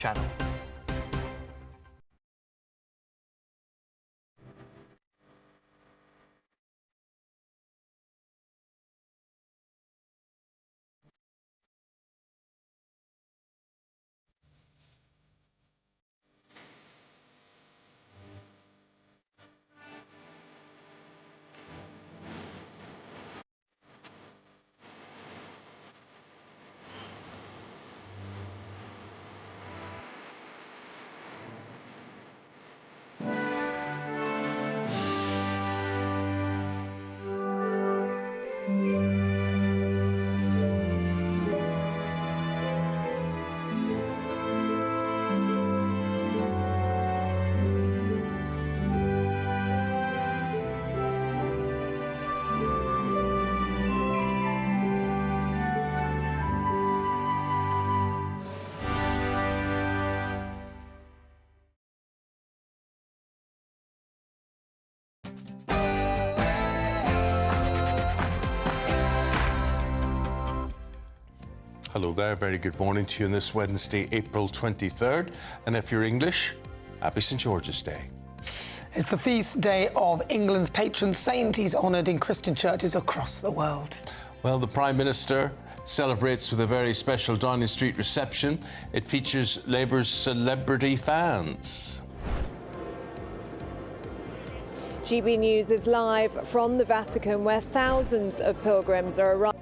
channel. Hello there, very good morning to you on this Wednesday, April 23rd. And if you're English, happy St George's Day. It's the feast day of England's patron saint. He's honoured in Christian churches across the world. Well, the Prime Minister celebrates with a very special Downing Street reception. It features Labour's celebrity fans. GB News is live from the Vatican, where thousands of pilgrims are arriving.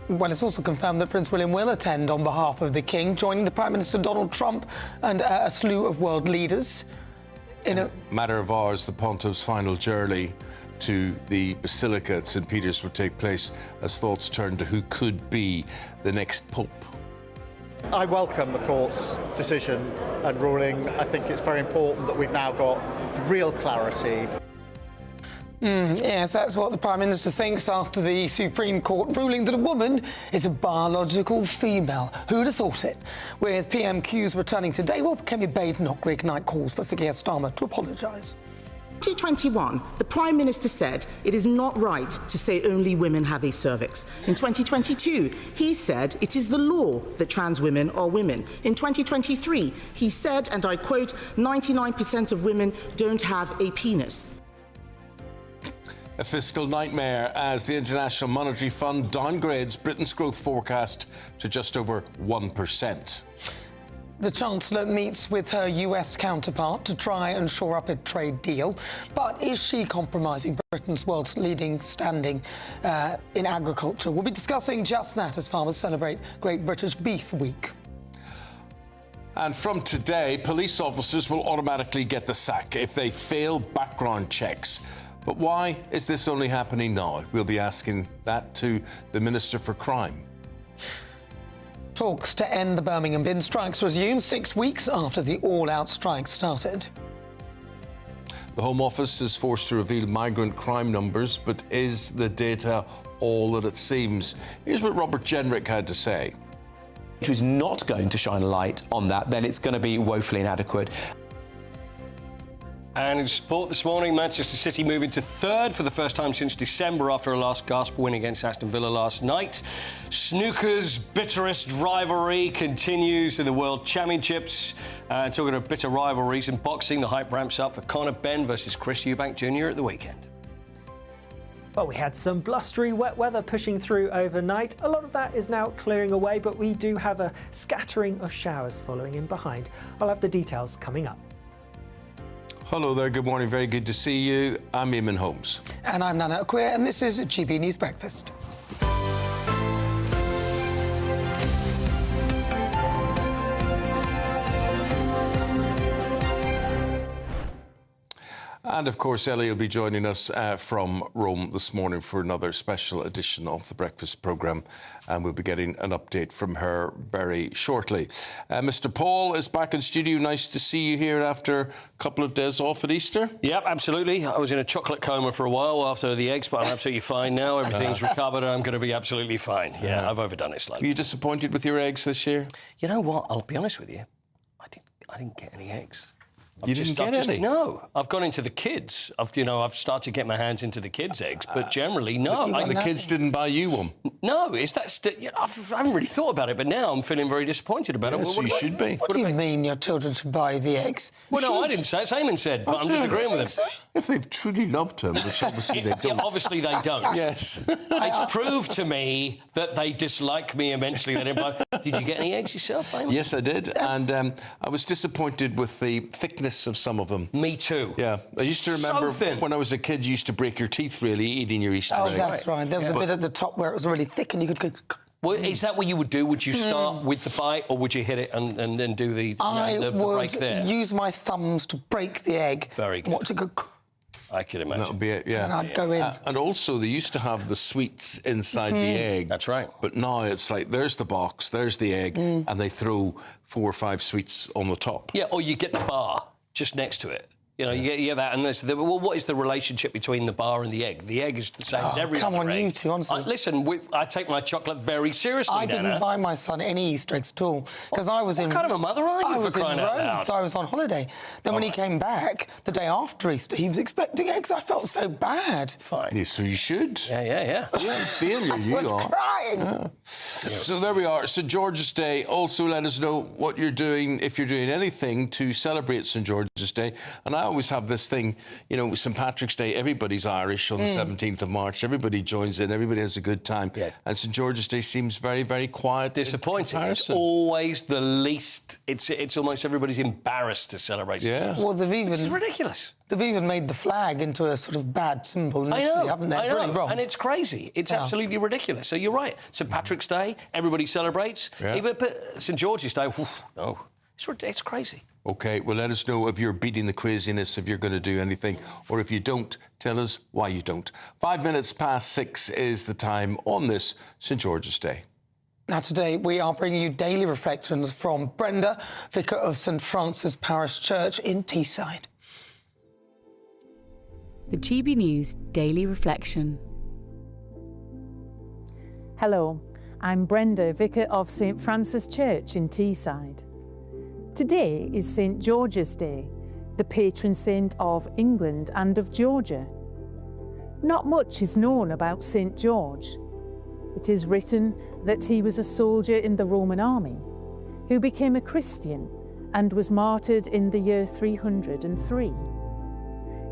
Well, it's also confirmed that Prince William will attend on behalf of the King, joining the Prime Minister Donald Trump and a slew of world leaders. In a matter of hours, the Pontiff's final journey to the Basilica at St Peter's will take place as thoughts turn to who could be the next Pope. I welcome the court's decision and ruling. I think it's very important that we've now got real clarity. Yes, that's what the Prime Minister thinks after the Supreme Court ruling that a woman is a biological female. Who'd have thought it? With PMQs returning today, well, Kemi Badenoch reignite calls for Sir Keir Starmer to apologise. 2021, the Prime Minister said it is not right to say only women have a cervix. In 2022, he said it is the law that trans women are women. In 2023, he said, and I quote, 99% of women don't have a penis. A fiscal nightmare as the International Monetary Fund downgrades Britain's growth forecast to just over 1%. The Chancellor meets with her US counterpart to try and shore up a trade deal. But is she compromising Britain's world's leading standing in agriculture? We'll be discussing just that as farmers celebrate Great British Beef Week. And from today, police officers will automatically get the sack if they fail background checks. But why is this only happening now? We'll be asking that to the Minister for Crime. Talks to end the Birmingham bin strikes resume 6 weeks after the all-out strike started. The Home Office is forced to reveal migrant crime numbers, but is the data all that it seems? Here's what Robert Jenrick had to say. If it's not going to shine a light on that, then it's going to be woefully inadequate. And in sport this morning, Manchester City moving to third for the first time since December after a last-gasp win against Aston Villa last night. Snooker's bitterest rivalry continues in the World Championships. Talking of bitter rivalries in boxing, the hype ramps up for Conor Benn versus Chris Eubank Jr. at the weekend. Well, we had some blustery wet weather pushing through overnight. A lot of that is now clearing away, but we do have a scattering of showers following in behind. I'll have the details coming up. Hello there, good morning, very good to see you. I'm Eamonn Holmes. And I'm Nana Aquia, and this is GB News Breakfast. And of course, Ellie will be joining us from Rome this morning for another special edition of the breakfast programme, and we'll be getting an update from her very shortly. Mr. Paul is back in studio. Nice to see you here after a couple of days off at Easter. Yep, absolutely. I was in a chocolate coma for a while after the eggs, but I'm absolutely fine now. Everything's recovered and I'm going to be absolutely fine. Yeah, I've overdone it slightly. Were you disappointed with your eggs this year? You know what? I'll be honest with you. I didn't get any eggs. You didn't get any? No, I've gone into the kids. I've started to get my hands into the kids' eggs, but generally, no. The kids didn't buy you one? No, I haven't really thought about it, but now I'm feeling very disappointed about it. Yes, you should be. What do you mean your children should buy the eggs? Well, no, I didn't say it. It's Eamonn said, but I'm just agreeing with him. If they've truly loved him, which obviously they don't. Yeah, obviously they don't. Yes. It's proved to me that they dislike me immensely. Did you get any eggs yourself, Eamonn? Yes, I did. And I was disappointed with the thickness of some of them. Me too. Yeah. I used to remember So thin. when I was a kid, you used to break your teeth, really, eating your Easter egg. Oh, that's right. There was a bit at the top where it was really thick and you could go... Well, is that what you would do? Would you start with the bite, or would you hit it and then do the break there? I would use my thumbs to break the egg. Very good. Watch it go... I can imagine. That would be it, yeah. And I'd go in. And also, they used to have the sweets inside the egg. That's right. But now it's like, there's the box, there's the egg, and they throw 4 or 5 sweets on the top. Yeah, or you get the bar just next to it. You know, you get that, and well, what is the relationship between the bar and the egg? The egg is the same as every come other on, egg. you two, honestly. Listen, I take my chocolate very seriously, I didn't Nana. buy my son any Easter eggs at all because I was in... What kind of a mother are you, I for was in crying out Rome, loud? so I was on holiday. Then when he came back, the day after Easter, he was expecting eggs. I felt so bad. Fine. Yeah, so you should. Yeah. Failure, you I was are. crying. Yeah. So there we are. St George's Day. Also, let us know what you're doing, if you're doing anything to celebrate St George's Day. And I always have this thing, you know, St Patrick's Day, everybody's Irish on the 17th of March. Everybody joins in, everybody has a good time. Yeah. And St George's Day seems very, very quiet. It's disappointing. It's always the least... It's almost everybody's embarrassed to celebrate. Yeah. Well, It's ridiculous. They've even made the flag into a sort of bad symbol initially, haven't they? It's really wrong. And it's crazy. It's absolutely ridiculous. So you're right. St Patrick's Day, everybody celebrates. Yeah. But St George's Day, no. It's crazy. OK, well, let us know if you're beating the craziness, if you're going to do anything, or if you don't, tell us why you don't. 5 minutes past 6 is the time on this St George's Day. Now, today, we are bringing you daily reflections from Brenda, vicar of St Francis Parish Church in Teesside. The GB News Daily Reflection. Hello, I'm Brenda, vicar of St Francis Church in Teesside. Today is St George's Day, the patron saint of England and of Georgia. Not much is known about St George. It is written that he was a soldier in the Roman army who became a Christian and was martyred in the year 303.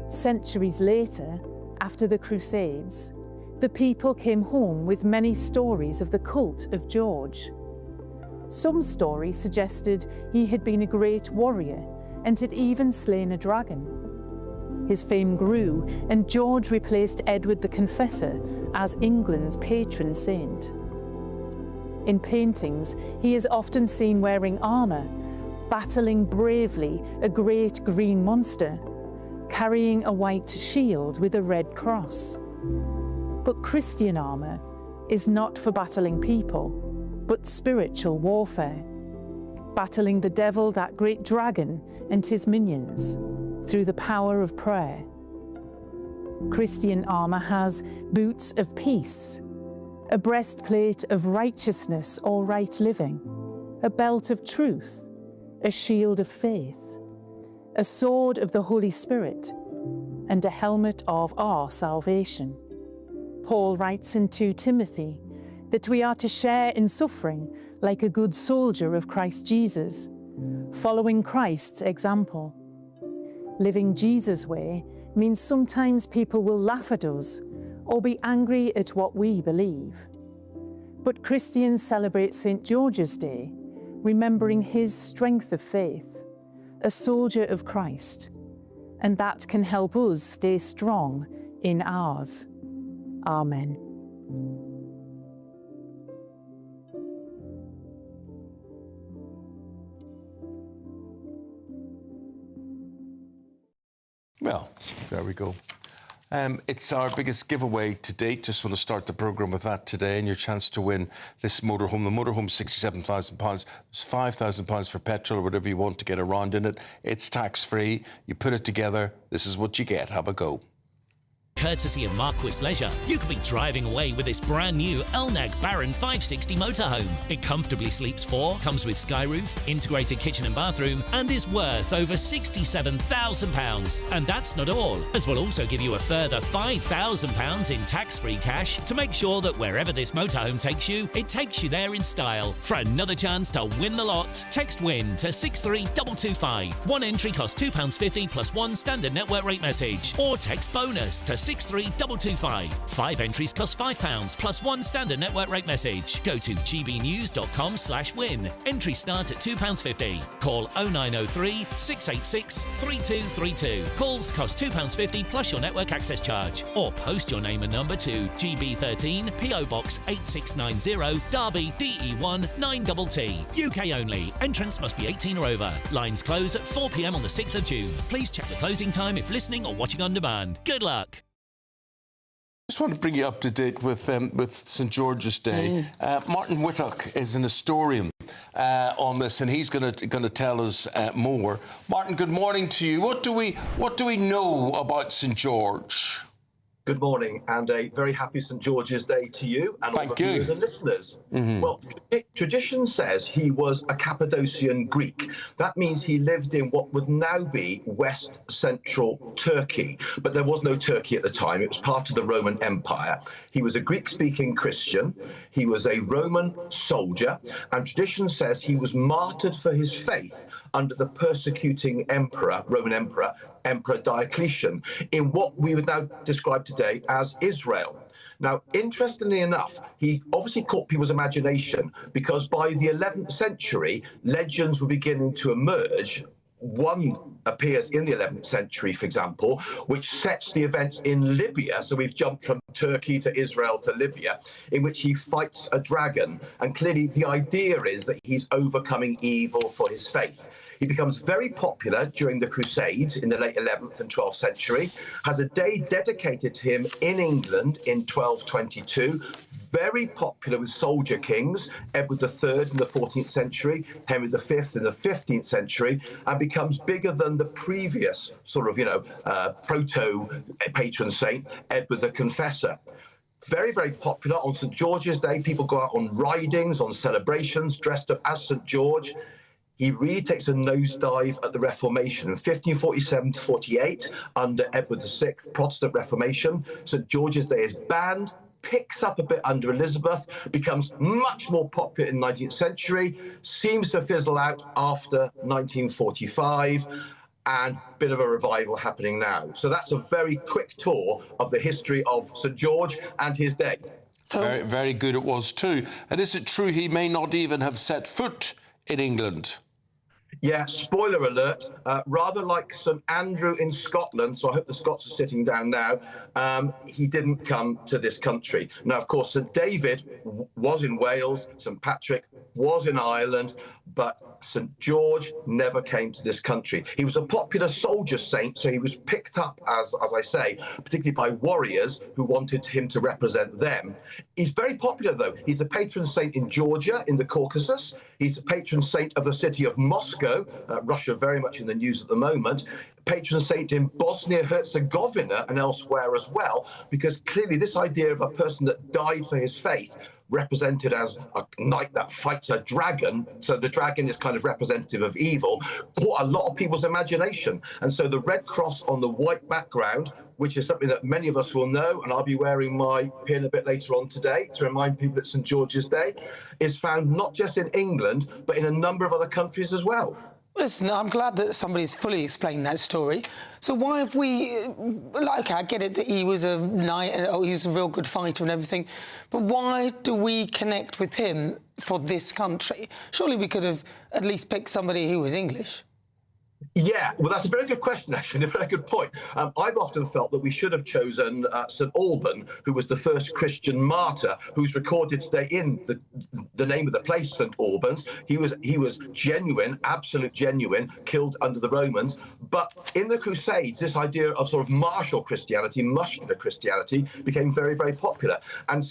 Centuries later, after the Crusades, the people came home with many stories of the cult of George. Some stories suggested he had been a great warrior and had even slain a dragon. His fame grew, and George replaced Edward the Confessor as England's patron saint. In paintings, he is often seen wearing armour, battling bravely a great green monster, carrying a white shield with a red cross. But Christian armour is not for battling people, but spiritual warfare, battling the devil, that great dragon, and his minions, through the power of prayer. Christian armour has boots of peace, a breastplate of righteousness or right living, a belt of truth, a shield of faith, a sword of the Holy Spirit, and a helmet of our salvation. Paul writes in 2 Timothy that we are to share in suffering like a good soldier of Christ Jesus, following Christ's example. Living Jesus' way means sometimes people will laugh at us or be angry at what we believe. But Christians celebrate St. George's Day, remembering his strength of faith, a soldier of Christ, and that can help us stay strong in ours. Amen. Well, there we go. It's our biggest giveaway to date. Just want to start the programme with that today, and your chance to win this motorhome. The motorhome's £67,000. There's £5,000 for petrol or whatever you want to get around in it. It's tax-free. You put it together. This is what you get. Have a go. Courtesy of Marquis Leisure, you could be driving away with this brand new Elnag Baron 560 motorhome. It comfortably sleeps 4, comes with sky roof, integrated kitchen and bathroom, and is worth over £67,000. And that's not all, as we'll also give you a further £5,000 in tax-free cash to make sure that wherever this motorhome takes you, it takes you there in style. For another chance to win the lot, text WIN to 63225. One entry costs £2.50 plus one standard network rate message, or text BONUS to 63225. 5 entries cost £5 plus one standard network rate message. Go to gbnews.com/win. Entries start at £2.50. Call 0903 686 3232. Calls cost £2.50 plus your network access charge. Or post your name and number to GB13 PO Box 8690 Derby DE1 9TT. UK only. Entrance must be 18 or over. Lines close at 4 p.m. on the 6th of June. Please check the closing time if listening or watching on demand. Good luck. I just want to bring you up to date with St George's Day. Martin Whittock is an historian on this, and he's going to tell us more. Martin, good morning to you. What do we know about St George? Good morning, and a very happy St George's Day to you and all the viewers and listeners. Well, tradition says he was a Cappadocian Greek. That means he lived in what would now be West Central Turkey, but there was no Turkey at the time. It was part of the Roman Empire. He was a Greek-speaking Christian. He was a Roman soldier, and tradition says he was martyred for his faith under the persecuting emperor, Roman Emperor, Emperor Diocletian, in what we would now describe today as Israel. Now, interestingly enough, he obviously caught people's imagination because by the 11th century, legends were beginning to emerge. One appears in the 11th century, for example, which sets the events in Libya. So we've jumped from Turkey to Israel to Libya, in which he fights a dragon. And clearly the idea is that he's overcoming evil for his faith. He becomes very popular during the Crusades in the late 11th and 12th century, has a day dedicated to him in England in 1222, very popular with soldier kings, Edward III in the 14th century, Henry V in the 15th century, and becomes bigger than the previous sort of, proto-patron saint, Edward the Confessor. Very, very popular. On St George's Day, people go out on ridings, on celebrations, dressed up as St George. He really takes a nosedive at the Reformation. In 1547 to 48, under Edward VI, Protestant Reformation, St George's Day is banned, picks up a bit under Elizabeth, becomes much more popular in the 19th century, seems to fizzle out after 1945, and a bit of a revival happening now. So that's a very quick tour of the history of St George and his day. Very, very good it was too. And is it true he may not even have set foot in England? Yeah, spoiler alert, rather like St Andrew in Scotland, so I hope the Scots are sitting down now, he didn't come to this country. Now, of course, St David was in Wales, St Patrick was in Ireland, but St George never came to this country. He was a popular soldier saint, so he was picked up, as I say, particularly by warriors who wanted him to represent them. He's very popular, though. He's a patron saint in Georgia, in the Caucasus. He's a patron saint of the city of Moscow, Russia very much in the news at the moment. Patron saint in Bosnia-Herzegovina and elsewhere as well, because clearly this idea of a person that died for his faith represented as a knight that fights a dragon, so the dragon is kind of representative of evil, caught a lot of people's imagination. And so the red cross on the white background, which is something that many of us will know, and I'll be wearing my pin a bit later on today to remind people it's St George's Day, is found not just in England, but in a number of other countries as well. Listen, I'm glad that somebody's fully explained that story. So why have we... Okay, I get it that he was a knight, he was a real good fighter and everything, but why do we connect with him for this country? Surely we could have at least picked somebody who was English. Yeah, well, that's a very good question, actually, and a very good point. I've often felt that we should have chosen St Alban, who was the first Christian martyr, who's recorded today in the name of the place, St Albans. He was genuine, absolute genuine, killed under the Romans. But in the Crusades, this idea of sort of martial Christianity, muscular Christianity, became very, very popular. And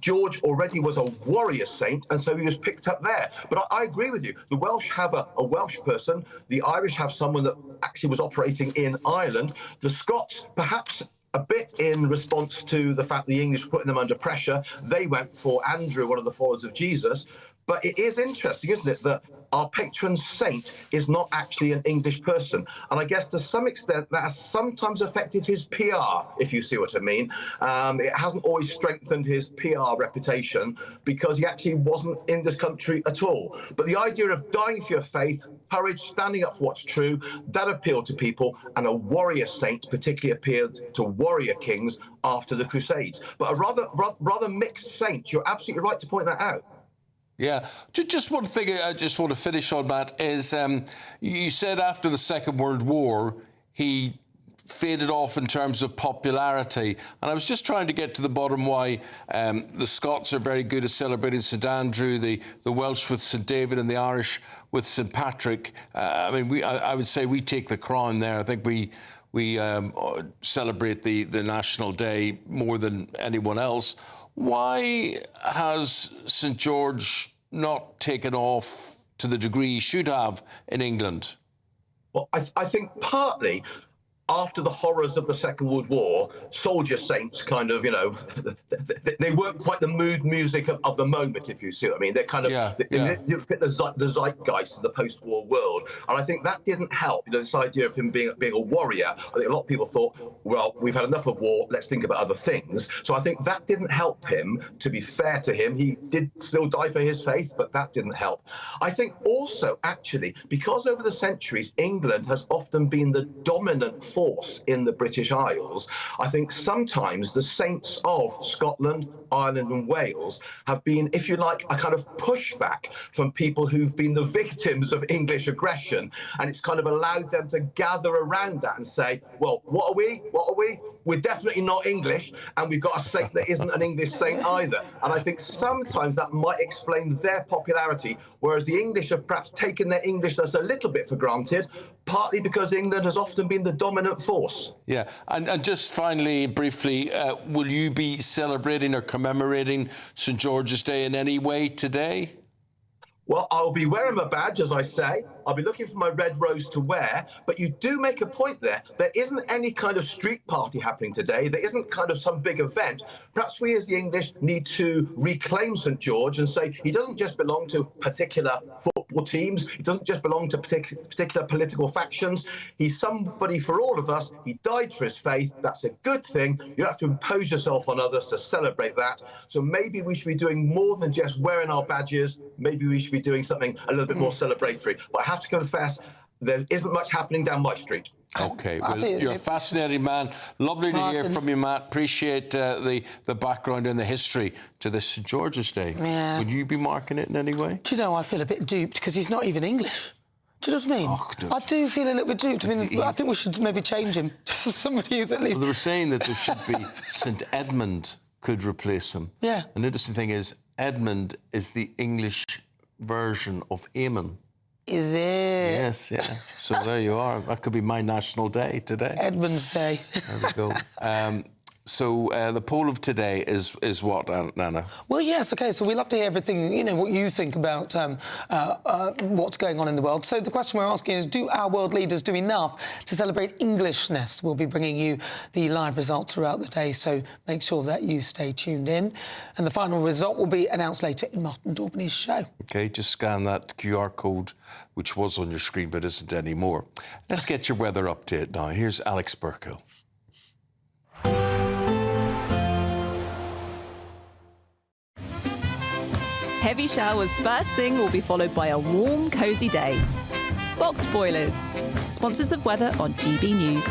George already was a warrior saint, and so he was picked up there. But I agree with you. The Welsh have a Welsh person. The Irish have someone that actually was operating in Ireland. The Scots, perhaps a bit in response to the fact the English were putting them under pressure. They went for Andrew, one of the followers of Jesus. But it is interesting, isn't it, that our patron saint is not actually an English person. And I guess to some extent that has sometimes affected his PR, if you see what I mean. It hasn't always strengthened his PR reputation because he actually wasn't in this country at all. But the idea of dying for your faith, courage, standing up for what's true, that appealed to people. And a warrior saint particularly appealed to warrior kings after the Crusades. But a rather mixed saint. You're absolutely right to point that out. Yeah, just one thing I just want to finish on, Matt, is you said after the Second World War he faded off in terms of popularity. And I was just trying to get to the bottom why the Scots are very good at celebrating St Andrew, the Welsh with St David and the Irish with St Patrick. I mean, I would say we take the crown there. I think we celebrate the National Day more than anyone else. Why has St George not taken off to the degree he should have in England? Well, I think partly after the horrors of the Second World War, soldier saints kind of, they weren't quite the mood music of the moment, if you see what I mean. They're kind of, they fit the zeitgeist of the post-war world. And I think that didn't help, this idea of him being a warrior. I think a lot of people thought, well, we've had enough of war, let's think about other things. So I think that didn't help him, to be fair to him. He did still die for his faith, but that didn't help. I think also, actually, because over the centuries, England has often been the dominant force in the British Isles, I think sometimes the saints of Scotland, Ireland and Wales have been, if you like, a kind of pushback from people who've been the victims of English aggression. And it's kind of allowed them to gather around that and say, well, what are we? What are we? We're definitely not English, and we've got a saint that isn't an English saint either. And I think sometimes that might explain their popularity, whereas the English have perhaps taken their Englishness a little bit for granted, partly because England has often been the dominant force. Yeah, and just finally, briefly, will you be celebrating or commemorating St George's Day in any way today? Well, I'll be wearing my badge, as I say. I'll be looking for my red rose to wear. But you do make a point there. There isn't any kind of street party happening today. There isn't kind of some big event. Perhaps we as the English need to reclaim St George and say he doesn't just belong to particular football teams. He doesn't just belong to particular political factions. He's somebody for all of us. He died for his faith. That's a good thing. You don't have to impose yourself on others to celebrate that. So maybe we should be doing more than just wearing our badges. Maybe we should be doing something a little bit more celebratory. But I have to confess, there isn't much happening down my street. OK, well, you're a fascinating man. Lovely to hear from you, Matt. Appreciate the background and the history to this St George's Day. Yeah. Would you be marking it in any way? Do you know, I feel a bit duped because he's not even English. Do you know what I mean? Oh, I do feel a little bit duped. I mean, I think we should maybe change him to somebody who's at least... Well, they were saying that there should be St Edmund could replace him. Yeah. An interesting thing is Edmund is the English version of Eamonn. Is it? Yes, yeah. So there you are. That could be my national day today. Edmund's Day. There we go. So the poll of today is what, Nana? Well, yes, OK, so we'd love to hear everything, what you think about what's going on in the world. So the question we're asking is, do our world leaders do enough to celebrate Englishness? We'll be bringing you the live results throughout the day, so make sure that you stay tuned in. And the final result will be announced later in Martin Daubney's show. OK, just scan that QR code, which was on your screen but isn't anymore. Let's get your weather update now. Here's Alex Burkill. Heavy showers first thing will be followed by a warm, cosy day. Boxed boilers, sponsors of weather on GB News.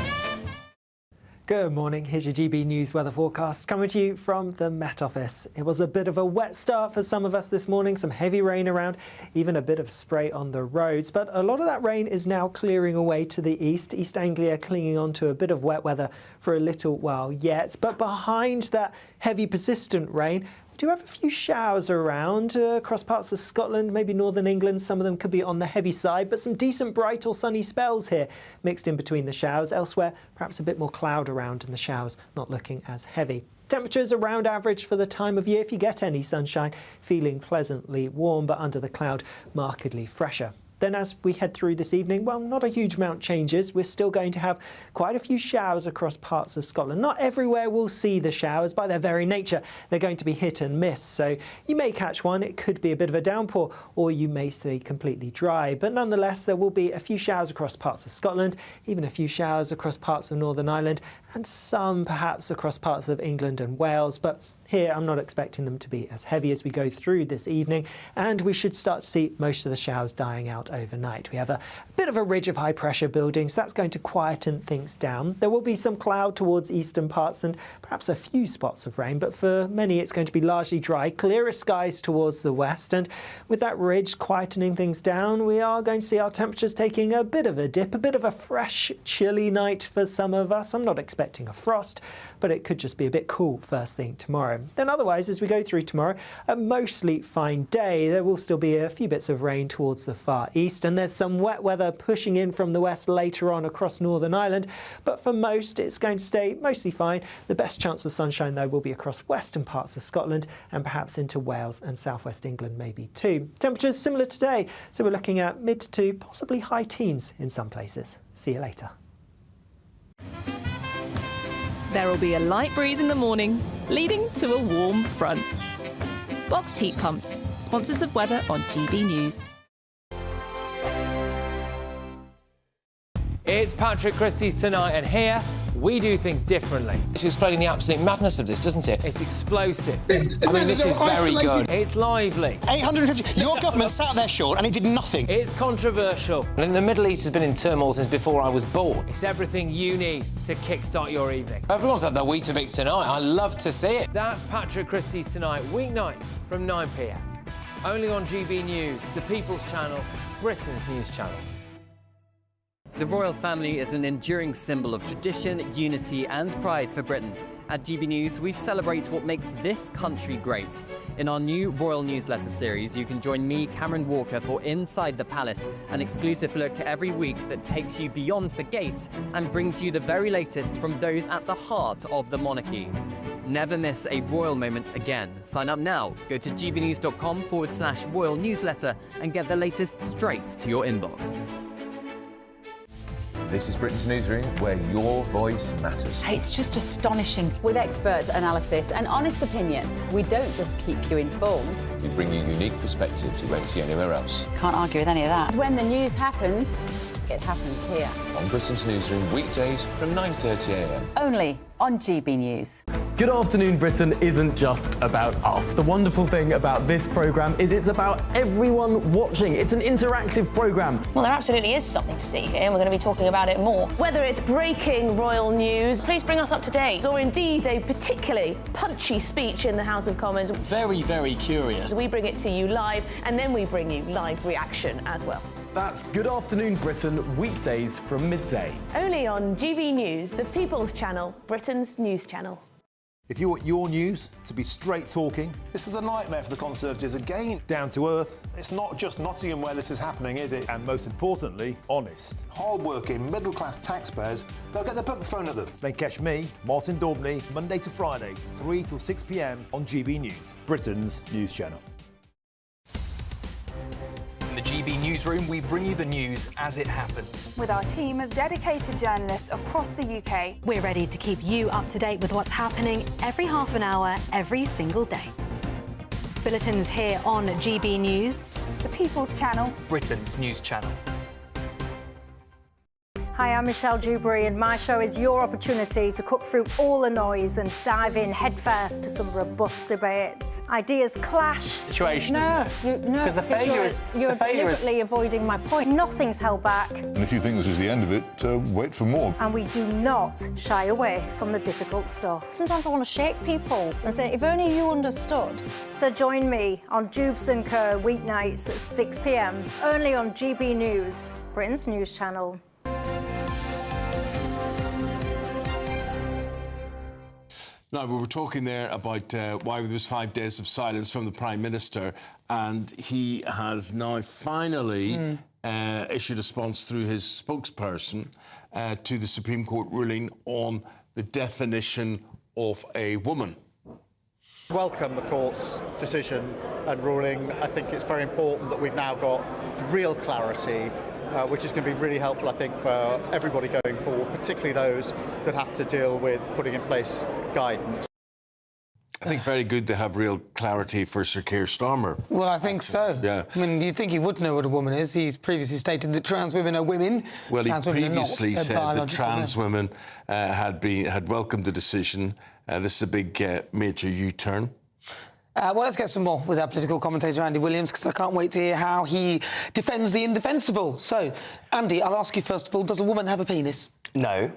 Good morning, here's your GB News weather forecast coming to you from the Met Office. It was a bit of a wet start for some of us this morning, some heavy rain around, even a bit of spray on the roads. But a lot of that rain is now clearing away to the east. East Anglia clinging on to a bit of wet weather for a little while yet. But behind that heavy persistent rain, we do have a few showers around across parts of Scotland, maybe northern England. Some of them could be on the heavy side, but some decent bright or sunny spells here mixed in between the showers. Elsewhere, perhaps a bit more cloud around and the showers not looking as heavy. Temperatures around average for the time of year. If you get any sunshine, feeling pleasantly warm, but under the cloud, markedly fresher. Then as we head through this evening, well, not a huge amount changes. We're still going to have quite a few showers across parts of Scotland. Not everywhere will see the showers. By their very nature, they're going to be hit and miss. So you may catch one. It could be a bit of a downpour, or you may stay completely dry. But nonetheless, there will be a few showers across parts of Scotland, even a few showers across parts of Northern Ireland, and some perhaps across parts of England and Wales. But here, I'm not expecting them to be as heavy as we go through this evening, and we should start to see most of the showers dying out overnight. We have a bit of a ridge of high pressure building, so that's going to quieten things down. There will be some cloud towards eastern parts and perhaps a few spots of rain, but for many it's going to be largely dry, clearer skies towards the west, and with that ridge quietening things down, we are going to see our temperatures taking a bit of a dip, a bit of a fresh, chilly night for some of us. I'm not expecting a frost, but it could just be a bit cool first thing tomorrow. Then otherwise, as we go through tomorrow, a mostly fine day. There will still be a few bits of rain towards the far east, and there's some wet weather pushing in from the west later on across Northern Ireland, but for most it's going to stay mostly fine. The best chance of sunshine though will be across western parts of Scotland and perhaps into Wales and southwest England maybe too. Temperatures similar today, so we're looking at mid to possibly high teens in some places. See you later. There will be a light breeze in the morning, leading to a warm front. Boxed heat pumps, sponsors of weather on GB News. It's Patrick Christie's Tonight, and here we do things differently. It's explaining the absolute madness of this, doesn't it? It's explosive. I mean, this is very good. It's lively. 850. Your government sat there, Sean, and it did nothing. It's controversial. And the Middle East has been in turmoil since before I was born. It's everything you need to kickstart your evening. Everyone's had their Weetabix tonight. I love to see it. That's Patrick Christie's Tonight, weeknights from 9 p.m. Only on GB News, the People's Channel, Britain's news channel. The royal family is an enduring symbol of tradition, unity and pride for Britain. At GB News, we celebrate what makes this country great. In our new royal newsletter series, you can join me, Cameron Walker, for Inside the Palace, an exclusive look every week that takes you beyond the gates and brings you the very latest from those at the heart of the monarchy. Never miss a royal moment again. Sign up now. Go to gbnews.com/royal newsletter and get the latest straight to your inbox. This is Britain's Newsroom, where your voice matters. It's just astonishing. With expert analysis and honest opinion, we don't just keep you informed. We bring you unique perspectives you won't see anywhere else. Can't argue with any of that. When the news happens, it happens here. On Britain's Newsroom, weekdays from 9:30 a.m. Only on GB News. Good Afternoon Britain isn't just about us. The wonderful thing about this programme is it's about everyone watching. It's an interactive programme. Well, there absolutely is something to see here, and we're going to be talking about it more. Whether it's breaking royal news, please bring us up to date, or indeed a particularly punchy speech in the House of Commons. Very, very curious. We bring it to you live, and then we bring you live reaction as well. That's Good Afternoon Britain, weekdays from midday. Only on GB News, the People's Channel, Britain's news channel. If you want your news to be straight talking... This is a nightmare for the Conservatives again. Down to earth. It's not just Nottingham where this is happening, is it? And most importantly, honest. Hard-working, middle-class taxpayers, they'll get their book thrown at them. Then catch me, Martin Daubney, Monday to Friday, 3 till 6 p.m. on GB News, Britain's news channel. In the GB Newsroom, we bring you the news as it happens. With our team of dedicated journalists across the UK, we're ready to keep you up to date with what's happening every half an hour, every single day. Bulletins here on GB News, the People's Channel, Britain's news channel. Hi, I'm Michelle Dewberry, and my show is your opportunity to cut through all the noise and dive in headfirst to some robust debates. Ideas clash. Situation, isn't it? Because the failure is... You're deliberately avoiding my point. Nothing's held back. And if you think this is the end of it, wait for more. And we do not shy away from the difficult stuff. Sometimes I want to shake people and say, if only you understood. So join me on Jubes & Co. weeknights at 6 p.m, only on GB News, Britain's news channel. Now, we were talking there about why there was 5 days of silence from the Prime Minister, and he has now finally issued a response through his spokesperson to the Supreme Court ruling on the definition of a woman. Welcome the court's decision and ruling. I think it's very important that we've now got real clarity, which is going to be really helpful, I think, for everybody going forward, particularly those that have to deal with putting in place guidance. I think very good to have real clarity for Sir Keir Starmer. Well, I think so. Yeah. I mean, you'd think he would know what a woman is. He's previously stated that trans women are women. Well, he trans women are not. previously They're said that biological trans men. women had welcomed the decision. This is a big major U-turn. Well, let's get some more with our political commentator, Andy Williams, because I can't wait to hear how he defends the indefensible. So, Andy, I'll ask you first of all, does a woman have a penis? No.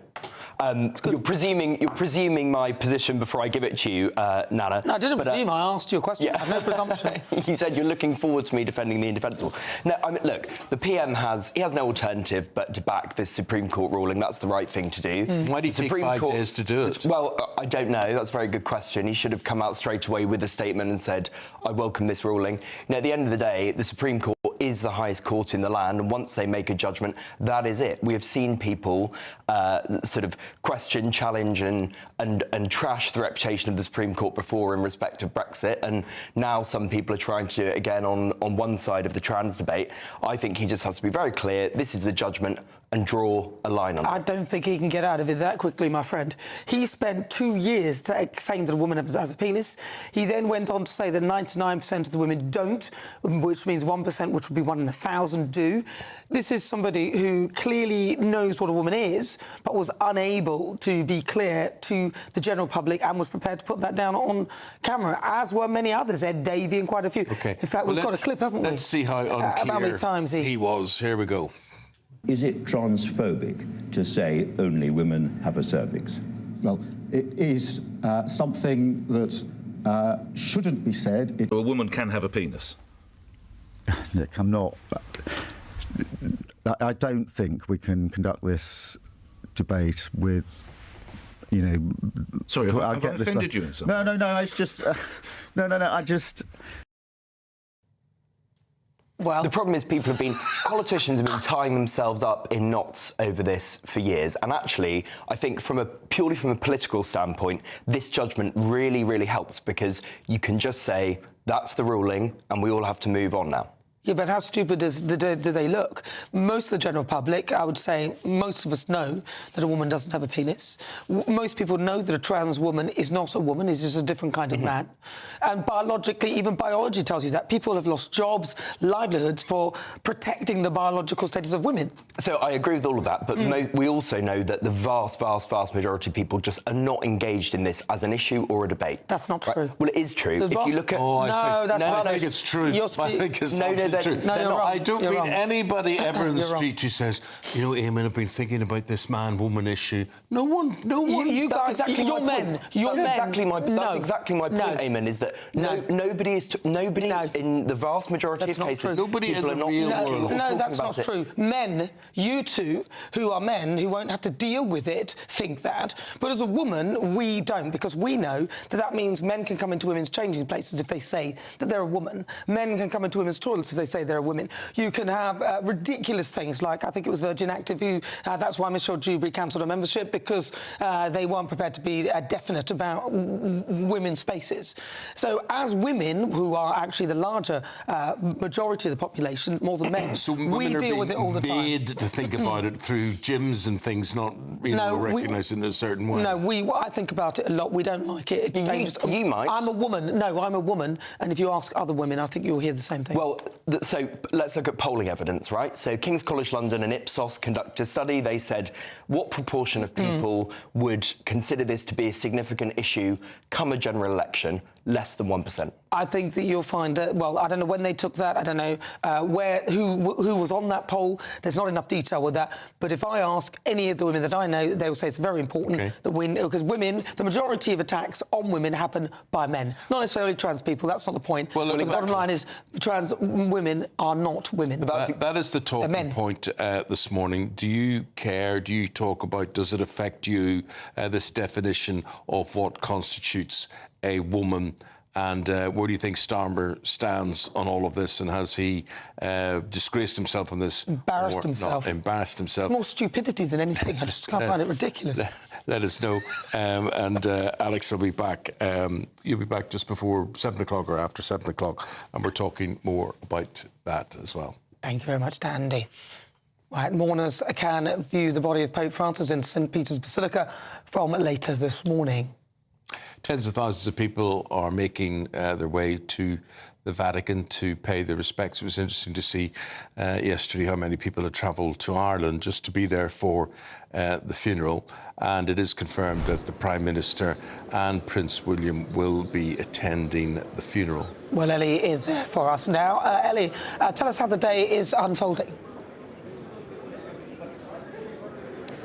You're presuming my position before I give it to you, Nana. No, I didn't presume. I asked you a question. I have no presumption. You said you're looking forward to me defending the indefensible. No, I mean, look, the PM has no alternative but to back this Supreme Court ruling. That's the right thing to do. Why do you take 5 days to do it? Well, I don't know. That's a very good question. He should have come out straight away with a statement and said, I welcome this ruling. Now, at the end of the day, the Supreme Court is the highest court in the land, and once they make a judgment, that is it. We have seen people sort of question, challenge and trash the reputation of the Supreme Court before in respect of Brexit, and now some people are trying to do it again on one side of the trans debate. I think he just has to be very clear, this is the judgment, and draw a line on it. I don't think he can get out of it that quickly, my friend. He spent 2 years saying that a woman has a penis. He then went on to say that 99% of the women don't, which means 1%, which would be 1 in 1,000, do. This is somebody who clearly knows what a woman is, but was unable to be clear to the general public and was prepared to put that down on camera, as were many others, Ed Davey and quite a few. Okay. In fact, we've got a clip, haven't we? Let's see how unclear about how many times he was. Here we go. Is it transphobic to say only women have a cervix? Well, it is something that shouldn't be said. A woman can have a penis. Nick, I'm not. I don't think we can conduct this debate with, you know. Sorry, have I offended you in some way? No. It's just no. I just. Well, the problem is politicians have been tying themselves up in knots over this for years. And actually, I think purely from a political standpoint, this judgment really, really helps because you can just say, that's the ruling and we all have to move on now. Yeah, but how stupid do they look? Most of the general public, I would say, most of us know that a woman doesn't have a penis. Most people know that a trans woman is not a woman, is just a different kind of man. And biologically, even biology tells you that. People have lost jobs, livelihoods for protecting the biological status of women. So I agree with all of that, but we also know that the vast, vast, vast majority of people just are not engaged in this as an issue or a debate. That's not true. Well, it is true. If you look at... I think it's true. I think it's true. I don't meet anybody ever in the street who says, you know, Eamonn, I've been thinking about this man-woman issue. No one. You guys, exactly you're men. You're men. That's exactly my point, Eamonn, is that nobody in the vast majority of cases, nobody in the real world. No, that's not true. Men, you two, who are men, who won't have to deal with it, think that. But as a woman, we don't, because we know that means men can come into women's changing places if they say that they're a woman. Men can come into women's toilets if they say they're women. You can have ridiculous things like, I think it was Virgin Active who, that's why Michelle Dewberry cancelled her membership, because they weren't prepared to be definite about women's spaces. So as women, who are actually the larger majority of the population, more than men, so we deal with it all the time. Made to think about it through gyms and things, not recognised in a certain way. No, I think about it a lot. We don't like it. It's dangerous. You might. I'm a woman. No, I'm a woman. And if you ask other women, I think you'll hear the same thing. Well, so let's look at polling evidence, right? So King's College London and Ipsos conducted a study. They said, what proportion of people would consider this to be a significant issue come a general election? Less than 1%. I think that you'll find that, well, I don't know when they took that, I don't know who was on that poll. There's not enough detail with that. But if I ask any of the women that I know, they will say it's very important that because women, the majority of attacks on women happen by men. Not necessarily trans people, that's not the point. Well, the bottom line is trans women are not women. That is the talking point this morning. Do you care? Do you talk about, does it affect you, this definition of what constitutes a woman, and where do you think Starmer stands on all of this, and has he disgraced himself on this? Embarrassed himself. Embarrassed himself. It's more stupidity than anything. I just can't find it ridiculous. let us know. And Alex will be back. You'll be back just before 7 o'clock or after 7 o'clock, and we're talking more about that as well. Thank you very much, Andy. Right, mourners can view the body of Pope Francis in St. Peter's Basilica from later this morning. Tens of thousands of people are making their way to the Vatican to pay their respects. It was interesting to see yesterday how many people had travelled to Ireland just to be there for the funeral. And it is confirmed that the Prime Minister and Prince William will be attending the funeral. Well, Ellie is there for us now. Ellie, tell us how the day is unfolding.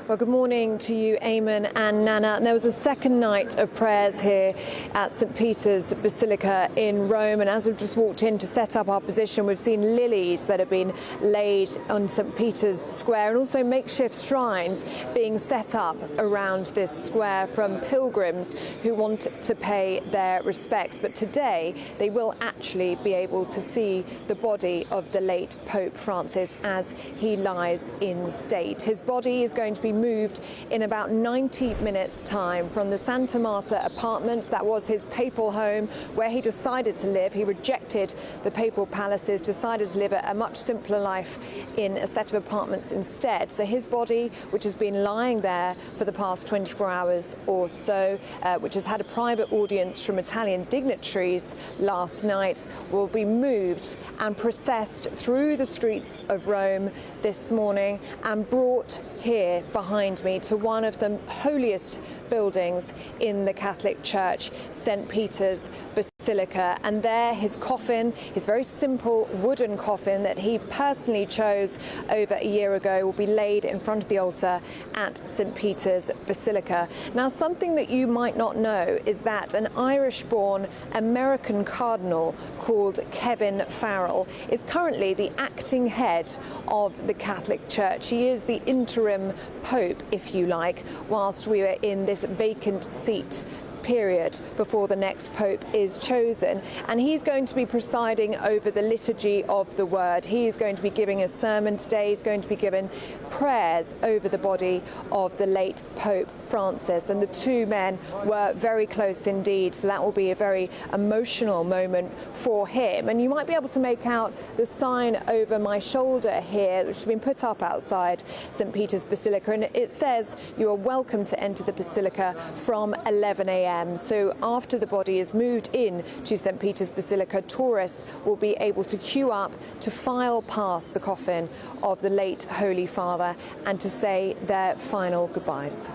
Well, good morning to you, Eamonn and Nana. And there was a second night of prayers here at St. Peter's Basilica in Rome. And as we've just walked in to set up our position, we've seen lilies that have been laid on St. Peter's Square, and also makeshift shrines being set up around this square from pilgrims who want to pay their respects. But today, they will actually be able to see the body of the late Pope Francis as he lies in state. His body is going to be moved in about 90 minutes' time from the Santa Marta apartments. That was his papal home where he decided to live. He rejected the papal palaces, decided to live a much simpler life in a set of apartments instead. So his body, which has been lying there for the past 24 hours or so, which has had a private audience from Italian dignitaries last night, will be moved and processed through the streets of Rome this morning and brought here behind me to one of the holiest buildings in the Catholic Church, St. Peter's Basilica. And there his coffin, his very simple wooden coffin that he personally chose over a year ago, will be laid in front of the altar at St. Peter's Basilica. Now, something that you might not know is that an Irish-born American cardinal called Kevin Farrell is currently the acting head of the Catholic Church. He is the interim Pope, if you like, whilst we are in this vacant seat period before the next Pope is chosen. And he's going to be presiding over the liturgy of the word. He is going to be giving a sermon today. He's going to be giving prayers over the body of the late Pope Francis. And the two men were very close indeed, so that will be a very emotional moment for him. And you might be able to make out the sign over my shoulder here, which has been put up outside St. Peter's Basilica, and it says you are welcome to enter the Basilica from 11 a.m. So after the body is moved in to St. Peter's Basilica, tourists will be able to queue up to file past the coffin of the late Holy Father and to say their final goodbyes.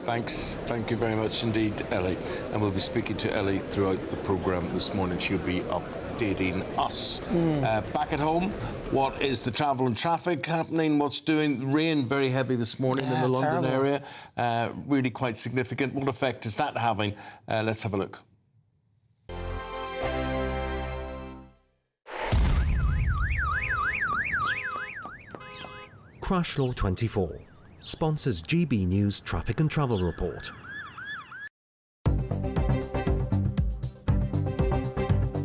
Thanks. Thank you very much indeed, Ellie. And we'll be speaking to Ellie throughout the programme this morning. She'll be updating us. Back at home, what is the travel and traffic happening? What's doing? Rain very heavy this morning in the London area. Really quite significant. What effect is that having? Let's have a look. Crash Law 24 sponsors GB News Traffic and Travel Report.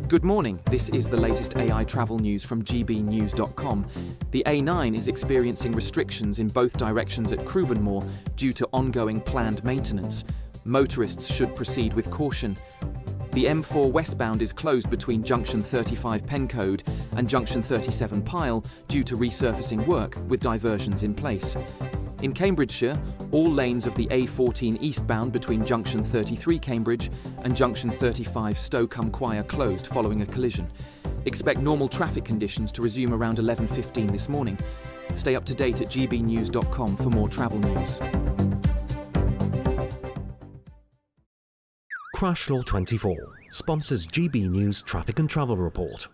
Good morning. This is the latest AI travel news from gbnews.com. The A9 is experiencing restrictions in both directions at Crewburnmoor due to ongoing planned maintenance. Motorists should proceed with caution. The M4 westbound is closed between junction 35 Pencode and junction 37 Pyle due to resurfacing work with diversions in place. In Cambridgeshire, all lanes of the A14 eastbound between junction 33 Cambridge and junction 35 Stoke-cum-Quire closed following a collision. Expect normal traffic conditions to resume around 11:15 this morning. Stay up to date at gbnews.com for more travel news. Crash Law 24 sponsors GB News Traffic and Travel Report.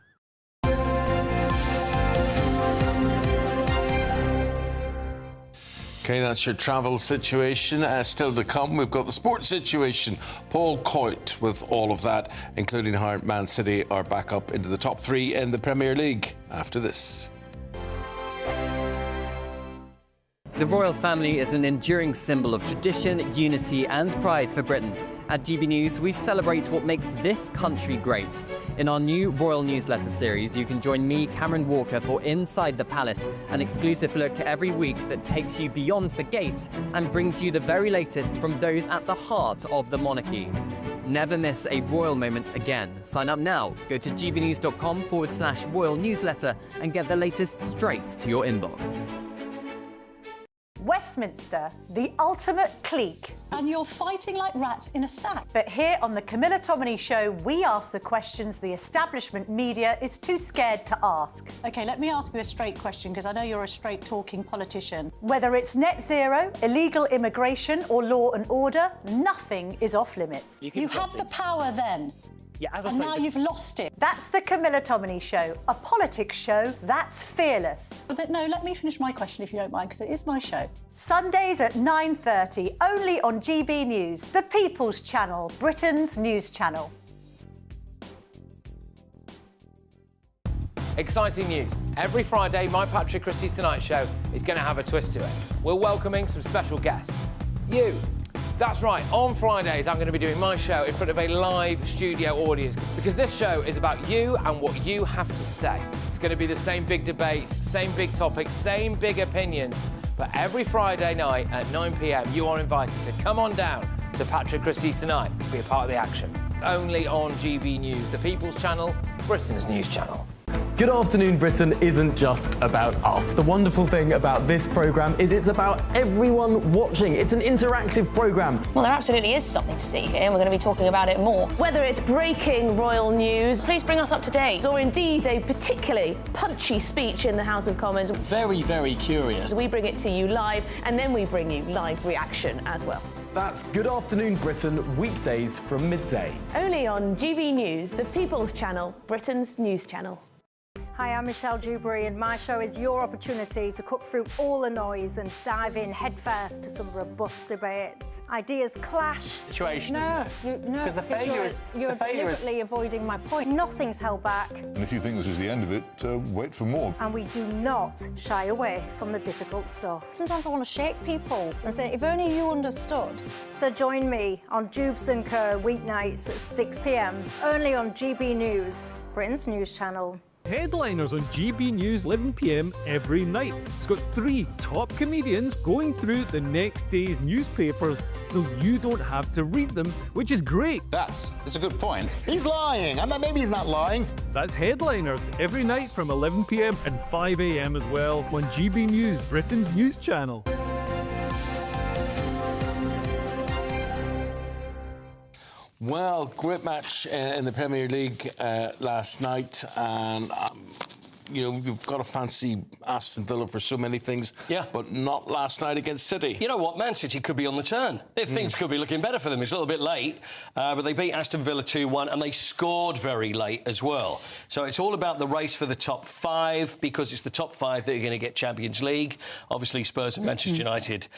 Okay, that's your travel situation. Still to come, we've got the sports situation. Paul Coyte with all of that, including how Man City are back up into the top three in the Premier League after this. The royal family is an enduring symbol of tradition, unity and pride for Britain. At GB News, we celebrate what makes this country great. In our new royal newsletter series, you can join me, Cameron Walker, for Inside the Palace, an exclusive look every week that takes you beyond the gates and brings you the very latest from those at the heart of the monarchy. Never miss a royal moment again. Sign up now. Go to gbnews.com/royal newsletter and get the latest straight to your inbox. Westminster, the ultimate clique. And you're fighting like rats in a sack. But here on the Camilla Tominey Show, we ask the questions the establishment media is too scared to ask. OK, let me ask you a straight question, because I know you're a straight-talking politician. Whether it's net zero, illegal immigration or law and order, nothing is off-limits. You had the power then. Yeah, as I and say, now you've lost it. That's the Camilla Tominey Show, a politics show that's fearless. But no, let me finish my question if you don't mind, because it is my show. Sundays at 9:30, only on GB News, the People's Channel, Britain's news channel. Exciting news. Every Friday, my Patrick Christie's Tonight Show is going to have a twist to it. We're welcoming some special guests. You. That's right, on Fridays I'm going to be doing my show in front of a live studio audience, because this show is about you and what you have to say. It's going to be the same big debates, same big topics, same big opinions, but every Friday night at 9 p.m. you are invited to come on down to Patrick Christie's Tonight to be a part of the action. Only on GB News, the People's Channel, Britain's news channel. Good Afternoon Britain isn't just about us. The wonderful thing about this programme is it's about everyone watching. It's an interactive programme. Well, there absolutely is something to see here, and we're going to be talking about it more. Whether it's breaking royal news, please bring us up to date, or indeed a particularly punchy speech in the House of Commons. Very, very curious. We bring it to you live, and then we bring you live reaction as well. That's Good Afternoon Britain, weekdays from midday. Only on GB News, the People's Channel, Britain's news channel. Hi, I'm Michelle Dewberry, and my show is your opportunity to cut through all the noise and dive in headfirst to some robust debates. Ideas clash. Situation, no, because the failure is you're deliberately avoiding my point. Nothing's held back. And if you think this is the end of it, wait for more. And we do not shy away from the difficult stuff. Sometimes I want to shake people and say, if only you understood. So join me on Jubes & Kerr weeknights at 6 p.m, only on GB News, Britain's news channel. Headliners on GB News 11 p.m. every night. It's got 3 top comedians going through the next day's newspapers so you don't have to read them, which is great. That's a good point. He's lying. Maybe he's not lying. That's Headliners every night from 11 p.m. and 5 a.m. as well on GB News, Britain's news channel. Well, great match in the Premier League last night, and you've got to fancy Aston Villa for so many things, but not last night against City. You know what? Man City could be on the turn. Things could be looking better for them. It's a little bit late, but they beat Aston Villa 2-1, and they scored very late as well. So it's all about the race for the top 5, because it's the top 5 that are going to get Champions League. Obviously, Spurs and Manchester United,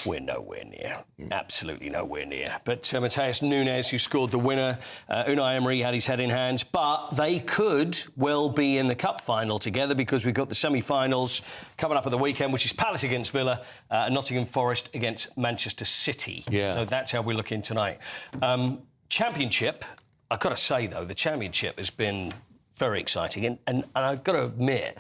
we're nowhere near. Absolutely nowhere near. But Mateus Nunes, who scored the winner, Unai Emery had his head in hands, but they could well be in the cup final together, because we've got the semi-finals coming up at the weekend, which is Palace against Villa, and Nottingham Forest against Manchester City. So that's how we're looking tonight. Championship, I've got to say, though, the Championship has been very exciting. And I've got to admit,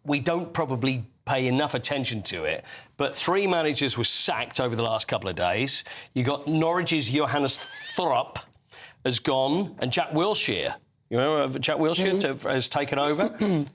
we don't probably pay enough attention to it, but 3 managers were sacked over the last couple of days. You got Norwich's Johannes Thorpe has gone, and Jack Wilshere, you remember Jack Wilshere has taken over. In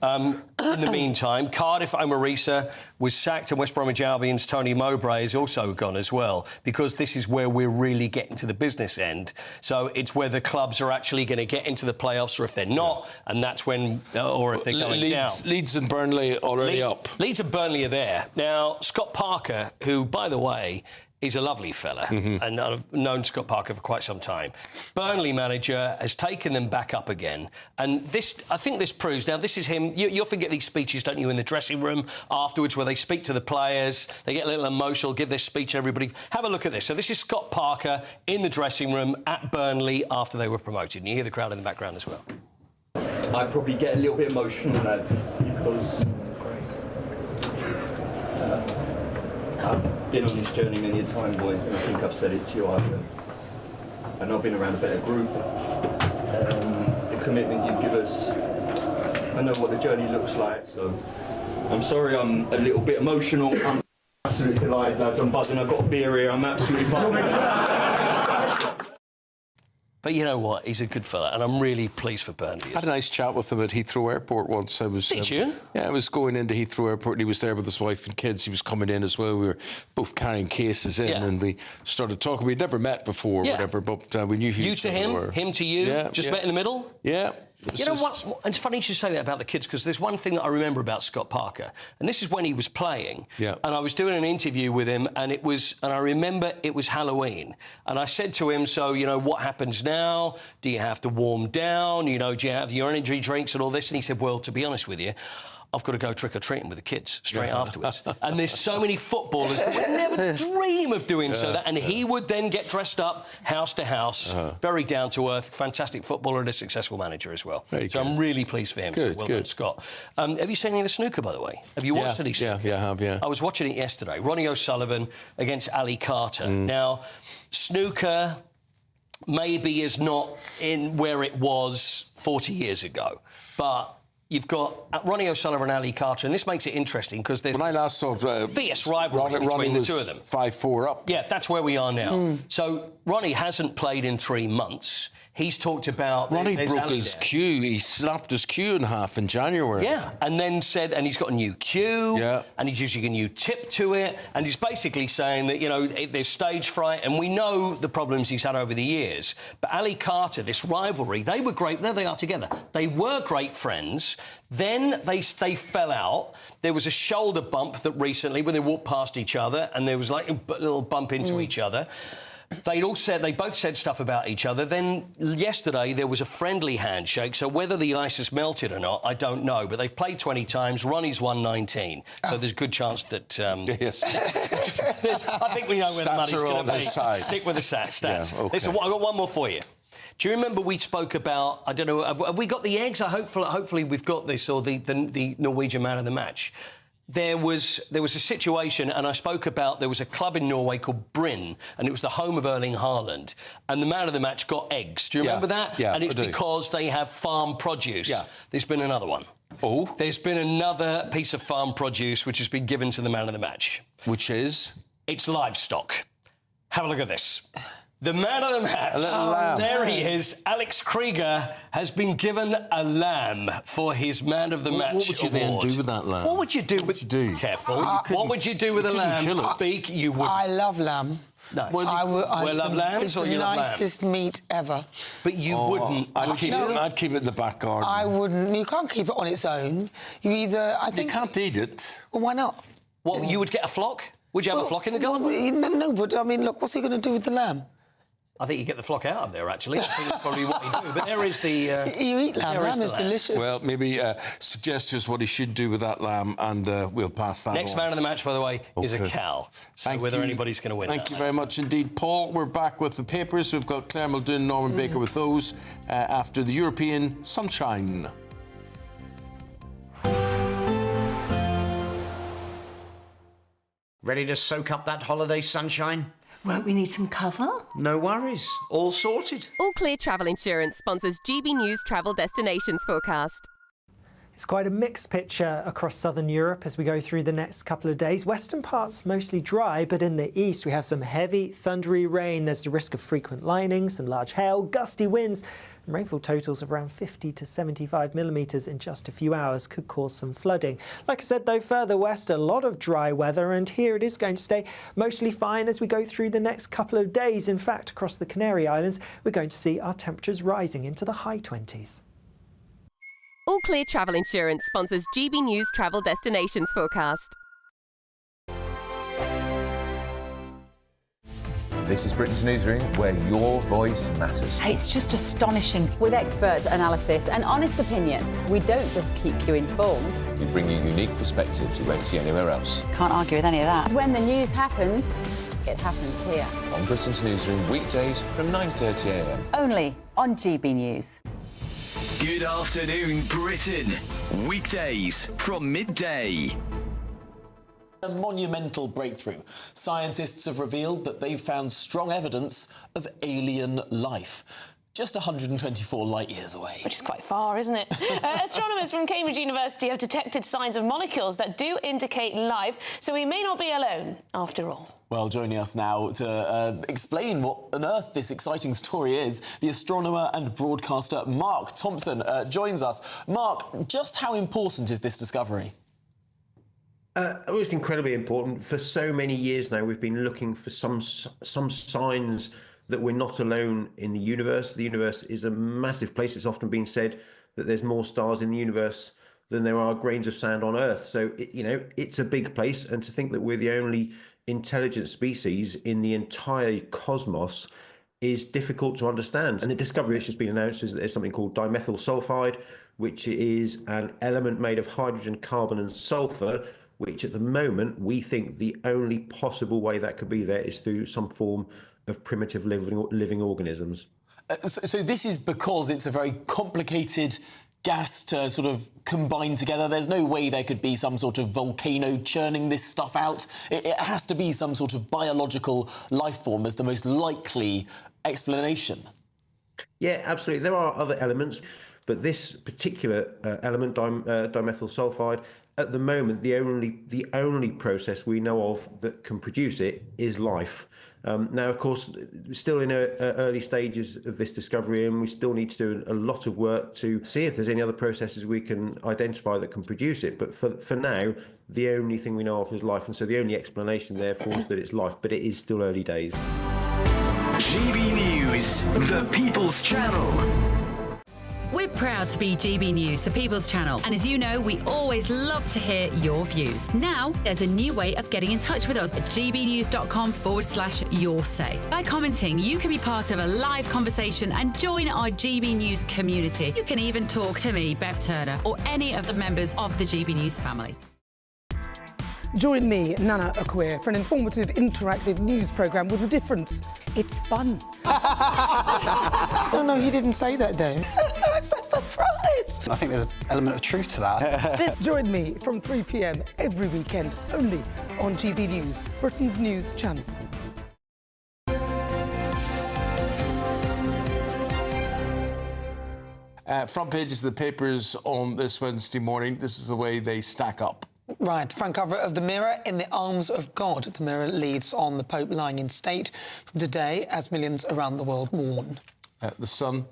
the meantime, Cardiff Omarisa was sacked, and West Bromwich Albion's Tony Mowbray has also gone as well, because this is where we're really getting to the business end. So it's whether clubs are actually going to get into the playoffs or if they're not, and that's when, or if they're going down. Leeds and Burnley already up. Leeds and Burnley are there. Now, Scott Parker, who, by the way, He's a lovely fella, and I've known Scott Parker for quite some time. Burnley manager has taken them back up again, and this, I think this proves, now this is him, you often get these speeches, don't you, in the dressing room afterwards where they speak to the players, they get a little emotional, give their speech to everybody. Have a look at this. So this is Scott Parker in the dressing room at Burnley after they were promoted, and you hear the crowd in the background as well. I probably get a little bit emotional, lads, because I've been on this journey many a time, boys, and I think I've said it to you either. And I've been around a better group. The commitment you give us, I know what the journey looks like, so I'm sorry I'm a little bit emotional. I'm absolutely delighted, lads. I'm buzzing. I've got a beer here. I'm absolutely buzzing. But you know what? He's a good fella, and I'm really pleased for Burnley. I had a nice chat with him at Heathrow Airport once. Did you? Yeah, I was going into Heathrow Airport, and he was there with his wife and kids. He was coming in as well. We were both carrying cases in, and we started talking. We'd never met before, or whatever, but we knew who you to him, him to you, just met in the middle. Yeah. You know what? And it's funny you should say that about the kids, because there's one thing that I remember about Scott Parker, and this is when he was playing. Yeah. And I was doing an interview with him, and I remember it was Halloween, and I said to him, so what happens now? Do you have to warm down? Do you have your energy drinks and all this? And he said, well, to be honest with you, I've got to go trick-or-treating with the kids straight afterwards. And there's so many footballers that would never dream of doing and he would then get dressed up house to house, very down-to-earth, fantastic footballer and a successful manager as well. So I'm really pleased for him. Good, well done, Scott. Have you seen any of the snooker, by the way? Have you watched any snooker? Yeah, I have, yeah. I was watching it yesterday. Ronnie O'Sullivan against Ali Carter. Now, snooker maybe is not in where it was 40 years ago, but you've got Ronnie O'Sullivan and Ali Carter, and this makes it interesting because there's when I last saw fierce rivalry between the two of them. 5-4 up. Yeah, that's where we are now. So Ronnie hasn't played in 3 months. He's talked about... Ronnie broke his cue. He snapped his cue in half in January. Yeah, and then said... And he's got a new cue, and he's using a new tip to it, and he's basically saying that, there's stage fright, and we know the problems he's had over the years. But Ali Carter, this rivalry, they were great. There they are together. They were great friends. Then they fell out. There was a shoulder bump that recently, when they walked past each other, and there was like a little bump into each other. They both said stuff about each other. Then yesterday there was a friendly handshake. So whether the ice has melted or not, I don't know. But they've played 20 times. Ronnie's won 19. So there's a good chance that. Yes. I think we know where the money's going to be. Stick with the stats. Yeah, okay. Listen, I've got one more for you. Do you remember we spoke about? I don't know. Have we got the eggs? Hopefully we've got this, or the Norwegian man of the match. There was a situation, and I spoke about there was a club in Norway called Bryn, and it was the home of Erling Haaland, and the man of the match got eggs. Do you remember that? Yeah, and it's I do. because they have farm produce. Yeah. There's been another one. Oh? There's been another piece of farm produce which has been given to the man of the match. Which is? It's livestock. Have a look at this. The man of the match. A little lamb. There he is. Alex Krieger has been given a lamb for his man of the match What would you then award. do with that lamb? What would you do with... Careful. What would you do with a lamb? Kill it. Beak, you would... I love lamb. No. I love lambs, it's or the you love lamb? nicest meat ever. But you wouldn't... I'd keep it in the back garden. I wouldn't. You can't keep it on its own. You either... I think... You can't eat it. Well, why not? What, you would get a flock? Would you have a flock in the garden? No, but, I mean, look, what's he going to do with the lamb? I think you get the flock out of there, actually. I think that's probably what you do. But there is the... you eat lamb. Lamb is delicious. Well, maybe suggest just what he should do with that lamb, and we'll pass that Next on. man of the match, by the way, is a cow. So whether anybody's going to win Thank you very much indeed, Paul. We're back with the papers. We've got Claire Muldoon, Norman Baker with those after the European sunshine. Ready to soak up that holiday sunshine? Won't we need some cover? No worries. All sorted. All Clear Travel Insurance sponsors GB News Travel Destinations Forecast. It's quite a mixed picture across southern Europe as we go through the next couple of days. Western parts mostly dry, but in the east we have some heavy, thundery rain. There's the risk of frequent lightning, some large hail, gusty winds, and rainfall totals of around 50 to 75 millimetres in just a few hours could cause some flooding. Like I said, though, further west, a lot of dry weather, and here it is going to stay mostly fine as we go through the next couple of days. In fact, across the Canary Islands, we're going to see our temperatures rising into the high 20s. All Clear Travel Insurance sponsors GB News Travel Destinations Forecast. This is Britain's Newsroom, where your voice matters. It's just astonishing. With expert analysis and honest opinion, we don't just keep you informed. We bring you unique perspectives you won't see anywhere else. Can't argue with any of that. When the news happens, it happens here. On Britain's Newsroom, weekdays from 9:30 a.m. Only on GB News. Good afternoon, Britain. Weekdays from midday. A monumental breakthrough. Scientists have revealed that they've found strong evidence of alien life. Just 124 light years away. Which is quite far, isn't it? Astronomers from Cambridge University have detected signs of molecules that do indicate life, so we may not be alone after all. Well, joining us now to explain what on earth this exciting story is, the astronomer and broadcaster Mark Thompson joins us. Mark, just how important is this discovery? Well, it's incredibly important. For so many years now, we've been looking for some signs that we're not alone in the universe. The universe is a massive place. It's often been said that there's more stars in the universe than there are grains of sand on Earth. So, it's a big place. And to think that we're the only intelligent species in the entire cosmos is difficult to understand. And the discovery that's just been announced is that there's something called dimethyl sulfide, which is an element made of hydrogen, carbon and sulfur, which at the moment we think the only possible way that could be there is through some form of primitive living organisms. So this is because it's a very complicated gas to sort of combine together. There's no way there could be some sort of volcano churning this stuff out. It has to be some sort of biological life form as the most likely explanation. Yeah, absolutely. There are other elements, but this particular element, dimethyl sulfide, at the moment, the only process we know of that can produce it is life. Now, of course, we're still in early stages of this discovery, and we still need to do a lot of work to see if there's any other processes we can identify that can produce it. But for now, the only thing we know of is life, and so the only explanation, therefore, is that it's life. But it is still early days. GB News, the People's Channel. We're proud to be GB News, the People's Channel, and as you know, we always love to hear your views. Now, there's a new way of getting in touch with us at gbnews.com/yoursay. By commenting, you can be part of a live conversation and join our GB News community. You can even talk to me, Bev Turner, or any of the members of the GB News family. Join me, Nana Akweer, for an informative, interactive news programme with a difference. It's fun. No, he didn't say that, though. I'm so surprised. I think there's an element of truth to that. Join me from 3 p.m. every weekend, only on GB News, Britain's news channel. Front pages of the papers on this Wednesday morning. This is the way they stack up. Right, front cover of the Mirror, in the arms of God. The Mirror leads on the Pope lying in state from today as millions around the world mourn. The Sun,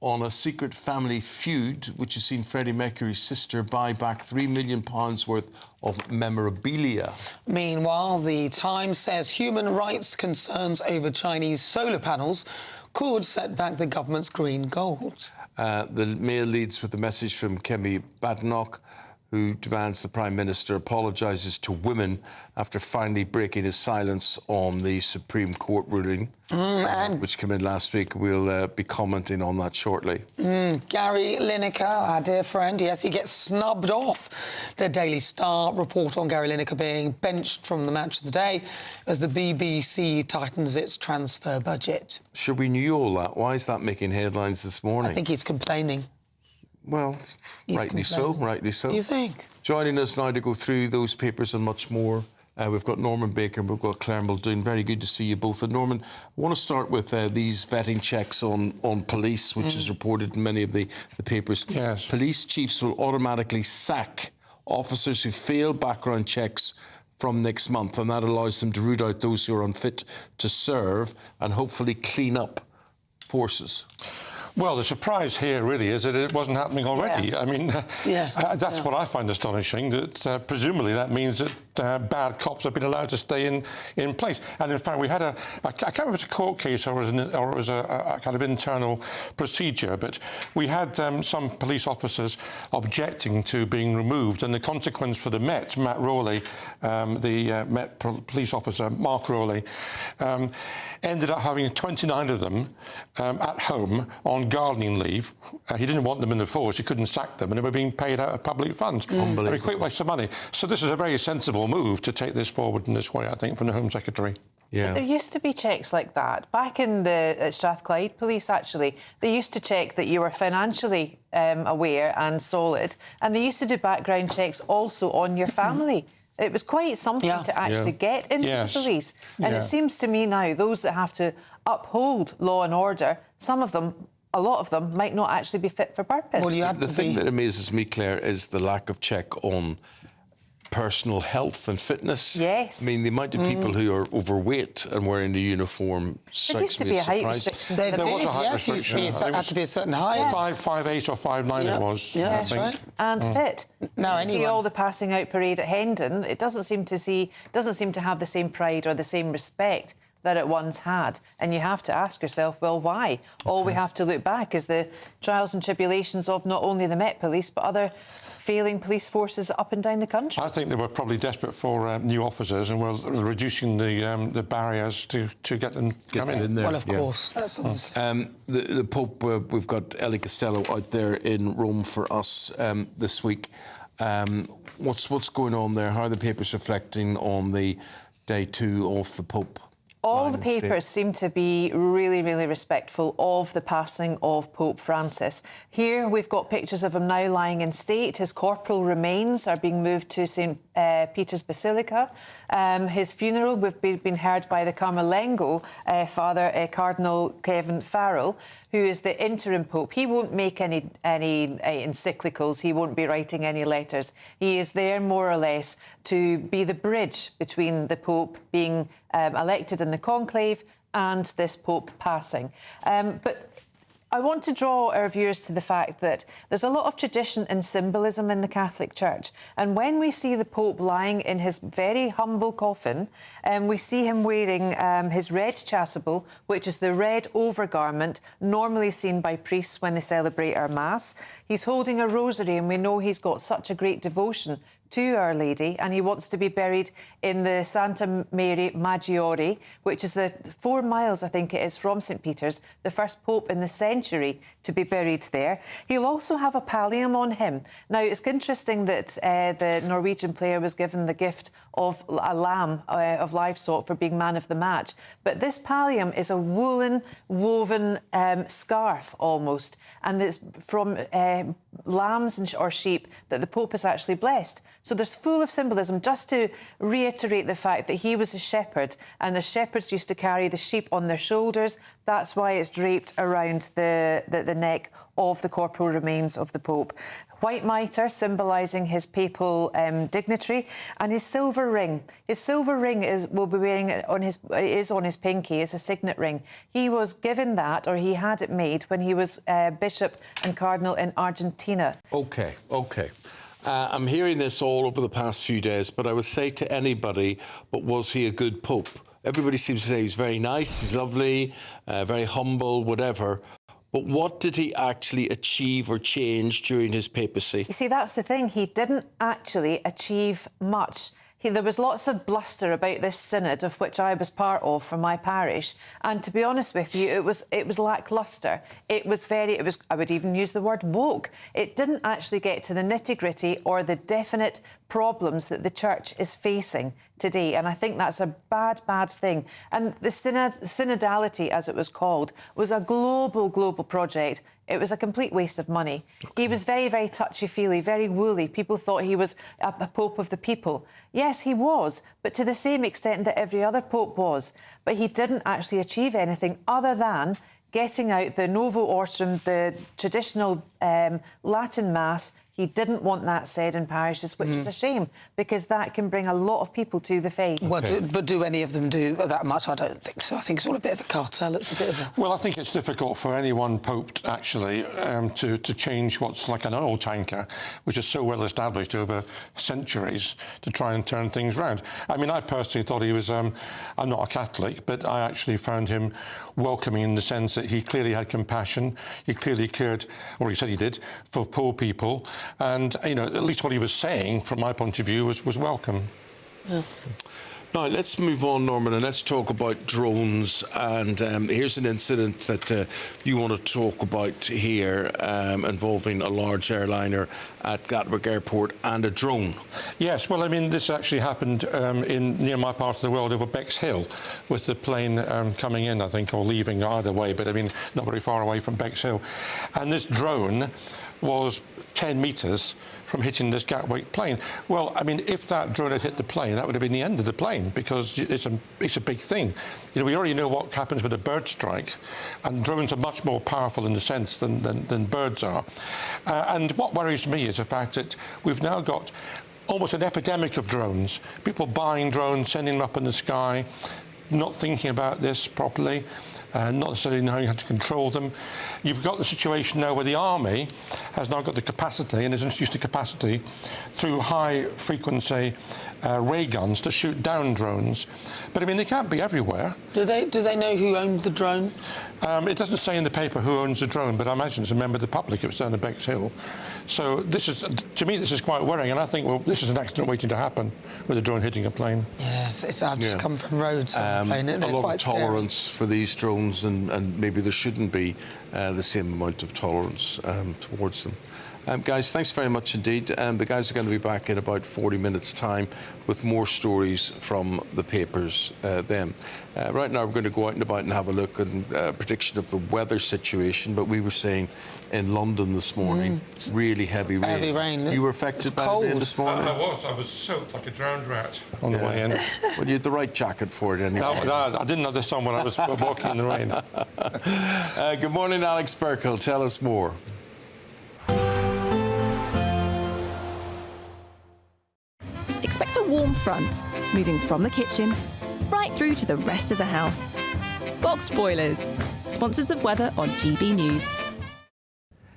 on a secret family feud, which has seen Freddie Mercury's sister buy back £3 million worth of memorabilia. Meanwhile, the Times says human rights concerns over Chinese solar panels could set back the government's green goals. The Mail leads with a message from Kemi Badenoch, who demands the Prime Minister apologises to women after finally breaking his silence on the Supreme Court ruling, which came in last week. We'll be commenting on that shortly. Gary Lineker, our dear friend, yes, he gets snubbed off. The Daily Star report on Gary Lineker being benched from the match of the day as the BBC tightens its transfer budget. Sure, we knew all that. Why is that making headlines this morning? I think he's complaining. Well, rightly so, rightly so. Do you think? Joining us now to go through those papers and much more, we've got Norman Baker and we've got Claire Muldoon. Very good to see you both. And Norman, I want to start with these vetting checks on police, which is reported in many of the papers. Yes. Police chiefs will automatically sack officers who fail background checks from next month, and that allows them to root out those who are unfit to serve and hopefully clean up forces. Well, the surprise here really is that it wasn't happening already. I mean, that's what I find astonishing, that presumably that means that bad cops have been allowed to stay in place. And in fact, we had I can't remember if it was a court case or it was a kind of internal procedure, but we had some police officers objecting to being removed, and the consequence for the Met, Matt Rowley, the Met police officer, Mark Rowley, ended up having 29 of them at home on gardening leave. He didn't want them in the force, he couldn't sack them, and they were being paid out of public funds. Unbelievable. A quick waste of money. So this is a very sensible move to take this forward in this way, I think, from the Home Secretary. Yeah. There used to be checks like that. Back in the Strathclyde Police, actually, they used to check that you were financially aware and solid, and they used to do background checks also on your family. It was quite something to actually get into the police. And it seems to me now, those that have to uphold law and order, some of them, a lot of them, might not actually be fit for purpose. Well, the thing that amazes me, Claire, is the lack of check on personal health and fitness. Yes. I mean, the amount of people who are overweight and wearing the uniform strikes me as surprising. There was a height restriction. It had to be a certain height. 5'8" or 5'9" it was. Yeah, that's right. And fit. No, See all the passing out parade at Hendon. It doesn't seem to have the same pride or the same respect that it once had. And you have to ask yourself, well, why? All we have to look back is the trials and tribulations of not only the Met Police, but other failing police forces up and down the country. I think they were probably desperate for new officers and were reducing the barriers to get them coming in there. Well, of course. That's obviously. The Pope, we've got Ellie Costello out there in Rome for us this week. What's going on there? How are the papers reflecting on the day 2 of the Pope? All the papers seem to be really, really respectful of the passing of Pope Francis. Here we've got pictures of him now lying in state. His corporal remains are being moved to St. Peter's Basilica. His funeral, we've been heard by the Carmelengo Father Cardinal Kevin Farrell, who is the interim Pope. He won't make any encyclicals. He won't be writing any letters. He is there more or less to be the bridge between the Pope being elected in the conclave and this Pope passing. But I want to draw our viewers to the fact that there's a lot of tradition and symbolism in the Catholic Church. And when we see the Pope lying in his very humble coffin, we see him wearing his red chasuble, which is the red overgarment normally seen by priests when they celebrate our Mass. He's holding a rosary, and we know he's got such a great devotion to Our Lady, and he wants to be buried in the Santa Mary Maggiore, which is 4 miles, I think it is, from St. Peter's, the first Pope in the century to be buried there. He'll also have a pallium on him. Now, it's interesting that the Norwegian player was given the gift of a lamb of livestock for being man of the match. But this pallium is a woolen woven scarf almost, and it's from lambs or sheep that the Pope has actually blessed. So there's full of symbolism, just to reiterate the fact that he was a shepherd, and the shepherds used to carry the sheep on their shoulders. That's why it's draped around the neck of the corporal remains of the Pope. White mitre symbolising his papal dignitary, and his silver ring. His silver ring will be wearing on his pinky. It's a signet ring. He was given that, or he had it made when he was bishop and cardinal in Argentina. OK. I'm hearing this all over the past few days, but I would say to anybody, but was he a good Pope? Everybody seems to say he's very nice, he's lovely, very humble, whatever. But what did he actually achieve or change during his papacy? You see, that's the thing. He didn't actually achieve much. There was lots of bluster about this synod, of which I was part of for my parish, and to be honest with you, it was lacklustre. I would even use the word woke. It didn't actually get to the nitty-gritty or the definite problems that the Church is facing today, and I think that's a bad thing. And the synodality, as it was called, was a global project. It was a complete waste of money. He was very, very touchy-feely, very woolly. People thought he was a Pope of the people. Yes, he was, but to the same extent that every other Pope was. But he didn't actually achieve anything other than getting out the Novo Ortrum, the traditional Latin Mass. He didn't want that said in parishes, which is a shame, because that can bring a lot of people to the faith. Well, but do any of them do that much? I don't think so. I think it's all a bit of a cartel. It's a bit of a... Well, I think it's difficult for any one pope, actually, to change what's like an oil tanker, which is so well established over centuries, to try and turn things round. I mean, I personally thought he was... I'm not a Catholic, but I actually found him welcoming in the sense that he clearly had compassion. He clearly cared, or he said he did, for poor people. And, you know, at least what he was saying, from my point of view, was welcome. Yeah. Now, let's move on, Norman, and let's talk about drones. And here's an incident that you want to talk about here involving a large airliner at Gatwick Airport and a drone. Yes, well, I mean, this actually happened near my part of the world over Bexhill, with the plane coming in, I think, or leaving, either way, but I mean, not very far away from Bexhill. And this drone was 10 metres from hitting this Gatwick plane. Well, I mean, if that drone had hit the plane, that would have been the end of the plane, because it's a big thing. You know, we already know what happens with a bird strike, and drones are much more powerful in the sense than birds are. And what worries me is the fact that we've now got almost an epidemic of drones. People buying drones, sending them up in the sky, not thinking about this properly, not necessarily knowing how to control them. You've got the situation now where the army has now got the capacity, and has introduced the capacity through high-frequency ray guns to shoot down drones. But I mean, they can't be everywhere. Do they know who owned the drone? It doesn't say in the paper who owns the drone, but I imagine it's a member of the public. It was down at Bexhill. So this is, to me, this is quite worrying, and I think, well, this is an accident waiting to happen with a drone hitting a plane. Yeah, I've just come from Rhodes on a plane. A lot of tolerance for these drones, and maybe there shouldn't be the same amount of tolerance towards them. Guys, thanks very much indeed. The guys are going to be back in about 40 minutes' time with more stories from the papers then. Right now, we're going to go out and about and have a look at a prediction of the weather situation, but we were saying in London this morning, really heavy rain. Heavy rain. You were affected by the rain this morning? I was soaked like a drowned rat on the way in. Well, you had the right jacket for it anyway. No, I didn't have this on when I was walking in the rain. Good morning, Alex Burkle. Tell us more. Expect a warm front, moving from the kitchen right through to the rest of the house. Boxed Boilers, sponsors of weather on GB News.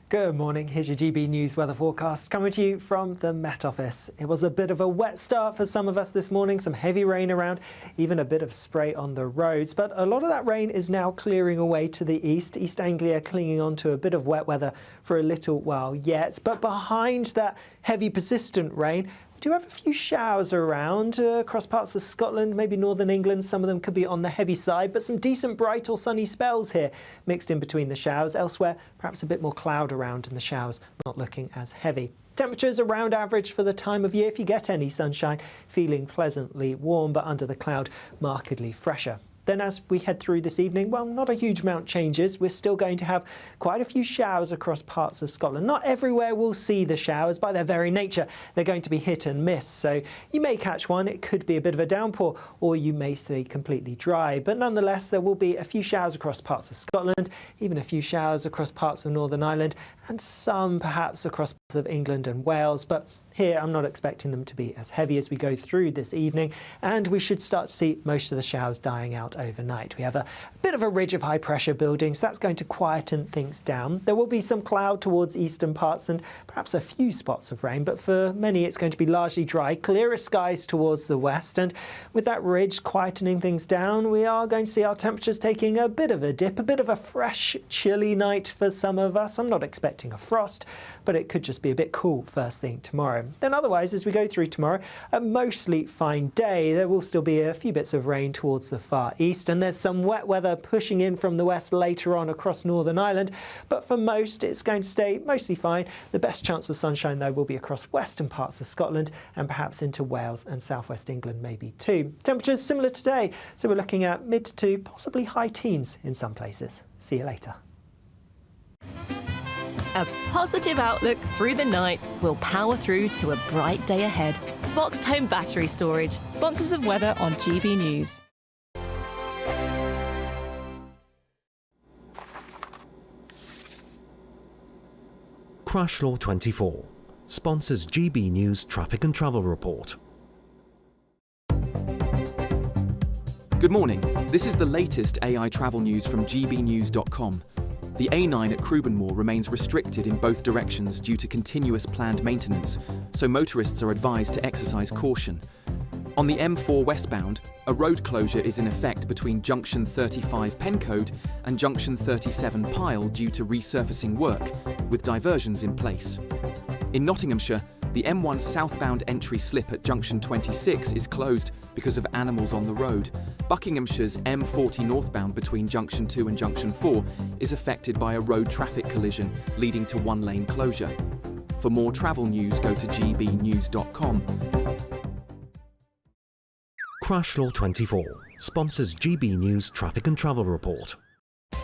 Good morning, here's your GB News weather forecast coming to you from the Met Office. It was a bit of a wet start for some of us this morning, some heavy rain around, even a bit of spray on the roads, but a lot of that rain is now clearing away to the east. East Anglia clinging on to a bit of wet weather for a little while yet, but behind that heavy persistent rain, do have a few showers around across parts of Scotland, maybe northern England. Some of them could be on the heavy side, but some decent bright or sunny spells here mixed in between the showers. Elsewhere, perhaps a bit more cloud around and the showers not looking as heavy. Temperatures around average for the time of year. If you get any sunshine, feeling pleasantly warm, but under the cloud, markedly fresher. Then as we head through this evening, well, not a huge amount changes. We're still going to have quite a few showers across parts of Scotland. Not everywhere will see the showers. By their very nature, they're going to be hit and miss. So you may catch one. It could be a bit of a downpour, or you may stay completely dry. But nonetheless, there will be a few showers across parts of Scotland, even a few showers across parts of Northern Ireland, and some perhaps across parts of England and Wales. But here, I'm not expecting them to be as heavy as we go through this evening, and we should start to see most of the showers dying out overnight. We have a bit of a ridge of high pressure building, so that's going to quieten things down. There will be some cloud towards eastern parts and perhaps a few spots of rain, but for many it's going to be largely dry, clearer skies towards the west, and with that ridge quietening things down, we are going to see our temperatures taking a bit of a dip, a bit of a fresh, chilly night for some of us. I'm not expecting a frost, but it could just be a bit cool first thing tomorrow. Then otherwise, as we go through tomorrow, a mostly fine day. There will still be a few bits of rain towards the far east, and there's some wet weather pushing in from the west later on across Northern Ireland. But for most, it's going to stay mostly fine. The best chance of sunshine, though, will be across western parts of Scotland and perhaps into Wales and southwest England maybe too. Temperatures similar today, so we're looking at mid to possibly high teens in some places. See you later. A positive outlook through the night will power through to a bright day ahead. Boxed Home Battery Storage, sponsors of weather on GB News. Crash Law 24 sponsors GB News Traffic and Travel Report. Good morning. This is the latest AI travel news from gbnews.com. The A9 at Crewbenmoor remains restricted in both directions due to continuous planned maintenance, so motorists are advised to exercise caution. On the M4 westbound, a road closure is in effect between junction 35 Pencoed and junction 37 Pyle due to resurfacing work, with diversions in place. In Nottinghamshire, the M1 southbound entry slip at junction 26 is closed because of animals on the road. Buckinghamshire's M40 northbound between junction 2 and junction 4 is affected by a road traffic collision, leading to one-lane closure. For more travel news, go to gbnews.com. Crash Law 24 sponsors GB News Traffic and Travel Report.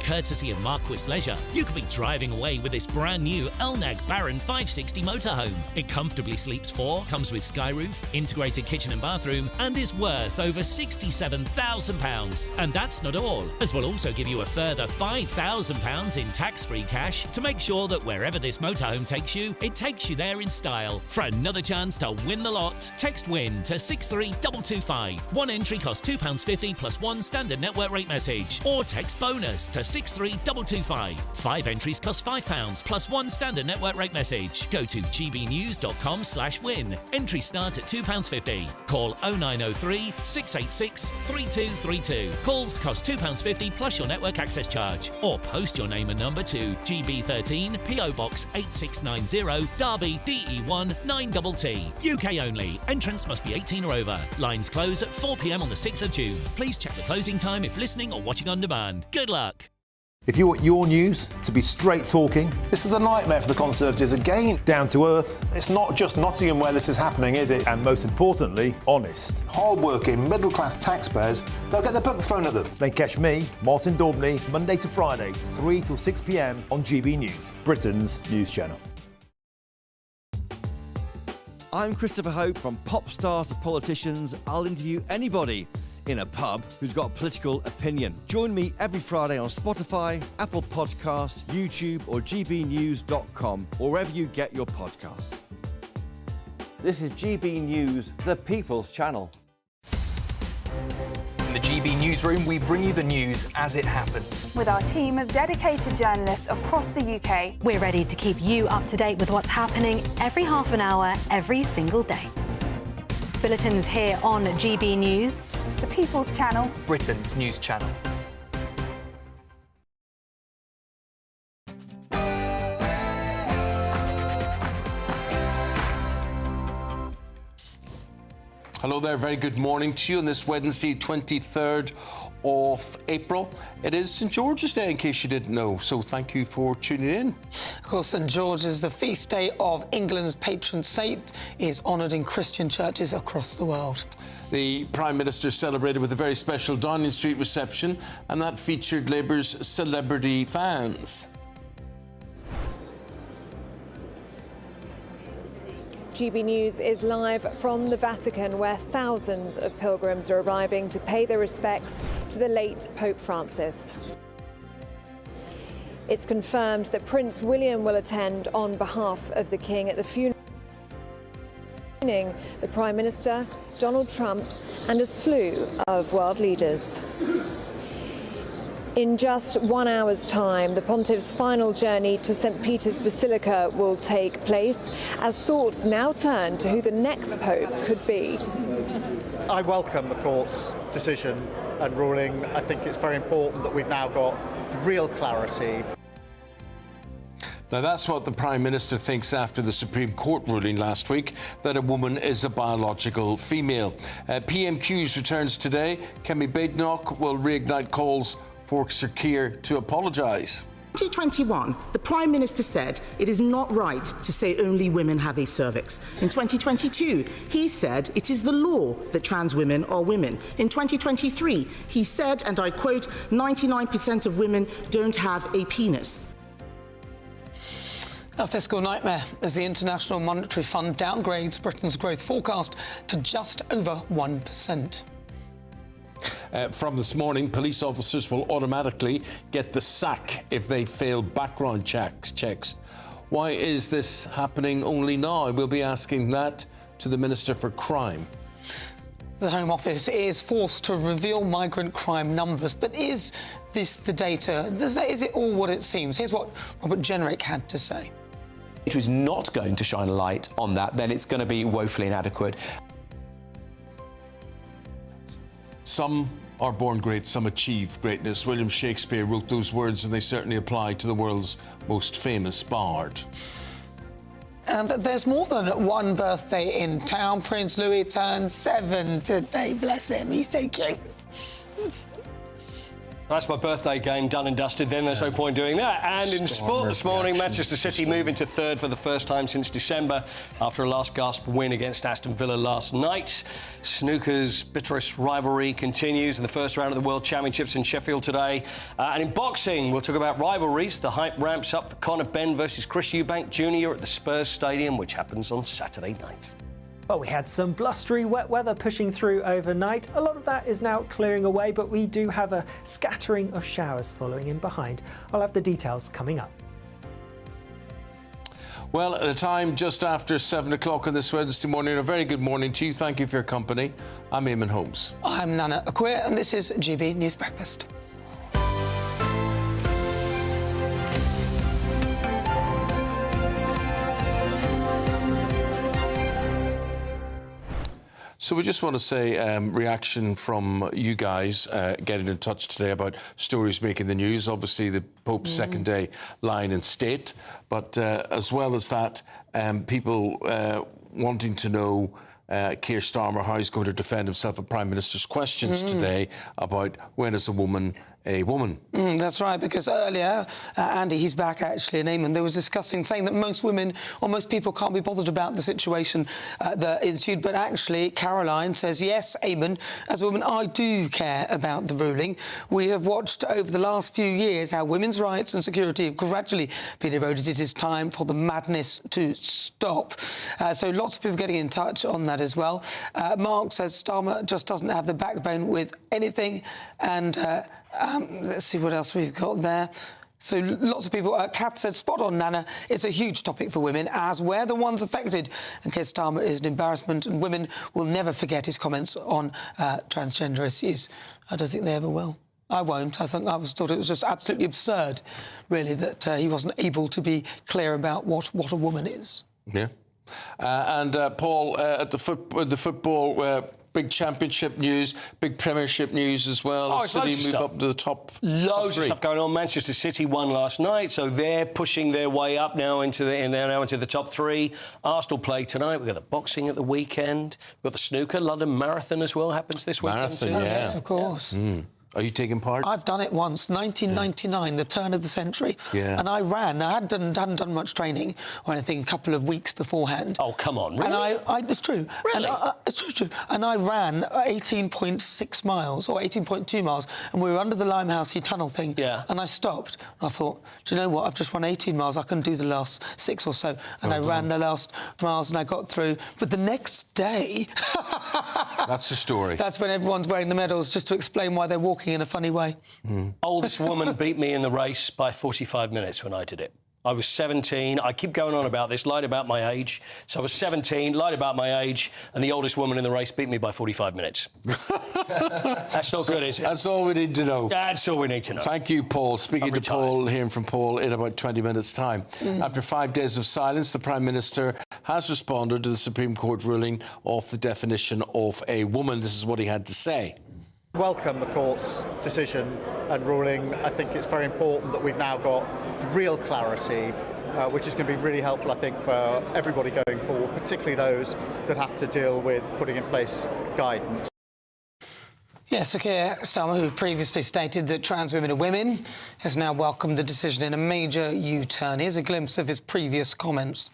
Courtesy of Marquis Leisure, you could be driving away with this brand new Elnag Baron 560 motorhome. It comfortably sleeps 4, comes with sky roof, integrated kitchen and bathroom, and is worth over £67,000. And that's not all, as we'll also give you a further £5,000 in tax-free cash to make sure that wherever this motorhome takes you, it takes you there in style. For another chance to win the lot, text WIN to 63225. One entry costs £2.50 plus one standard network rate message, or text BONUS to 63225. 5 entries cost £5 plus one standard network rate message. Go to gbnews.com/win. Entries start at £2.50. Call 0903 686 3232. Calls cost £2.50 plus your network access charge, or post your name and number to GB13 PO Box 8690 Derby DE1 9TT. UK only. Entrance must be 18 or over. Lines close at 4 p.m. on the 6th of June. Please check the closing time if listening or watching on demand. Good luck. If you want your news to be straight talking, this is a nightmare for the Conservatives again. Down to earth. It's not just Nottingham where this is happening, is it? And most importantly, honest. Hard-working, middle-class taxpayers, they'll get their book thrown at them. Then catch me, Martin Daubney, Monday to Friday, 3 till 6 p.m. on GB News, Britain's news channel. I'm Christopher Hope. From pop stars to politicians, I'll interview anybody in a pub who's got a political opinion. Join me every Friday on Spotify, Apple Podcasts, YouTube or gbnews.com, or wherever you get your podcasts. This is GB News, the People's Channel. In the GB Newsroom, we bring you the news as it happens. With our team of dedicated journalists across the UK, we're ready to keep you up to date with what's happening every half an hour, every single day. Bulletins here on GB News, the People's Channel, Britain's news channel. Hello there, very good morning to you on this Wednesday, 23rd of April. It is St George's Day, in case you didn't know, so thank you for tuning in. Of course, St George is the feast day of England's patron saint. He is honoured in Christian churches across the world. The Prime Minister celebrated with a very special Downing Street reception, and that featured Labour's celebrity fans. GB News is live from the Vatican, where thousands of pilgrims are arriving to pay their respects to the late Pope Francis. It's confirmed that Prince William will attend on behalf of the King at the funeral. The Prime Minister, Donald Trump, and a slew of world leaders. In just 1 hour's time, the Pontiff's final journey to St. Peter's Basilica will take place, as thoughts now turn to who the next Pope could be. I welcome the court's decision and ruling. I think it's very important that we've now got real clarity. Now, that's what the Prime Minister thinks after the Supreme Court ruling last week that a woman is a biological female. PMQ's returns today. Kemi Badenoch will reignite calls for Sir Keir to apologise. In 2021, the Prime Minister said it is not right to say only women have a cervix. In 2022, he said it is the law that trans women are women. In 2023, he said, and I quote, 99% of women don't have a penis. A fiscal nightmare as the International Monetary Fund downgrades Britain's growth forecast to just over 1%. From this morning, police officers will automatically get the sack if they fail background checks. Why is this happening only now? We'll be asking that to the Minister for Crime. The Home Office is forced to reveal migrant crime numbers, but is this the data? Is it all what it seems? Here's what Robert Jenrick had to say. If it is not going to shine a light on that, then it's going to be woefully inadequate. Some are born great, some achieve greatness. William Shakespeare wrote those words, and they certainly apply to the world's most famous bard. And there's more than one birthday in town. Prince Louis turns 7 today. Bless him, he's so cute. That's my birthday game done and dusted then. There's no point doing that. And in sport this morning, Manchester City moving to third for the first time since December after a last-gasp win against Aston Villa last night. Snooker's bitterest rivalry continues in the first round of the World Championships in Sheffield today. And in boxing, we'll talk about rivalries. The hype ramps up for Conor Benn versus Chris Eubank Jr. at the Spurs Stadium, which happens on Saturday night. Well, we had some blustery wet weather pushing through overnight. A lot of that is now clearing away, but we do have a scattering of showers following in behind. I'll have the details coming up. Well, at a time just after 7 o'clock on this Wednesday morning, a very good morning to you. Thank you for your company. I'm Eamonn Holmes. I'm Nana Acquia, and this is GB News Breakfast. So we just want to say reaction from you guys getting in touch today about stories making the news. Obviously, the Pope's second day lying in state. But as well as that, people wanting to know Keir Starmer how he's going to defend himself at Prime Minister's questions today about when is a woman a woman. That's right, because earlier, Andy, he's back actually, and Eamonn, they was discussing, saying that most women or most people can't be bothered about the situation that ensued. But actually, Caroline says, yes, Eamonn, as a woman, I do care about the ruling. We have watched over the last few years how women's rights and security have gradually been eroded. It is time for the madness to stop. So lots of people getting in touch on that as well. Mark says Starmer just doesn't have the backbone with anything, and let's see what else we've got there. So lots of people. Kath said, spot on, Nana. It's a huge topic for women, as we're the ones affected. And Keir Starmer is an embarrassment, and women will never forget his comments on transgender issues. I don't think they ever will. I won't. I thought it was just absolutely absurd, really, that he wasn't able to be clear about what a woman is. Yeah. And Paul, at the football. Big championship news, big premiership news as well. City move up to the top. Loads of stuff going on. Manchester City won last night, so they're pushing their way up now into the top three. Arsenal play tonight. We've got the boxing at the weekend. We've got the snooker. London Marathon as well happens this weekend too. Yeah. Yes, of course. Are you taking part? I've done it once, 1999, the turn of the century. Yeah. And I ran. I hadn't done much training or anything a couple of weeks beforehand. Oh, come on, really? And it's true. Really? And it's true. And I ran 18.6 miles or 18.2 miles, and we were under the Limehouse Tunnel thing. Yeah. And I stopped. And I thought, do you know what? I've just run 18 miles. I can do the last 6 or so. And I ran the last miles, and I got through. But the next day... That's the story. That's when everyone's wearing the medals, just to explain why they're walking in a funny way. Oldest woman beat me in the race by 45 minutes when I did it. I was 17. I keep going on about this, lied about my age. So I was 17, lied about my age, and the oldest woman in the race beat me by 45 minutes. That's not good, is it? That's all we need to know. That's all we need to know. Thank you, Paul. Speaking to Paul, hearing from Paul in about 20 minutes' time. After 5 days of silence, the Prime Minister has responded to the Supreme Court ruling of the definition of a woman. This is what he had to say. Welcome the court's decision and ruling. I think it's very important that we've now got real clarity, which is going to be really helpful, I think, for everybody going forward, particularly those that have to deal with putting in place guidance. Yes, Keir Starmer, who previously stated that trans women are women, has now welcomed the decision in a major U-turn. Here's a glimpse of his previous comments.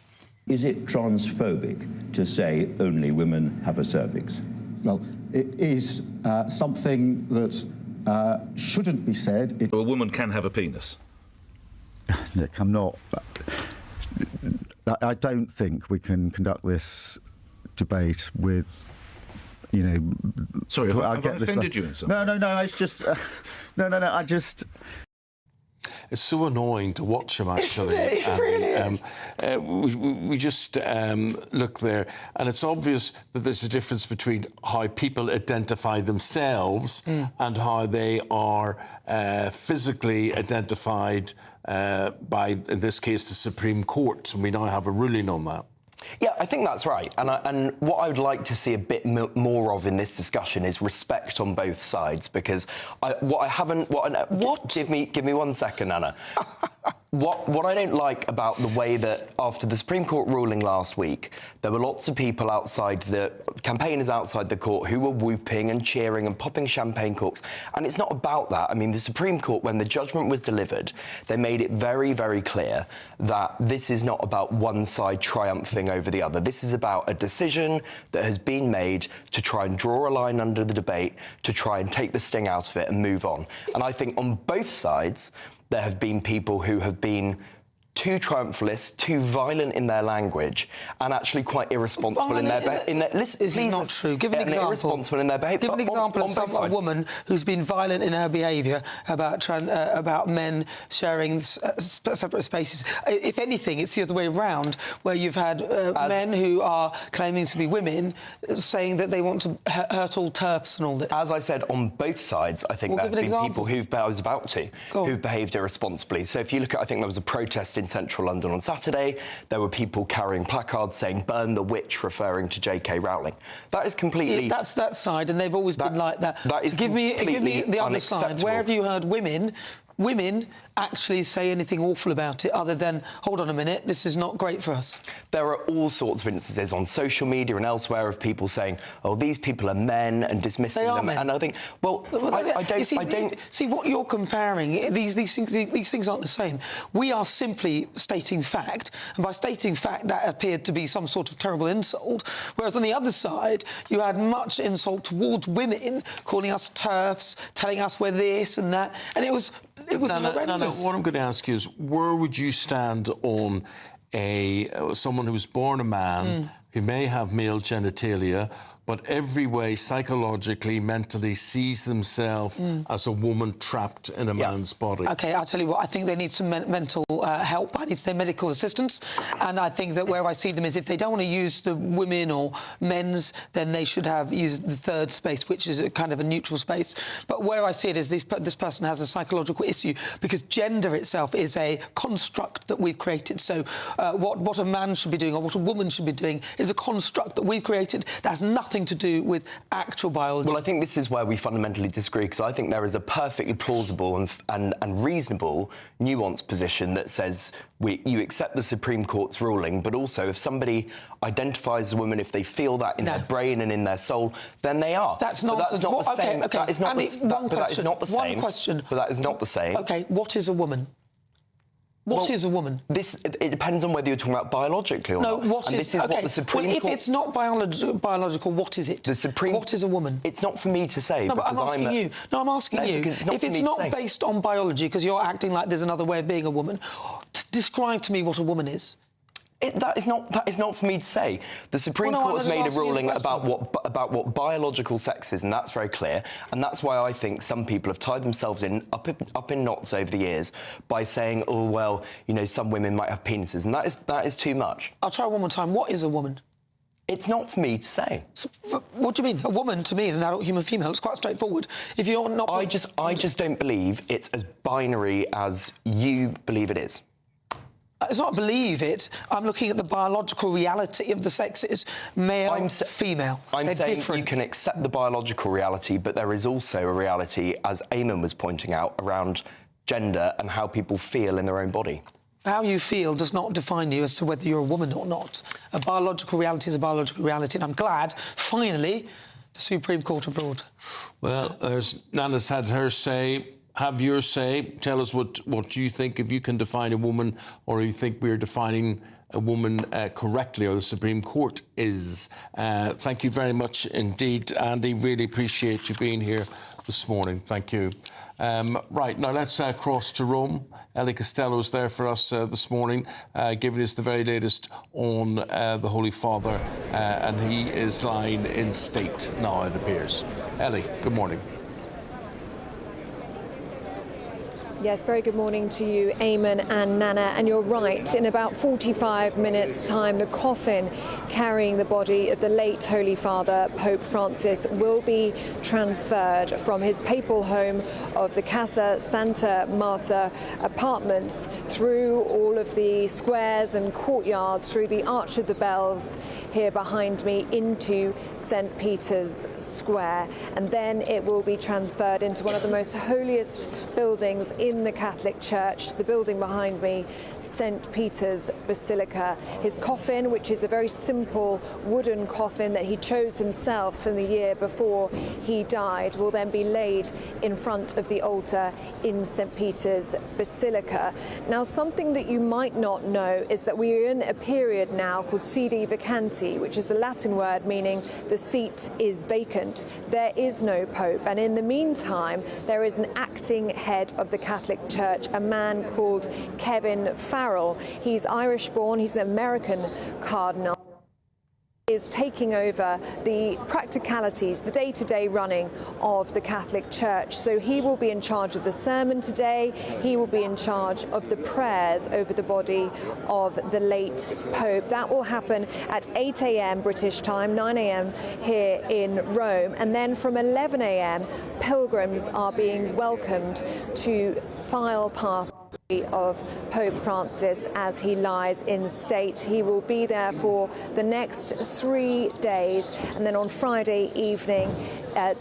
Is it transphobic to say only women have a cervix? Well, it is something that shouldn't be said. A woman can have a penis. Nick, I'm not... I don't think we can conduct this debate with, you know... Sorry, have I offended you in some way? No, it's just... I just... It's so annoying to watch him, actually. It really we just look there, and it's obvious that there's a difference between how people identify themselves and how they are physically identified by, in this case, the Supreme Court. And we now have a ruling on that. Yeah, I think that's right. And what I would like to see a bit more of in this discussion is respect on both sides, because Give me 1 second, Anna. What I don't like about the way that after the Supreme Court ruling last week, there were lots of people campaigners outside the court who were whooping and cheering and popping champagne corks. And it's not about that. I mean, the Supreme Court, when the judgment was delivered, they made it very, very clear that this is not about one side triumphing over the other. This is about a decision that has been made to try and draw a line under the debate, to try and take the sting out of it and move on. And I think on both sides, there have been people who have been too triumphalist, too violent in their language, and actually quite irresponsible in their listen, Is it not true? Give an example. Irresponsible in their behaviour. Give an example of a woman who's been violent in her behaviour about men sharing separate spaces. If anything, it's the other way around, where you've had men who are claiming to be women saying that they want to hurt all TERFs and all this. As I said, on both sides, I think there have been people who've behaved irresponsibly. So if you look at, I think there was a protest in central London on Saturday. There were people carrying placards saying "Burn the witch," referring to J.K. Rowling. That is completely... That's that side, and they've always been like that. That is give me the other side. Where have you heard women actually say anything awful about it other than, hold on a minute, this is not great for us? There are all sorts of instances on social media and elsewhere of people saying, oh, these people are men, and dismissing them. Men. And I think, well, I don't... See, what you're comparing, these things aren't the same. We are simply stating fact, and by stating fact, that appeared to be some sort of terrible insult, whereas on the other side, you had much insult towards women, calling us TERFs, telling us we're this and that, and it was horrendous. What I'm going to ask you is, where would you stand on someone who's born a man who may have male genitalia, but every way, psychologically, mentally, sees themselves as a woman trapped in a man's body? OK, I'll tell you what, I think they need some mental help. I need their medical assistance. And I think that where I see them is if they don't want to use the women or men's, then they should use the third space, which is a kind of a neutral space. But where I see it is this person has a psychological issue, because gender itself is a construct that we've created. So what a man should be doing or what a woman should be doing is a construct that we've created that has nothing to do with actual biology. Well, I think this is where we fundamentally disagree, because I think there is a perfectly plausible and reasonable, nuanced position that says you accept the Supreme Court's ruling, but also if somebody identifies as a woman, if they feel that in their brain and in their soul, then they are. That's not the same. Okay. That is not the same. One question. But that is not the same. OK, what is a woman? What is a woman? It depends on whether you're talking about biologically or not. No, what is... what the Supreme Court... If it's not biological, what is it? What is a woman? It's not for me to say. No, but I'm asking you. No, I'm asking you. If it's not based on biology, because you're acting like there's another way of being a woman, describe to me what a woman is. That is not for me to say. The Supreme Court has made a ruling about what biological sex is, and that's very clear. And that's why I think some people have tied themselves up in knots over the years by saying, oh well, you know, some women might have penises, and that is too much. I'll try one more time. What is a woman? It's not for me to say. So, what do you mean? A woman, to me, is an adult human female. It's quite straightforward. If you're not... I just don't believe it's as binary as you believe it is. It's not believe it. I'm looking at the biological reality of the sexes, male, female. I'm saying different. You can accept the biological reality, but there is also a reality, as Eamonn was pointing out, around gender and how people feel in their own body. How you feel does not define you as to whether you're a woman or not. A biological reality is a biological reality, and I'm glad, finally, the Supreme Court have ruled. Well, Nana's had her say. Have your say. Tell us what you think, if you can define a woman, or you think we're defining a woman correctly, or the Supreme Court is. Thank you very much indeed, Andy. Really appreciate you being here this morning. Thank you. Right, now let's cross to Rome. Ellie Costello's there for us this morning, giving us the very latest on the Holy Father, and he is lying in state now, it appears. Ellie, good morning. Yes, very good morning to you, Eamonn and Nana. And you're right, in about 45 minutes' time, the coffin carrying the body of the late Holy Father, Pope Francis, will be transferred from his papal home of the Casa Santa Marta apartments through all of the squares and courtyards, through the Arch of the Bells here behind me, into St. Peter's Square. And then it will be transferred into one of the most holiest buildings in the Catholic Church, the building behind me, St. Peter's Basilica. His coffin, which is a very simple wooden coffin that he chose himself in the year before he died, will then be laid in front of the altar in St. Peter's Basilica. Now, something that you might not know is that we are in a period now called sede vacanti, which is the Latin word meaning the seat is vacant. There is no pope, and in the meantime there is an acting head of the Catholic Church, a man called Kevin Farrell. He's Irish born, he's an American cardinal. Is taking over the practicalities, the day-to-day running of the Catholic Church. So he will be in charge of the sermon today. He will be in charge of the prayers over the body of the late Pope. That will happen at 8 a.m. British time, 9 a.m. here in Rome. And then from 11 a.m. pilgrims are being welcomed to file past of Pope Francis as he lies in state. He will be there for the next 3 days, and then on Friday evening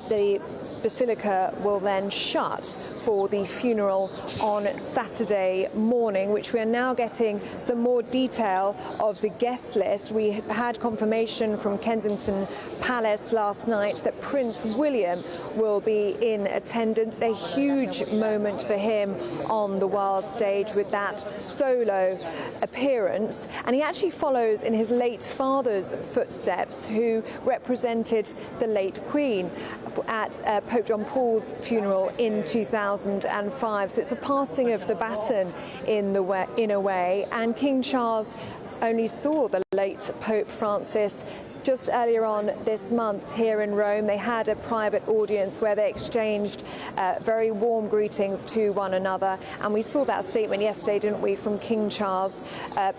the Basilica will then shut for the funeral on Saturday morning, which we are now getting some more detail of the guest list. We had confirmation from Kensington Palace last night that Prince William will be in attendance, a huge moment for him on the world stage with that solo appearance. And he actually follows in his late father's footsteps, who represented the late Queen at Pope John Paul's funeral in 2005. So it's a passing of the baton in a way. And King Charles only saw the late Pope Francis just earlier on this month here in Rome. They had a private audience where they exchanged very warm greetings to one another, and we saw that statement yesterday, didn't we, from King Charles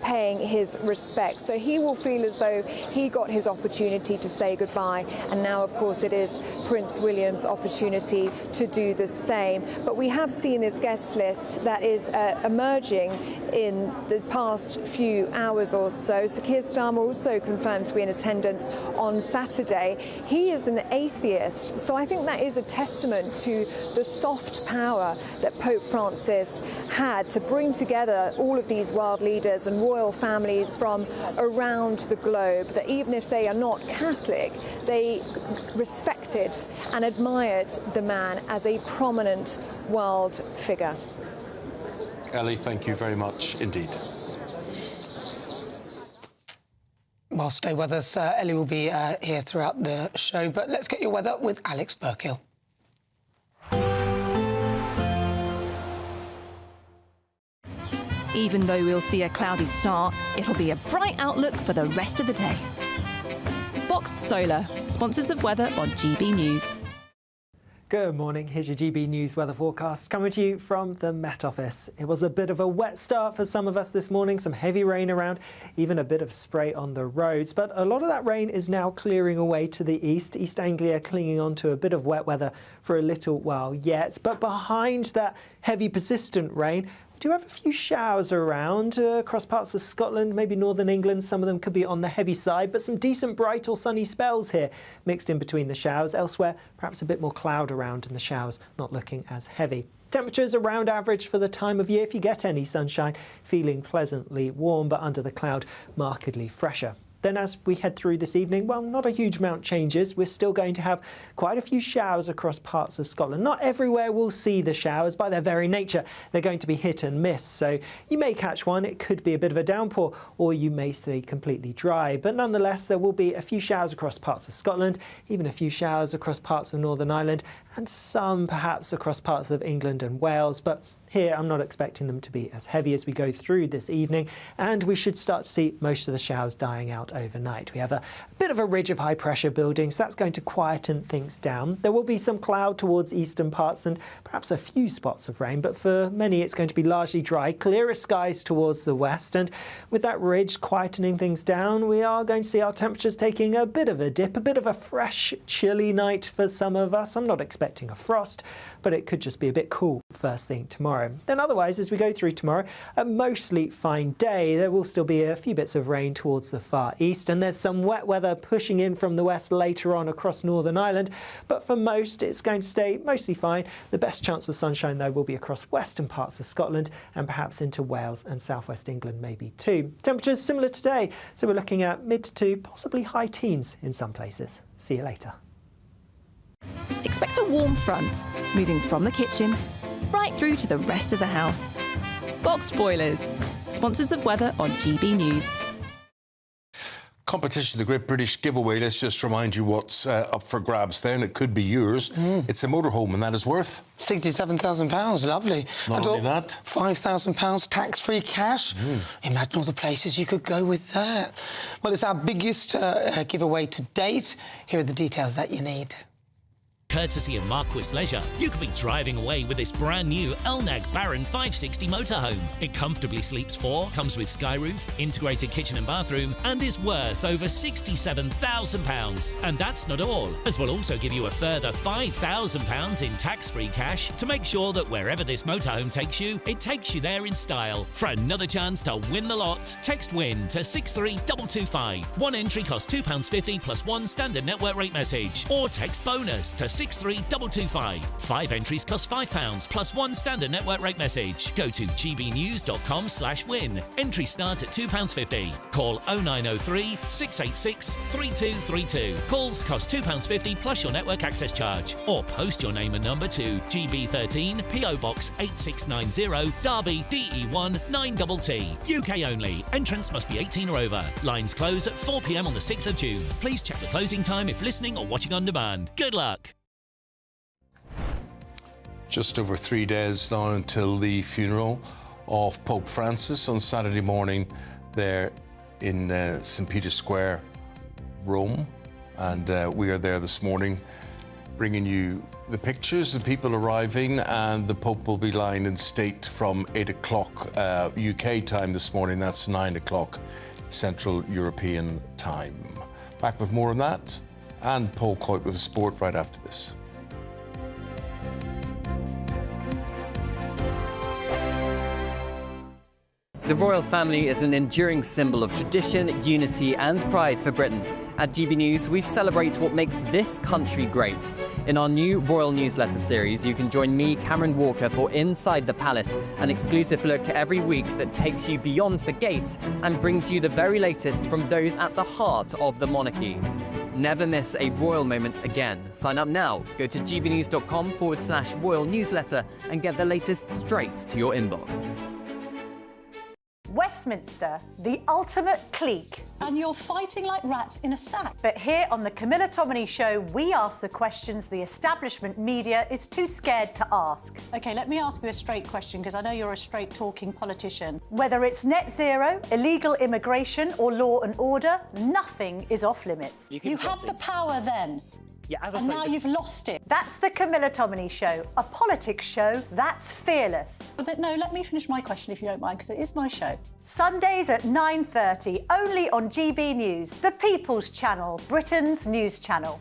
paying his respects. So he will feel as though he got his opportunity to say goodbye, and now of course it is Prince William's opportunity to do the same. But we have seen this guest list that is emerging in the past few hours or so. Sir Keir Starmer also confirmed to be in attendance on Saturday. He is an atheist, so I think that is a testament to the soft power that Pope Francis had to bring together all of these world leaders and royal families from around the globe, that even if they are not Catholic, they respected and admired the man as a prominent world figure. Ellie, thank you very much indeed. Well, stay with us. Ellie will be here throughout the show, but let's get your weather with Alex Burkill. Even though we'll see a cloudy start, it'll be a bright outlook for the rest of the day. Boxed Solar, sponsors of weather on GB News. Good morning, here's your GB News weather forecast coming to you from the Met Office. It was a bit of a wet start for some of us this morning, some heavy rain around, even a bit of spray on the roads, but a lot of that rain is now clearing away to the east. East Anglia clinging on to a bit of wet weather for a little while yet, but behind that heavy persistent rain, we do have a few showers around across parts of Scotland, maybe northern England. Some of them could be on the heavy side, but some decent bright or sunny spells here mixed in between the showers. Elsewhere, perhaps a bit more cloud around and the showers not looking as heavy. Temperatures around average for the time of year if you get any sunshine, feeling pleasantly warm, but under the cloud, markedly fresher. Then as we head through this evening, well, not a huge amount changes. We're still going to have quite a few showers across parts of Scotland. Not everywhere will see the showers. By their very nature, they're going to be hit and miss. So you may catch one. It could be a bit of a downpour, or you may stay completely dry. But nonetheless, there will be a few showers across parts of Scotland, even a few showers across parts of Northern Ireland, and some perhaps across parts of England and Wales. But Here, I'm not expecting them to be as heavy as we go through this evening, and we should start to see most of the showers dying out overnight. We have a bit of a ridge of high pressure building, so that's going to quieten things down. There will be some cloud towards eastern parts and perhaps a few spots of rain, but for many it's going to be largely dry, clearer skies towards the west, and with that ridge quietening things down, we are going to see our temperatures taking a bit of a dip, a bit of a fresh, chilly night for some of us. I'm not expecting a frost, but it could just be a bit cool first thing tomorrow. Then otherwise, as we go through tomorrow, a mostly fine day. There will still be a few bits of rain towards the far east, and there's some wet weather pushing in from the west later on across Northern Ireland, but for most it's going to stay mostly fine. The best chance of sunshine though will be across western parts of Scotland and perhaps into Wales and southwest England maybe too. Temperatures similar today, so we're looking at mid to possibly high teens in some places. See you later. Expect a warm front, moving from the kitchen right through to the rest of the house. Boxed boilers, sponsors of weather on GB News. Competition, the Great British Giveaway. Let's just remind you what's up for grabs there, and it could be yours. It's a motorhome, and that is worth £67,000, lovely. Not only that, £5,000 tax-free cash. Imagine all the places you could go with that. Well, it's our biggest giveaway to date. Here are the details that you need. Courtesy of Marquis Leisure, you could be driving away with this brand new Elnag Baron 560 motorhome. It comfortably sleeps 4, comes with sky roof, integrated kitchen and bathroom, and is worth over £67,000. And that's not all, as we'll also give you a further £5,000 in tax-free cash to make sure that wherever this motorhome takes you, it takes you there in style. For another chance to win the lot, text WIN to 63225. One entry costs £2.50 plus one standard network rate message, or text BONUS to 63225. 5 entries cost £5 plus one standard network rate message. Go to gbnews.com/win. Entries start at £2.50. Call 0903 686 3232. Calls cost £2.50 plus your network access charge. Or post your name and number to GB13 PO Box 8690 Derby DE1 9TT. UK only. Entrance must be 18 or over. Lines close at 4 p.m. on the 6th of June. Please check the closing time if listening or watching on demand. Good luck. just over 3 days now until the funeral of Pope Francis on Saturday morning there in St. Peter's Square, Rome. And we are there this morning bringing you the pictures, the people arriving, and the Pope will be lying in state from 8 o'clock UK time this morning. That's 9 o'clock Central European time. Back with more on that, and Paul Coit with the sport right after this. The royal family is an enduring symbol of tradition, unity and pride for Britain. At GB News, we celebrate what makes this country great. In our new royal newsletter series, you can join me, Cameron Walker, for Inside the Palace, an exclusive look every week that takes you beyond the gates and brings you the very latest from those at the heart of the monarchy. Never miss a royal moment again. Sign up now. Go to gbnews.com/royal newsletter and get the latest straight to your inbox. Westminster, the ultimate clique. And you're fighting like rats in a sack. But here on the Camilla Tominey Show, we ask the questions the establishment media is too scared to ask. OK, let me ask you a straight question, because I know you're a straight-talking politician. Whether it's net zero, illegal immigration or law and order, nothing is off-limits. You had the power then. Yeah, as I and say, now you've lost it. That's the Camilla Tominey Show, a politics show that's fearless. But no, let me finish my question if you don't mind, because it is my show. Sundays at 9:30, only on GB News, the People's Channel, Britain's news channel.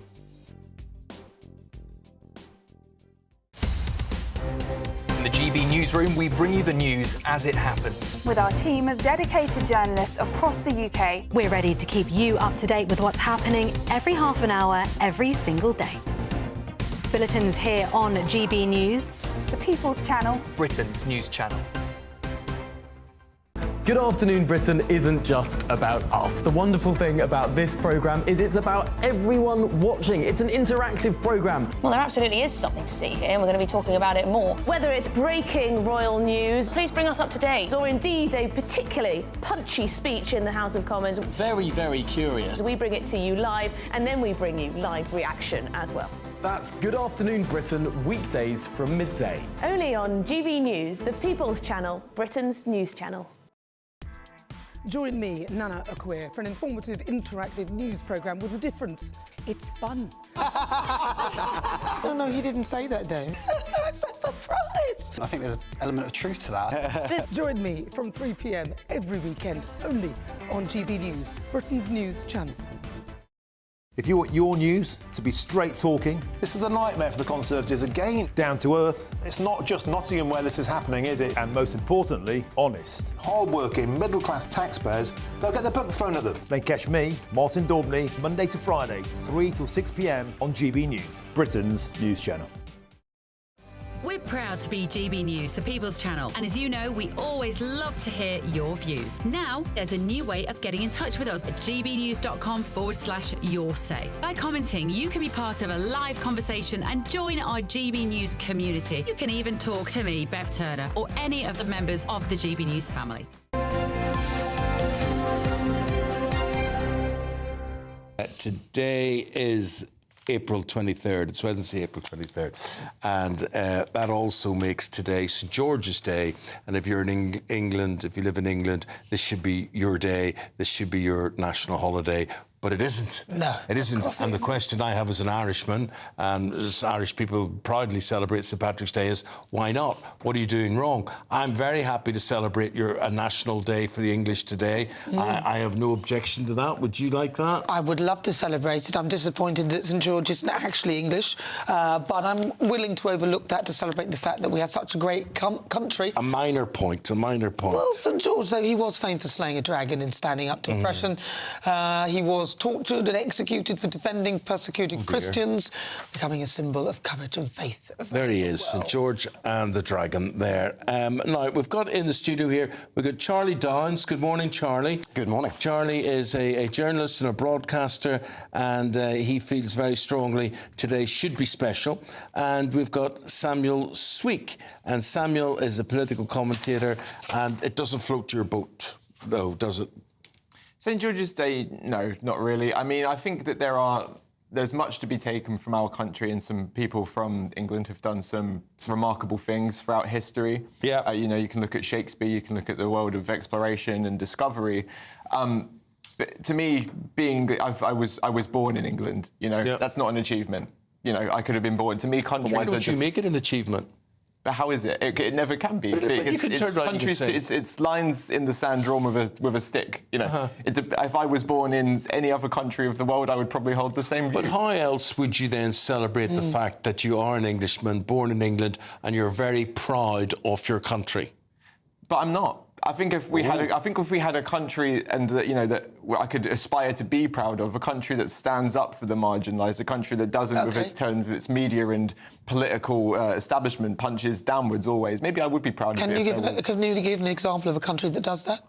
In the GB newsroom, we bring you the news as it happens. With our team of dedicated journalists across the UK, we're ready to keep you up to date with what's happening every half an hour, every single day. Bulletins here on GB News, the People's Channel, Britain's news channel. Good Afternoon Britain isn't just about us. The wonderful thing about this programme is it's about everyone watching. It's an interactive programme. Well, there absolutely is something to see here, and we're going to be talking about it more. Whether it's breaking royal news, please bring us up to date. Or indeed a particularly punchy speech in the House of Commons. Very, very curious. We bring it to you live, and then we bring you live reaction as well. That's Good Afternoon Britain, weekdays from midday. Only on GB News, the People's Channel, Britain's news channel. Join me, Nana Akweer, for an informative, interactive news programme with a difference. It's fun. No, he didn't say that, Dave. I'm so surprised. I think there's an element of truth to that. Join me from 3 p.m. every weekend, only on GB News, Britain's news channel. If you want your news to be straight talking... This is a nightmare for the Conservatives again. Down to earth. It's not just Nottingham where this is happening, is it? And most importantly, honest. Hard-working, middle-class taxpayers, they'll get their book thrown at them. Then catch me, Martin Daubney, Monday to Friday, 3 till 6 p.m. on GB News, Britain's news channel. We're proud to be GB News, the People's Channel, and as you know, we always love to hear your views. Now, there's a new way of getting in touch with us at gbnews.com/yoursay. By commenting, you can be part of a live conversation and join our GB News community. You can even talk to me, Bev Turner, or any of the members of the GB News family. Today is April 23rd. It's Wednesday, April 23rd. And that also makes today St. George's Day. And if you're in England, if you live in England, this should be your day. This should be your national holiday. But it isn't. No. It isn't. And the question I have as an Irishman, and as Irish people proudly celebrate St. Patrick's Day, is why not? What are you doing wrong? I'm very happy to celebrate a national day for the English today. I have no objection to that. Would you like that? I would love to celebrate it. I'm disappointed that St. George isn't actually English, but I'm willing to overlook that to celebrate the fact that we have such a great country. A minor point. Well, St. George, though, he was famed for slaying a dragon and standing up to oppression. He was tortured and executed for defending persecuted Christians, becoming a symbol of courage and faith. There he is, St. George and the dragon there. Now, we've got in the studio here, we've got Charlie Downs. Good morning, Charlie. Good morning. Charlie is a journalist and a broadcaster, and he feels very strongly today should be special. And we've got Samuel Sweek, and Samuel is a political commentator, and it doesn't float your boat, though, does it? St. George's Day, no, not really. I mean, I think that there's much to be taken from our country, and some people from England have done some remarkable things throughout history. Yeah. You know, you can look at Shakespeare, you can look at the world of exploration and discovery. But to me, I was born in England, you know, that's not an achievement. You know, I could have been born. To me, countries Why don't you make it an achievement? But how is it? It never can be. But you can turn around and say... It's lines in the sand drawn with a stick. You know, if I was born in any other country of the world, I would probably hold the same view. But how else would you then celebrate the fact that you are an Englishman, born in England, and you're very proud of your country? But I'm not. I think if we had a country and that I could aspire to be proud of, a country that stands up for the marginalised, a country that doesn't, with its media and political establishment, punches downwards always. Maybe I would be proud of it. Can you give an example of a country that does that?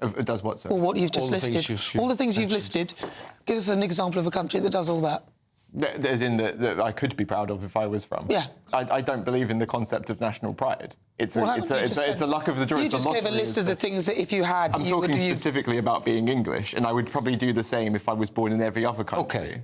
It does what, sir? Well, what you've just listed. All the things you've listed. Give us an example of a country that does all that. As in that I could be proud of if I was from. Yeah. I don't believe in the concept of national pride. It's a luck of the draw. You just gave a list of the things that if you had... I'm talking specifically about being English, and I would probably do the same if I was born in every other country.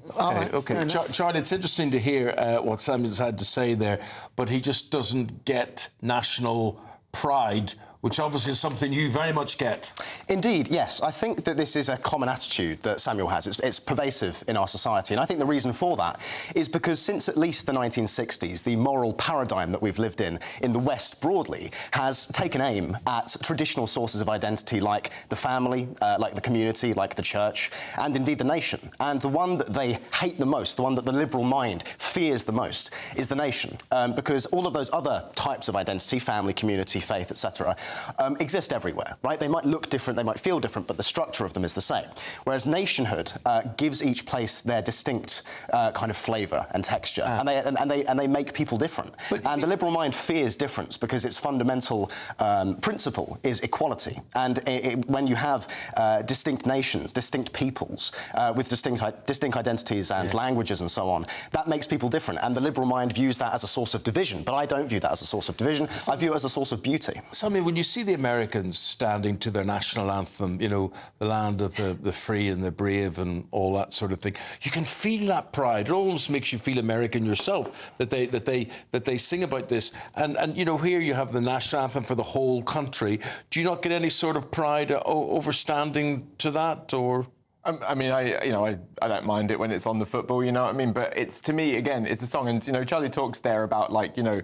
OK. Charlie, it's interesting to hear what Samuel's had to say there, but he just doesn't get national pride, which obviously is something you very much get. Indeed, yes. I think that this is a common attitude that Samuel has. It's pervasive in our society, and I think the reason for that is because since at least the 1960s, the moral paradigm that we've lived in the West broadly has taken aim at traditional sources of identity like the family, like the community, like the church, and indeed the nation. And the one that they hate the most, the one that the liberal mind fears the most, is the nation, because all of those other types of identity, family, community, faith, etc., exist everywhere, right? They might look different, they might feel different, but the structure of them is the same. Whereas nationhood gives each place their distinct kind of flavour and texture, and they make people different. And the liberal mind fears difference because its fundamental principle is equality. And when you have distinct nations, distinct peoples with distinct identities and languages and so on, that makes people different. And the liberal mind views that as a source of division, but I don't view that as a source of division. I view it as a source of beauty. Sammy, when you see the Americans standing to their national anthem, you know, the land of the free and the brave and all that sort of thing, you can feel that pride. It almost makes you feel American yourself that they sing about this. And you know, here you have the national anthem for the whole country. Do you not get any sort of pride overstanding to that, or? I mean, I don't mind it when it's on the football, you know what I mean? But it's, to me, again, it's a song. And, you know, Charlie talks there about, like, you know,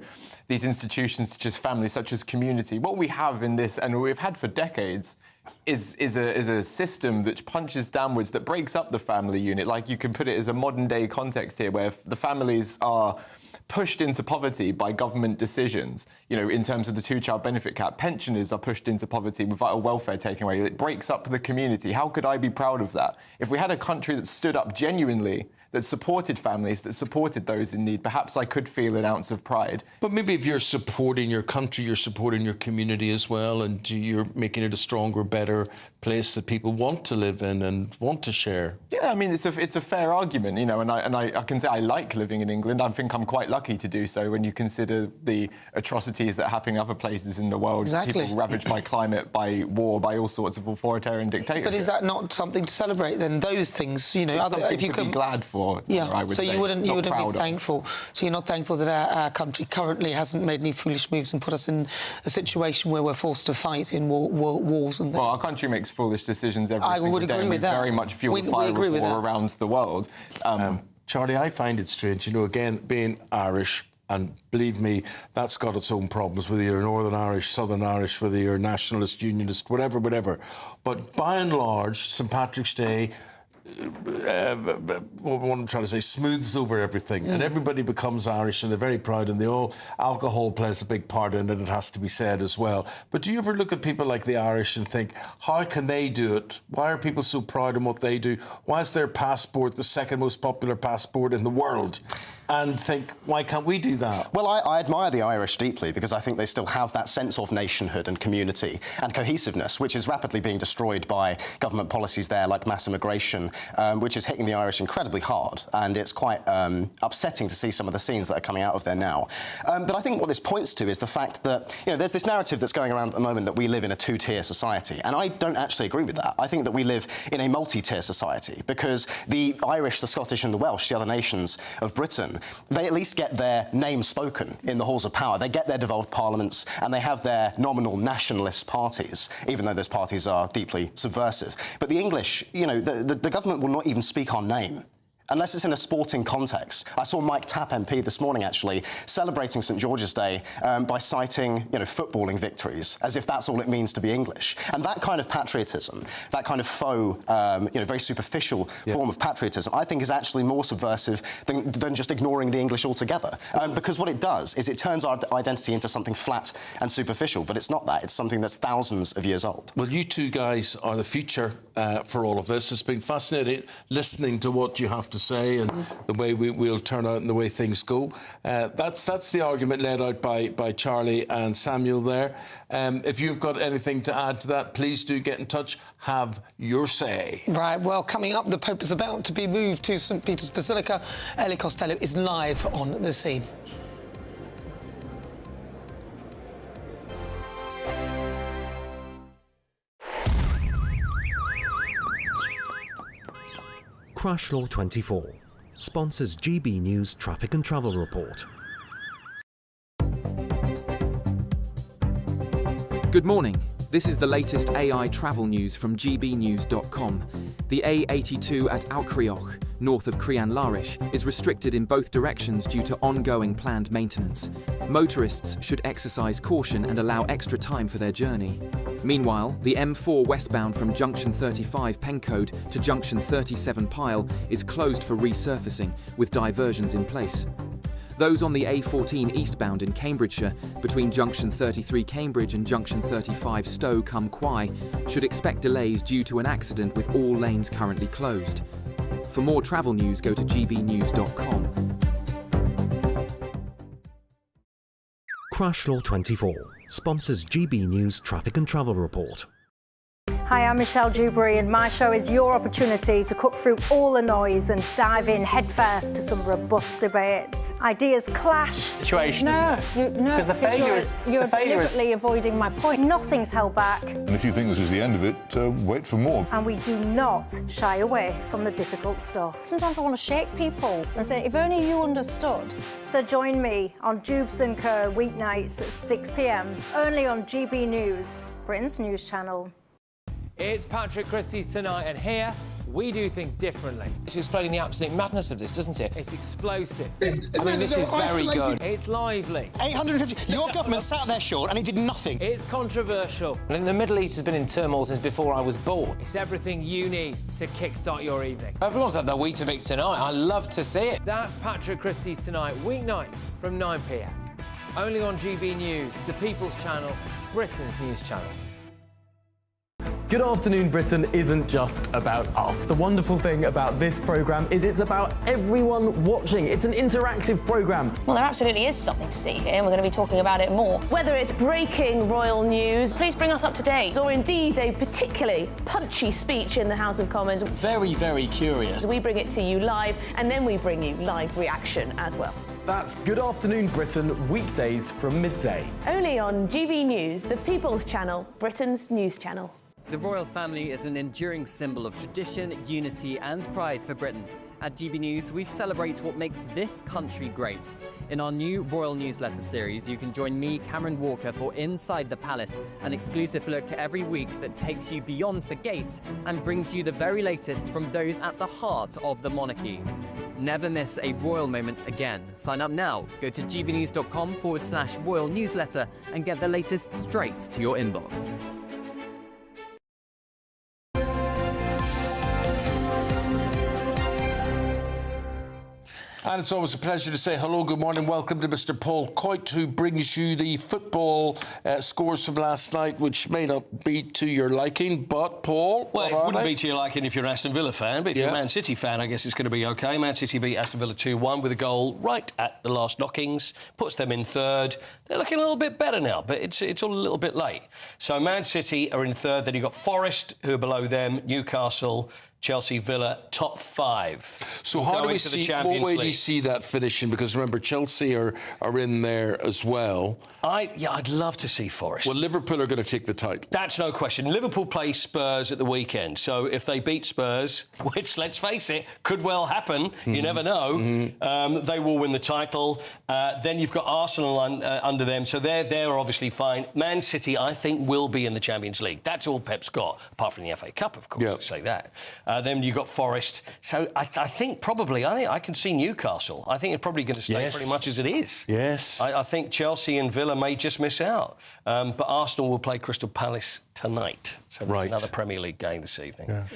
these institutions such as family, such as community. What we have in this, and we've had for decades, is a system that punches downwards, that breaks up the family unit. Like, you can put it as a modern-day context here, where the families are pushed into poverty by government decisions. You know, in terms of the two-child benefit cap, pensioners are pushed into poverty with vital welfare taken away. It breaks up the community. How could I be proud of that? If we had a country that stood up genuinely, that supported families, that supported those in need, perhaps I could feel an ounce of pride. But maybe if you're supporting your country, you're supporting your community as well, and you're making it a stronger, better place that people want to live in and want to share. Yeah, I mean, it's a fair argument, you know, and I can say I like living in England. I think I'm quite lucky to do so when you consider the atrocities that happen in other places in the world. Exactly. People ravaged by climate, by war, by all sorts of authoritarian dictatorships. But is that not something to celebrate then? Those things, you know, it's something if you to be glad for. Yeah. I would so say, you wouldn't be of. thankful. So you're not thankful that our country currently hasn't made any foolish moves and put us in a situation where we're forced to fight in wars and things. Well, our country makes foolish decisions every single would day. agree And with we that. very much fuel the fire of war around the world. Charlie, I find it strange, you know, again, being Irish, and believe me, that's got its own problems, whether you're Northern Irish, Southern Irish, whether you're nationalist, unionist, whatever. But by and large, St. Patrick's Day, what I'm trying to say, smooths over everything, and everybody becomes Irish, and they're very proud, and alcohol plays a big part in it, it has to be said as well. But do you ever look at people like the Irish and think, how can they do it? Why are people so proud in what they do? Why is their passport the second most popular passport in the world? And think, why can't we do that? Well, I admire the Irish deeply because I think they still have that sense of nationhood and community and cohesiveness, which is rapidly being destroyed by government policies there, like mass immigration, which is hitting the Irish incredibly hard. And it's quite upsetting to see some of the scenes that are coming out of there now. But I think what this points to is the fact that, you know, there's this narrative that's going around at the moment that we live in a two-tier society. And I don't actually agree with that. I think that we live in a multi-tier society because the Irish, the Scottish and the Welsh, the other nations of Britain, they at least get their name spoken in the halls of power. They get their devolved parliaments and they have their nominal nationalist parties, even though those parties are deeply subversive. But the English, you know, the government will not even speak our name. Unless it's in a sporting context. I saw Mike Tapp MP this morning, actually, celebrating St George's Day by citing, you know, footballing victories, as if that's all it means to be English. And that kind of patriotism, that kind of faux, you know, very superficial form of patriotism, I think is actually more subversive than just ignoring the English altogether. Because what it does is it turns our identity into something flat and superficial, but it's not that. It's something that's thousands of years old. Well, you two guys are the future for all of this. It's been fascinating listening to what you have to say and the way we'll turn out and the way things go. That's the argument laid out by Charlie and Samuel there. If you've got anything to add to that, please do get in touch. Have your say. Right, well, coming up, the Pope is about to be moved to St Peter's Basilica. Ellie Costello is live on the scene. Crash Law 24 sponsors GB News Traffic and Travel Report. Good morning. This is the latest AI travel news from gbnews.com. The A82 at Auchrioch, north of Crianlarich, is restricted in both directions due to ongoing planned maintenance. Motorists should exercise caution and allow extra time for their journey. Meanwhile, the M4 westbound from Junction 35 Pencode to Junction 37 Pyle is closed for resurfacing, with diversions in place. Those on the A14 eastbound in Cambridgeshire, between Junction 33 Cambridge and Junction 35 Stowe-cum-Quay, should expect delays due to an accident with all lanes currently closed. For more travel news, go to gbnews.com. Crash Law 24 sponsors GB News Traffic and Travel Report. Hi, I'm Michelle Dewberry, and my show is your opportunity to cut through all the noise and dive in headfirst to some robust debates. Ideas clash. Situation. Because the failure is you're deliberately avoiding my point. Nothing's held back, And if you think this is the end of it, wait for more. and we do not shy away from the difficult stuff. Sometimes I want to shake people and say, if only you understood. So join me on Jubes & Co. weeknights at 6 p.m. only on GB News, Britain's news channel. It's Patrick Christie's Tonight, and here we do things differently. It's explaining the absolute madness of this, doesn't it? It's explosive. I mean, this is very good. It's lively. 850. Your government sat there, Sean, and it did nothing. It's controversial. And the Middle East has been in turmoil since before I was born. It's everything you need to kickstart your evening. Everyone's had their Weetabix tonight. I love to see it. That's Patrick Christie's Tonight, weeknights from 9 p.m. Only on GB News, the People's Channel, Britain's news channel. Good Afternoon Britain isn't just about us. The wonderful thing about this programme is it's about everyone watching. It's an interactive programme. Well, there absolutely is something to see here, and we're going to be talking about it more. Whether it's breaking royal news, Please bring us up to date. or indeed a particularly punchy speech in the House of Commons, Very, very curious. we bring it to you live, and then we bring you live reaction as well. That's Good Afternoon Britain, weekdays from midday. Only on GB News, the People's Channel, Britain's news channel. The royal family is an enduring symbol of tradition, unity and pride for Britain. At GB News, we celebrate what makes this country great. In our new royal newsletter series, you can join me, Cameron Walker, for Inside the Palace, an exclusive look every week that takes you beyond the gates and brings you the very latest from those at the heart of the monarchy. Never miss a royal moment again. Sign up now. Go to gbnews.com/royal newsletter and get the latest straight to your inbox. And it's always a pleasure to say hello, good morning, welcome to Mr. Paul Coyte, who brings you the football scores from last night, which may not be to your liking, but Paul, well, it wouldn't be to your liking if you're an Aston Villa fan, but if you're a Man City fan, I guess it's going to be OK. Man City beat Aston Villa 2-1 with a goal right at the last knockings, puts them in third. They're looking a little bit better now, but it's all a little bit late. So Man City are in third, then you've got Forest, who are below them, Newcastle, Chelsea, Villa, top five. So how do we see, what way do you see that finishing? Because remember, Chelsea are in there as well. I'd love to see Forest. Well, Liverpool are going to take the title. That's no question. Liverpool play Spurs at the weekend. So if they beat Spurs, which, let's face it, could well happen, you never know, they will win the title. Then you've got Arsenal under them, so they're obviously fine. Man City, I think, will be in the Champions League. That's all Pep's got, apart from the FA Cup, of course, to say that. Then you've got Forest. So I think probably, I can see Newcastle. I think it's probably going to stay pretty much as it is. Yes. I think Chelsea and Villa may just miss out. But Arsenal will play Crystal Palace tonight. So there's another Premier League game this evening. Yeah.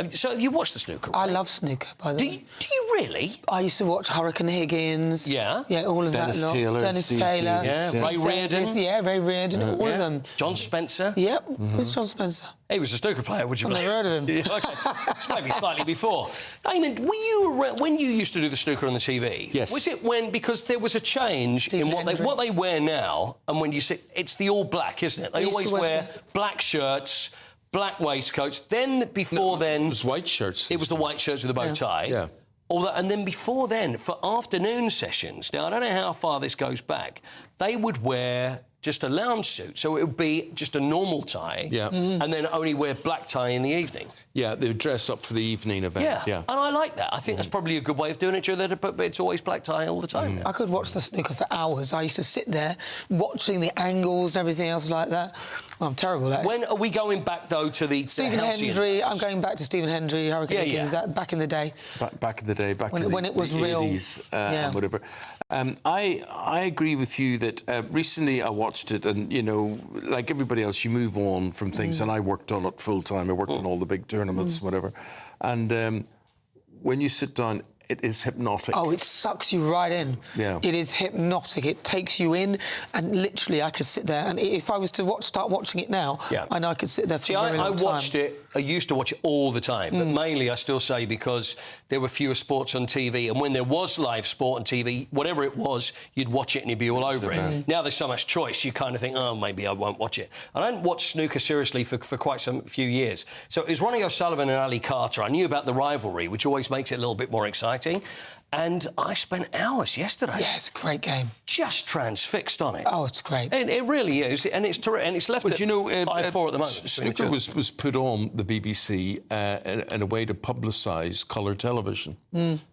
So have you watched the snooker? I love snooker, by the way. Do you really? I used to watch Hurricane Higgins. Yeah? Yeah, all of Dennis that lot. Taylor, Dennis Steve Taylor. Hughes. Yeah, Ray Reardon. Yeah, Ray Reardon, all of them. John Spencer. Yep. Who's John Spencer? He was a snooker player, would you I've believe? never heard of him. Yeah, OK. It's maybe slightly before. Eamonn, when you used to do the snooker on the TV, was it when, because there was a change in what they wear now, and when you see, it's the all black, isn't it? They always wear black shirts, black waistcoats. Then before then... It was white shirts. It was the white shirts with a bow tie. Yeah. And then before then, for afternoon sessions, now I don't know how far this goes back, they would wear just a lounge suit. So it would be just a normal tie, and then only wear black tie in the evening. Yeah, they would dress up for the evening event. Yeah. And I like that. I think that's probably a good way of doing it, but it's always black tie all the time. I could watch the snooker for hours. I used to sit there watching the angles and everything else like that. Well, I'm terrible at it. When are we going back, though, to the Stephen Hendry. I'm going back to Stephen Hendry, Hurricane Higgins, that back in the day. Back in the day, when it was real. 80s, and whatever. I agree with you that recently I watched it, and, you know, like everybody else, you move on from things, and I worked on it full-time. I worked on all the big tournaments, whatever. And when you sit down, it is hypnotic. Oh, it sucks you right in. Yeah. It is hypnotic. It takes you in, and literally I could sit there, and if I was to start watching it now, I know I could sit there for a very long time. I watched it I used to watch it all the time, but mainly I still say because there were fewer sports on TV, and when there was live sport on TV, whatever it was, you'd watch it and you'd be all over it. Now there's so much choice, you kind of think, oh, maybe I won't watch it. I don't watch snooker seriously for quite some few years. So it was Ronnie O'Sullivan and Ali Carter. I knew about the rivalry, which always makes it a little bit more exciting. And I spent hours yesterday. Yeah, it's a great game. Just transfixed on it. Oh, it's great. It really is, and it's left at 5-4 at the moment. Snooker was put on the BBC in a way to publicise colour television.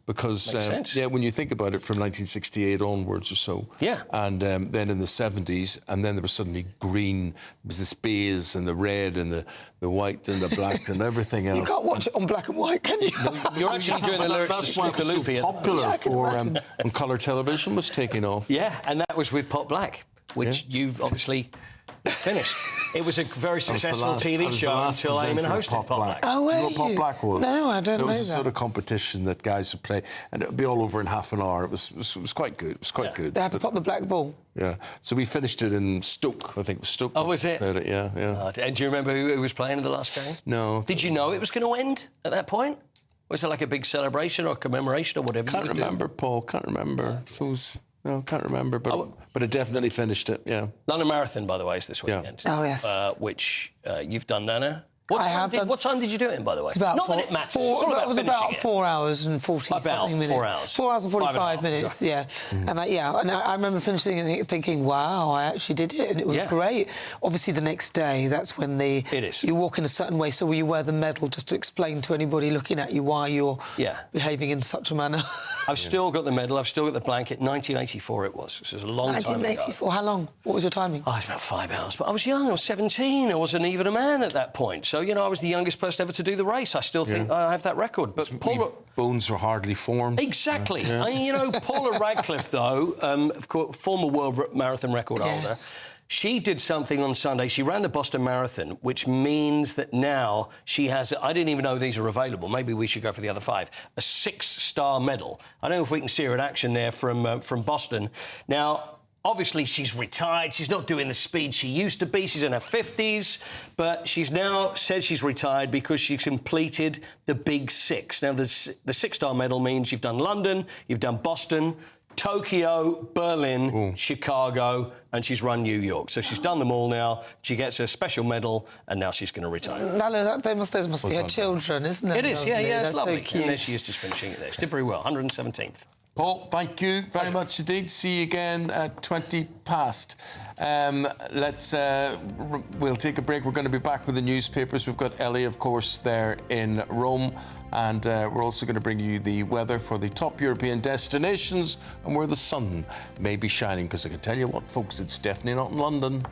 Because, when you think about it, from 1968 onwards or so, and then in the 70s, and then there was suddenly green, there was this beige and the red and the white and the black and everything else. You can't watch it on black and white, can you? You're actually doing the lyrics to Snooker Loopy. Popular for when colour television was taking off. Yeah, and that was with Pot Black, which you've obviously finished. It was a very successful TV show until Eamonn hosted Pot Black. Oh, Do you know what Pot Black was? No, I don't know that. It was a sort of competition that guys would play, and it would be all over in half an hour. It was quite good. It was quite good. They had to pop the black ball. Yeah. So we finished it in Stoke, I think it was Stoke. Oh, was it? Yeah. And do you remember who was playing in the last game? No. Did you know it was going to end at that point? Was it like a big celebration or commemoration or whatever? Can't remember, Paul. Can't remember. No, can't remember, but it definitely finished it, yeah. London Marathon, by the way, is this weekend. Oh, yes. Which you've done, Nana. What time did you do it in, by the way? Not that it matters. It was about 4 hours and 40-something minutes. 4 hours. 4 hours and 45 minutes, yeah. And I remember finishing and thinking, wow, I actually did it, and it was great. Obviously, the next day, that's when you walk in a certain way, so you wear the medal just to explain to anybody looking at you why you're behaving in such a manner. I've still got the medal, I've still got the blanket. 1984 it was. This was a long time ago. 1984, how long? What was your timing? Oh, it was about 5 hours, but I was young, I was 17, I wasn't even a man at that point. So, I was the youngest person ever to do the race. I still think I have that record. But Paula... Bones were hardly formed. Exactly. Paula Radcliffe, though, of course, former world marathon record holder, she did something on Sunday. She ran the Boston Marathon, which means that now she has... I didn't even know these are available. Maybe we should go for the other 5. A 6-star medal. I don't know if we can see her in action there from Boston. Now... Obviously, she's retired. She's not doing the speed she used to be. She's in her 50s. But she's now said she's retired because she's completed the Big 6. Now, the 6-star medal means you've done London, you've done Boston, Tokyo, Berlin, Chicago, and she's run New York. So she's done them all now. She gets a special medal, and now she's going to retire. Those must be her children, isn't it? It is, yeah, it's lovely. So cute. And there she is just finishing it there. She did very well, 117th. Paul, thank you very much indeed. See you again at 20 past. We'll take a break. We're going to be back with the newspapers. We've got Ellie, of course, there in Rome. And we're also going to bring you the weather for the top European destinations and where the sun may be shining. Because I can tell you what, folks, it's definitely not in London.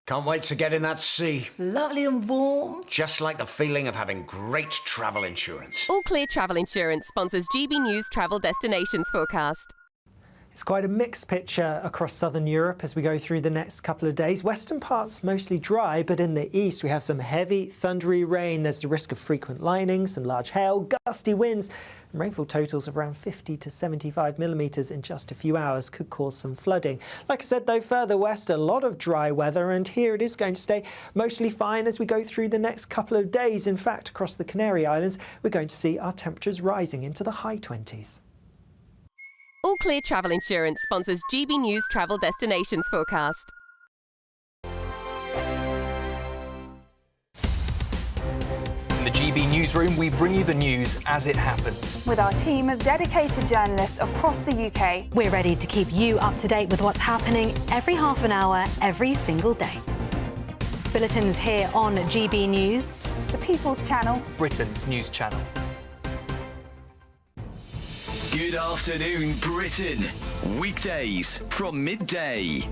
Can't wait to get in that sea. Lovely and warm. Just like the feeling of having great travel insurance. All Clear Travel Insurance sponsors GB News Travel Destinations Forecast. It's quite a mixed picture across southern Europe as we go through the next couple of days. Western parts mostly dry, but in the east we have some heavy, thundery rain. There's the risk of frequent lightnings and large hail, gusty winds. And rainfall totals of around 50 to 75 millimetres in just a few hours could cause some flooding. Like I said, though, further west, a lot of dry weather, and here it is going to stay mostly fine as we go through the next couple of days. In fact, across the Canary Islands, we're going to see our temperatures rising into the high 20s. All Clear Travel Insurance sponsors GB News Travel Destinations Forecast. In the GB Newsroom, we bring you the news as it happens. With our team of dedicated journalists across the UK, we're ready to keep you up to date with what's happening every half an hour, every single day. Bulletins here on GB News, the People's Channel, Britain's news channel. Good afternoon, Britain. Weekdays from midday.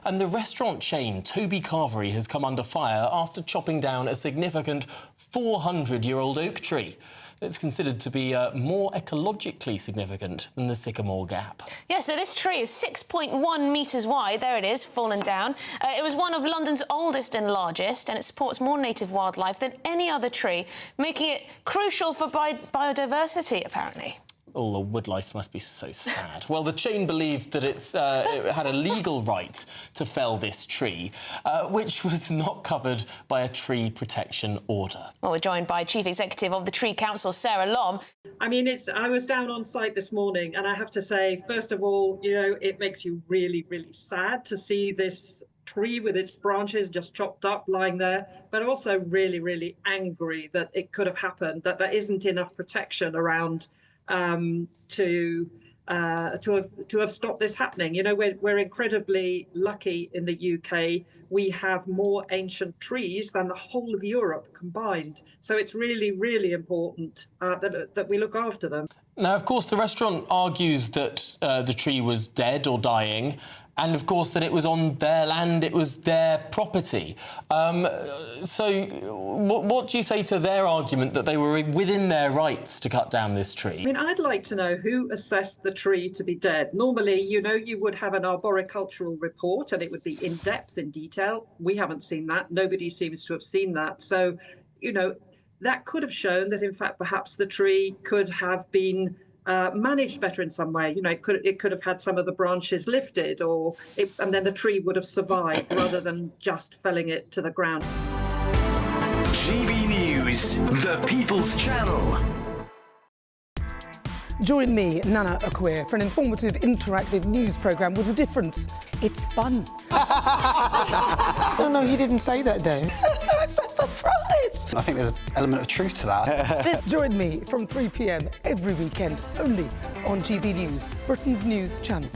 And the restaurant chain Toby Carvery has come under fire after chopping down a significant 400-year-old oak tree. It's considered to be more ecologically significant than the Sycamore Gap. Yeah, so this tree is 6.1 metres wide. There it is, fallen down. It was one of London's oldest and largest, and it supports more native wildlife than any other tree, making it crucial for biodiversity, apparently. Oh, the woodlice must be so sad. Well, the chain believed that it had a legal right to fell this tree, which was not covered by a tree protection order. Well, we're joined by Chief Executive of the Tree Council, Sarah Lom. I mean, I was down on site this morning, and I have to say, first of all, you know, it makes you really, really sad to see this tree with its branches just chopped up lying there, but also really, really angry that it could have happened, that there isn't enough protection around to have stopped this happening. You know, we're incredibly lucky in the UK. We have more ancient trees than the whole of Europe combined. So it's really, really important that we look after them. Now, of course, the restaurant argues that the tree was dead or dying, and of course that it was on their land, it was their property. So what do you say to their argument that they were within their rights to cut down this tree? I mean, I'd like to know who assessed the tree to be dead. Normally, you know, you would have an arboricultural report and it would be in depth, in detail. We haven't seen that. Nobody seems to have seen that. So, you know, that could have shown that, in fact, perhaps the tree could have been managed better in some way. You know, it could have had some of the branches lifted, and then the tree would have survived rather than just felling it to the ground. GB News, the People's Channel. Join me, Nana Okwir, for an informative, interactive news programme with a difference. It's fun. No, he didn't say that, Dave. I'm so surprised. I think there's an element of truth to that. Join me from 3 p.m. every weekend, only on GB News, Britain's news channel.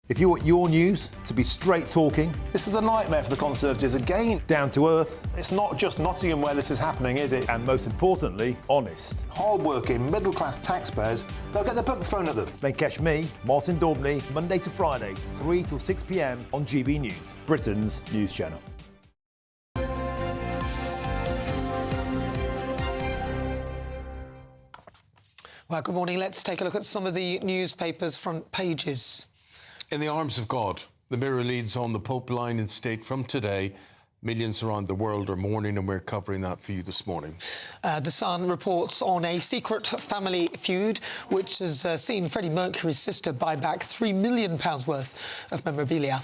If you want your news to be straight talking... This is a nightmare for the Conservatives again. Down to earth. It's not just Nottingham where this is happening, is it? And most importantly, honest. Hard-working, middle-class taxpayers, they'll get the book thrown at them. Then catch me, Martin Daubney, Monday to Friday, 3 till 6 p.m. on GB News, Britain's news channel. Well, good morning. Let's take a look at some of the newspapers' front pages. In the arms of God, the Mirror leads on the Pope line in state from today. Millions around the world are mourning, and we're covering that for you this morning. The Sun reports on a secret family feud, which has seen Freddie Mercury's sister buy back £3 million worth of memorabilia.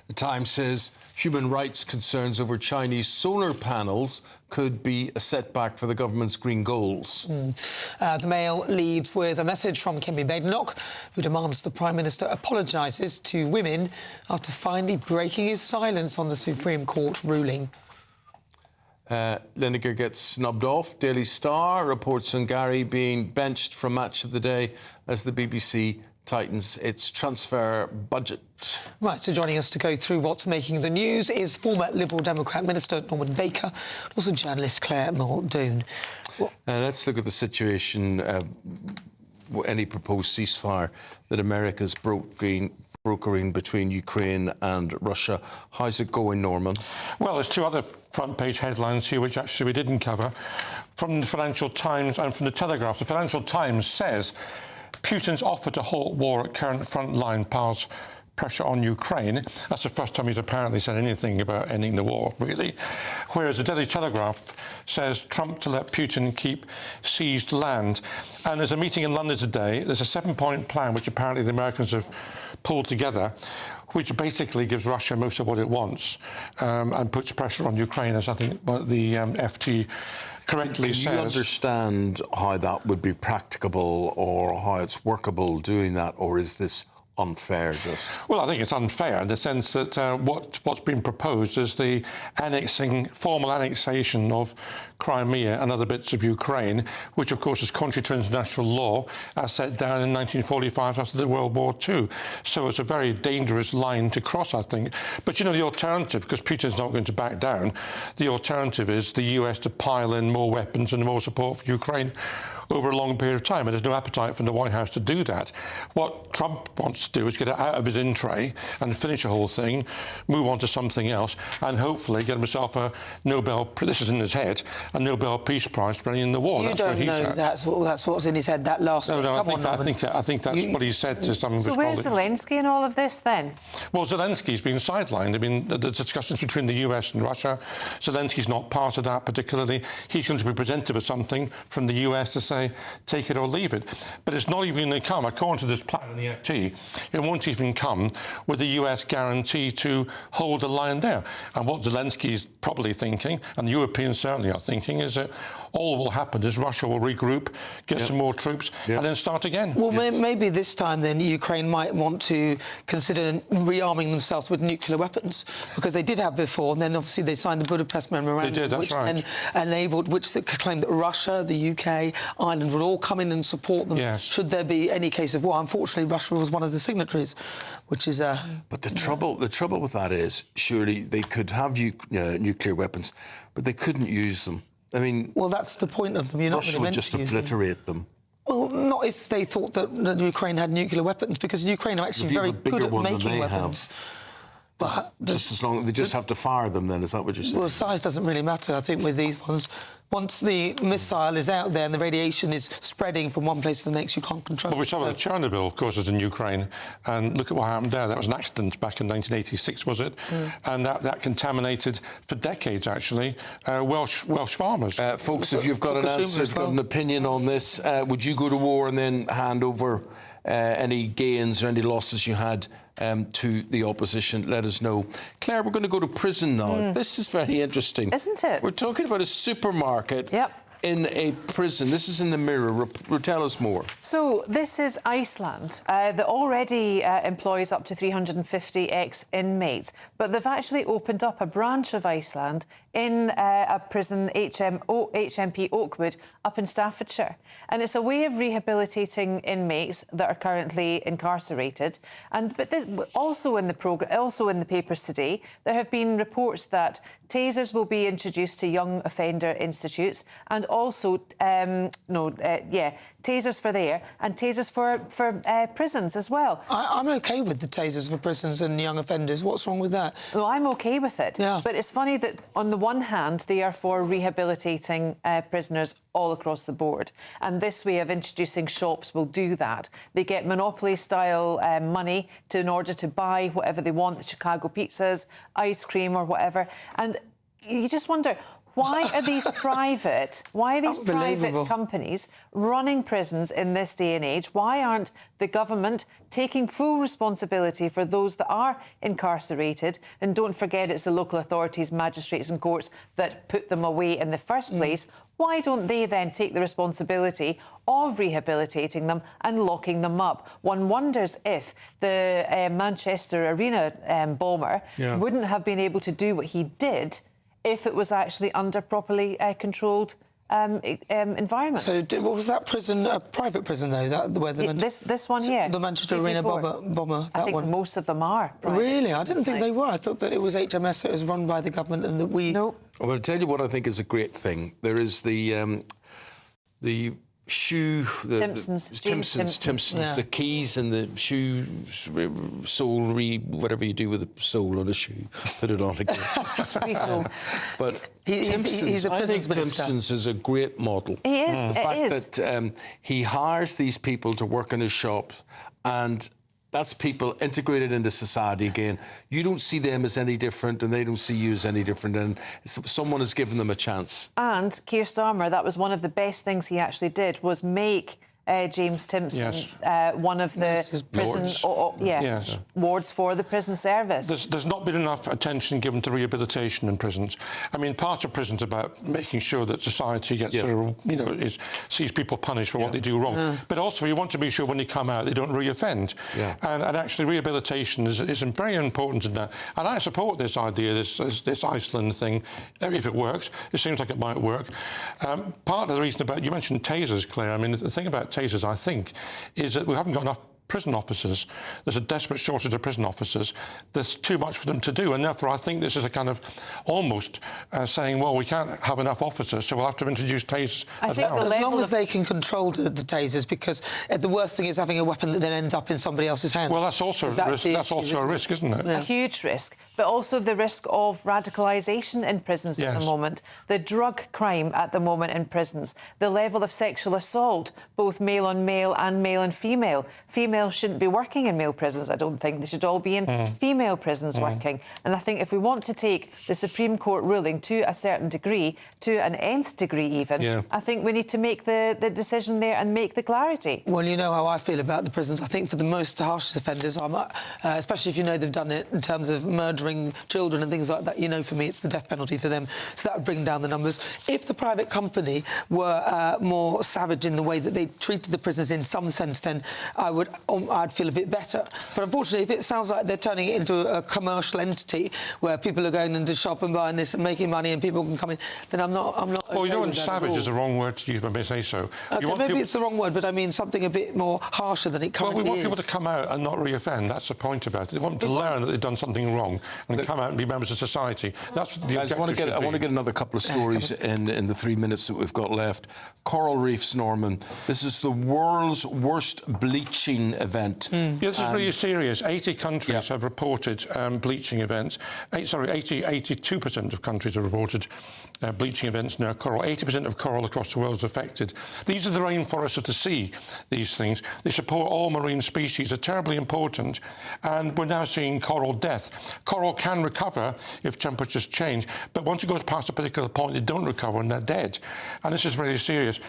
The Times says human rights concerns over Chinese solar panels could be a setback for the government's green goals. The Mail leads with a message from Kemi Badenoch, who demands the Prime Minister apologises to women after finally breaking his silence on the Supreme Court ruling. Lineker gets snubbed off. Daily Star reports on Gary being benched from Match of the Day as the BBC tightens its transfer budget. Right, so joining us to go through what's making the news is former Liberal Democrat Minister Norman Baker, and also journalist Claire Muldoon. Let's look at the situation, any proposed ceasefire that America's brokering between Ukraine and Russia. How's it going, Norman? Well, there's two other front-page headlines here which actually we didn't cover, from the Financial Times and from the Telegraph. The Financial Times says Putin's offer to halt war at current front line piles pressure on Ukraine. That's the first time he's apparently said anything about ending the war, really. Whereas the Daily Telegraph says Trump to let Putin keep seized land. And there's a meeting in London today. There's a 7-point plan which apparently the Americans have pulled together, which basically gives Russia most of what it wants and puts pressure on Ukraine, as I think the FT correctly says. Can you understand how that would be practicable or how it's workable doing that, or is this unfair just? Well, I think it's unfair in the sense that what's been proposed is the formal annexation of Crimea and other bits of Ukraine, which of course is contrary to international law as set down in 1945 after the World War II. So it's a very dangerous line to cross, I think. But you know, the alternative, because Putin's not going to back down, the alternative is the US to pile in more weapons and more support for Ukraine over a long period of time, and there's no appetite from the White House to do that. What Trump wants to do is get it out of his in-tray and finish the whole thing, move on to something else, and hopefully get himself a Nobel, this is in his head, a Nobel Peace Prize for ending the war. You That's don't what he's know at. that's what's in his head, that last bit. No, Come on, I think that's what he said to some of his colleagues. So where's Zelensky in all of this, then? Well, Zelensky's been sidelined. I mean, the discussions between the US and Russia, Zelensky's not part of that particularly. He's going to be presented with something from the US to say, take it or leave it. But it's not even going to come, according to this plan in the FT, it won't even come with the US guarantee to hold the line there. And what Zelensky's probably thinking, and the Europeans certainly are thinking, is that all will happen is Russia will regroup, get some more troops, and then start again. Well, maybe this time then Ukraine might want to consider rearming themselves with nuclear weapons, because they did have before, and then obviously they signed the Budapest Memorandum, they did, that's which right. then enabled, which claimed that Russia, the UK, Ireland would all come in and support them should there be any case of war. Unfortunately, Russia was one of the signatories, which is But the trouble with that is, surely they could have nuclear weapons, but they couldn't use them. I mean, well, that's the point of them. You're not Russia really would meant just to use obliterate them. Well, not if they thought that Ukraine had nuclear weapons, because Ukraine are actually very good at making weapons. But just as long they just have to fire them, then is that what you're saying? Well, size doesn't really matter, I think, with these ones. Once the missile is out there and the radiation is spreading from one place to the next, you can't control it. Well, we saw that Chernobyl, of course, was in Ukraine, and look at what happened there. That was an accident back in 1986, was it? And that contaminated for decades, actually, Welsh farmers. Folks, if you've got an answer, got an opinion on this, would you go to war and then hand over any gains or any losses you had to the opposition? Let us know. Claire, we're going to go to prison now. This is very interesting. Isn't it? We're talking about a supermarket in a prison. This is in the Mirror. Tell us more. So this is Iceland that already employs up to 350 ex-inmates, but they've actually opened up a branch of Iceland in a prison, HMP Oakwood, up in Staffordshire. And it's a way of rehabilitating inmates that are currently incarcerated. But also in the papers today, there have been reports that tasers will be introduced to young offender institutes, and also tasers for there and tasers for prisons as well. I'm OK with the tasers for prisons and young offenders. What's wrong with that? Well, I'm OK with it. Yeah. But it's funny that on the one hand, they are for rehabilitating prisoners all across the board. And this way of introducing shops will do that. They get monopoly-style money in order to buy whatever they want, the Chicago pizzas, ice cream or whatever. And you just wonder, why are these private companies running prisons in this day and age? Why aren't the government taking full responsibility for those that are incarcerated? And don't forget, it's the local authorities, magistrates and courts that put them away in the first place. Why don't they then take the responsibility of rehabilitating them and locking them up? One wonders if the Manchester Arena bomber wouldn't have been able to do what he did if it was actually under properly controlled environment. So what was that prison, a private prison though? This one here? The Manchester Arena bomber, I think most of them are private. Really? I didn't think they were. I thought that it was HMS that was run by the government and that we... No. Well, I'll tell you what I think is a great thing. There is the shoe... Timpsons, the keys and the shoe sole, whatever you do with the sole on a shoe, put it on again. But he's a I think Timpsons is a great model. He is, The fact that he hires these people to work in his shop, and that's people integrated into society again. You don't see them as any different, and they don't see you as any different, and someone has given them a chance. And Keir Starmer, that was one of the best things he actually did, was make James Timpson one of the prison wards for the prison service. There's not been enough attention given to rehabilitation in prisons. I mean, part of prison's about making sure that society gets sees people punished for what they do wrong. But also, you want to be sure when they come out they don't reoffend. And actually, rehabilitation is very important in that. And I support this idea, this Iceland thing. If it works, it seems like it might work. Part of the reason you mentioned tasers, Claire. I mean, the thing about tasers, I think, is that we haven't got enough prison officers. There's a desperate shortage of prison officers. There's too much for them to do, and therefore I think this is a kind of almost saying, well, we can't have enough officers, so we'll have to introduce tasers as well. As long as they can control the tasers, because the worst thing is having a weapon that then ends up in somebody else's hands. Well, that's also a risk, isn't it? A huge risk. but also the risk of radicalisation in prisons at the moment, the drug crime at the moment in prisons, the level of sexual assault, both male on male and male on female. Females shouldn't be working in male prisons, I don't think. They should all be in female prisons working. And I think if we want to take the Supreme Court ruling to a certain degree, to an nth degree even, I think we need to make the decision there and make the clarity. Well, you know how I feel about the prisons. I think for the most harshest offenders, especially if you know they've done it in terms of murdering children and things like that, you know, for me, it's the death penalty for them. So that would bring down the numbers. If the private company were more savage in the way that they treated the prisoners in some sense, then I'd feel a bit better. But unfortunately, if it sounds like they're turning it into a commercial entity where people are going into shop and buying this and making money and people can come in, then I'm not. Well, you know, and savage is the wrong word to use, if I may say so. Okay, maybe it's the wrong word, but I mean something a bit more harsher than it currently is. Well, we want people to come out and not reoffend. That's the point about it. They want them to learn that they've done something wrong and come out and be members of society. That's what the Guys, I want to get another couple of stories in the 3 minutes that we've got left. Coral reefs, Norman. This is the world's worst bleaching event. This is really serious. 80 countries have reported bleaching events. 82% of countries have reported bleaching events near coral. 80% of coral across the world is affected. These are the rainforests of the sea, these things. They support all marine species. They're terribly important. And we're now seeing coral death. Coral can recover if temperatures change, but once it goes past a particular point, they don't recover and they're dead. And this is very serious.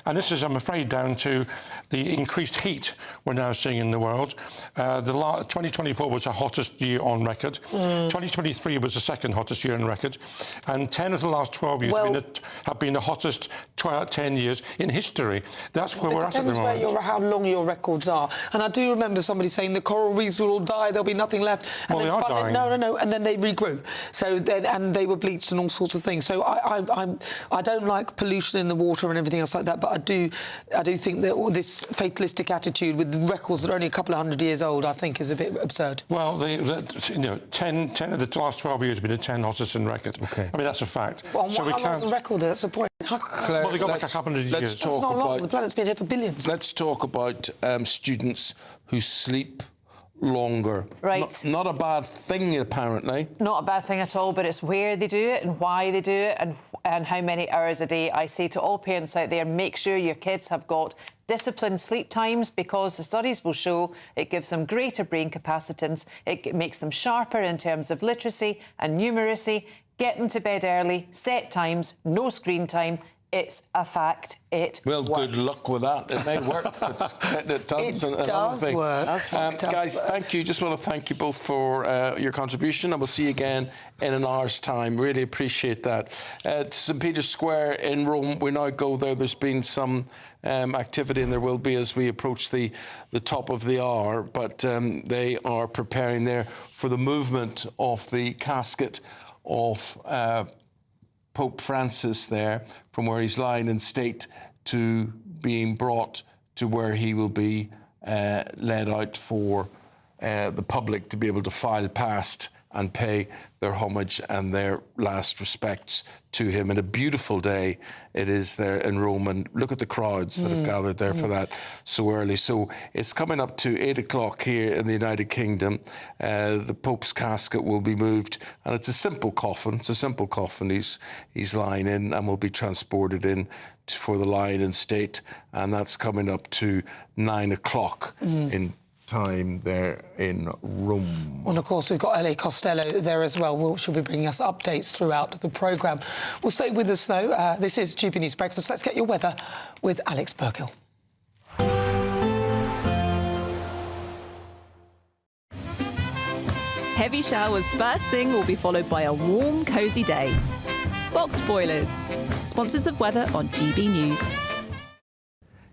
And this is, I'm afraid, down to the increased heat we're now seeing in the world. 2024 was the hottest year on record. 2023 was the second hottest year on record. And 10 of the last 12 years have been the hottest 10 years in history. That's where we're at the moment. It depends how long your records are. And I do remember somebody saying the coral reefs will all die, there'll be nothing left. And well, they are dying. No, and then they regrew. So then, and they were bleached and all sorts of things. So I don't like pollution in the water and everything else like that, but I do think that all this fatalistic attitude with records that are only a couple of hundred years old, I think, is a bit absurd. Well, 10 of the last 12 years have been the 10 hottest in record. Okay. I mean, that's a fact. Well, so how long's the record? That's the point. Claire, well, they got like a couple of years. Let's talk not long. The planet's been here for billions. Let's talk about students who sleep longer. Right. Not a bad thing, apparently. Not a bad thing at all, but it's where they do it and why they do it and how many hours a day. I say to all parents out there, make sure your kids have got disciplined sleep times, because the studies will show it gives them greater brain capacitance, it makes them sharper in terms of literacy and numeracy. Get them to bed early, set times, no screen time. It's a fact. It works. Good luck with that. It may work. It does work. Guys, thank you. Just want to thank you both for your contribution, and we'll see you again in an hour's time. Really appreciate that. To St. Peter's Square in Rome, we now go there. There's been some activity, and there will be as we approach the top of the hour, but they are preparing there for the movement of the casket of Pope Francis there, from where he's lying in state to being brought to where he will be led out for the public to be able to file past and pay their homage and their last respects to him. And a beautiful day it is there in Rome, and look at the crowds that have gathered there for that so early. So it's coming up to 8 o'clock here in the United Kingdom. The Pope's casket will be moved, and it's a simple coffin. It's a simple coffin he's lying in, and will be transported in for the lying in state, and that's coming up to 9 o'clock in time there in Rome. Well, of course, we've got Ellie Costello there as well. She'll be bringing us updates throughout the programme. Well, stay with us, though. This is GB News Breakfast. Let's get your weather with Alex Burkill. Heavy showers first thing will be followed by a warm, cosy day. Boxed Boilers, sponsors of weather on GB News.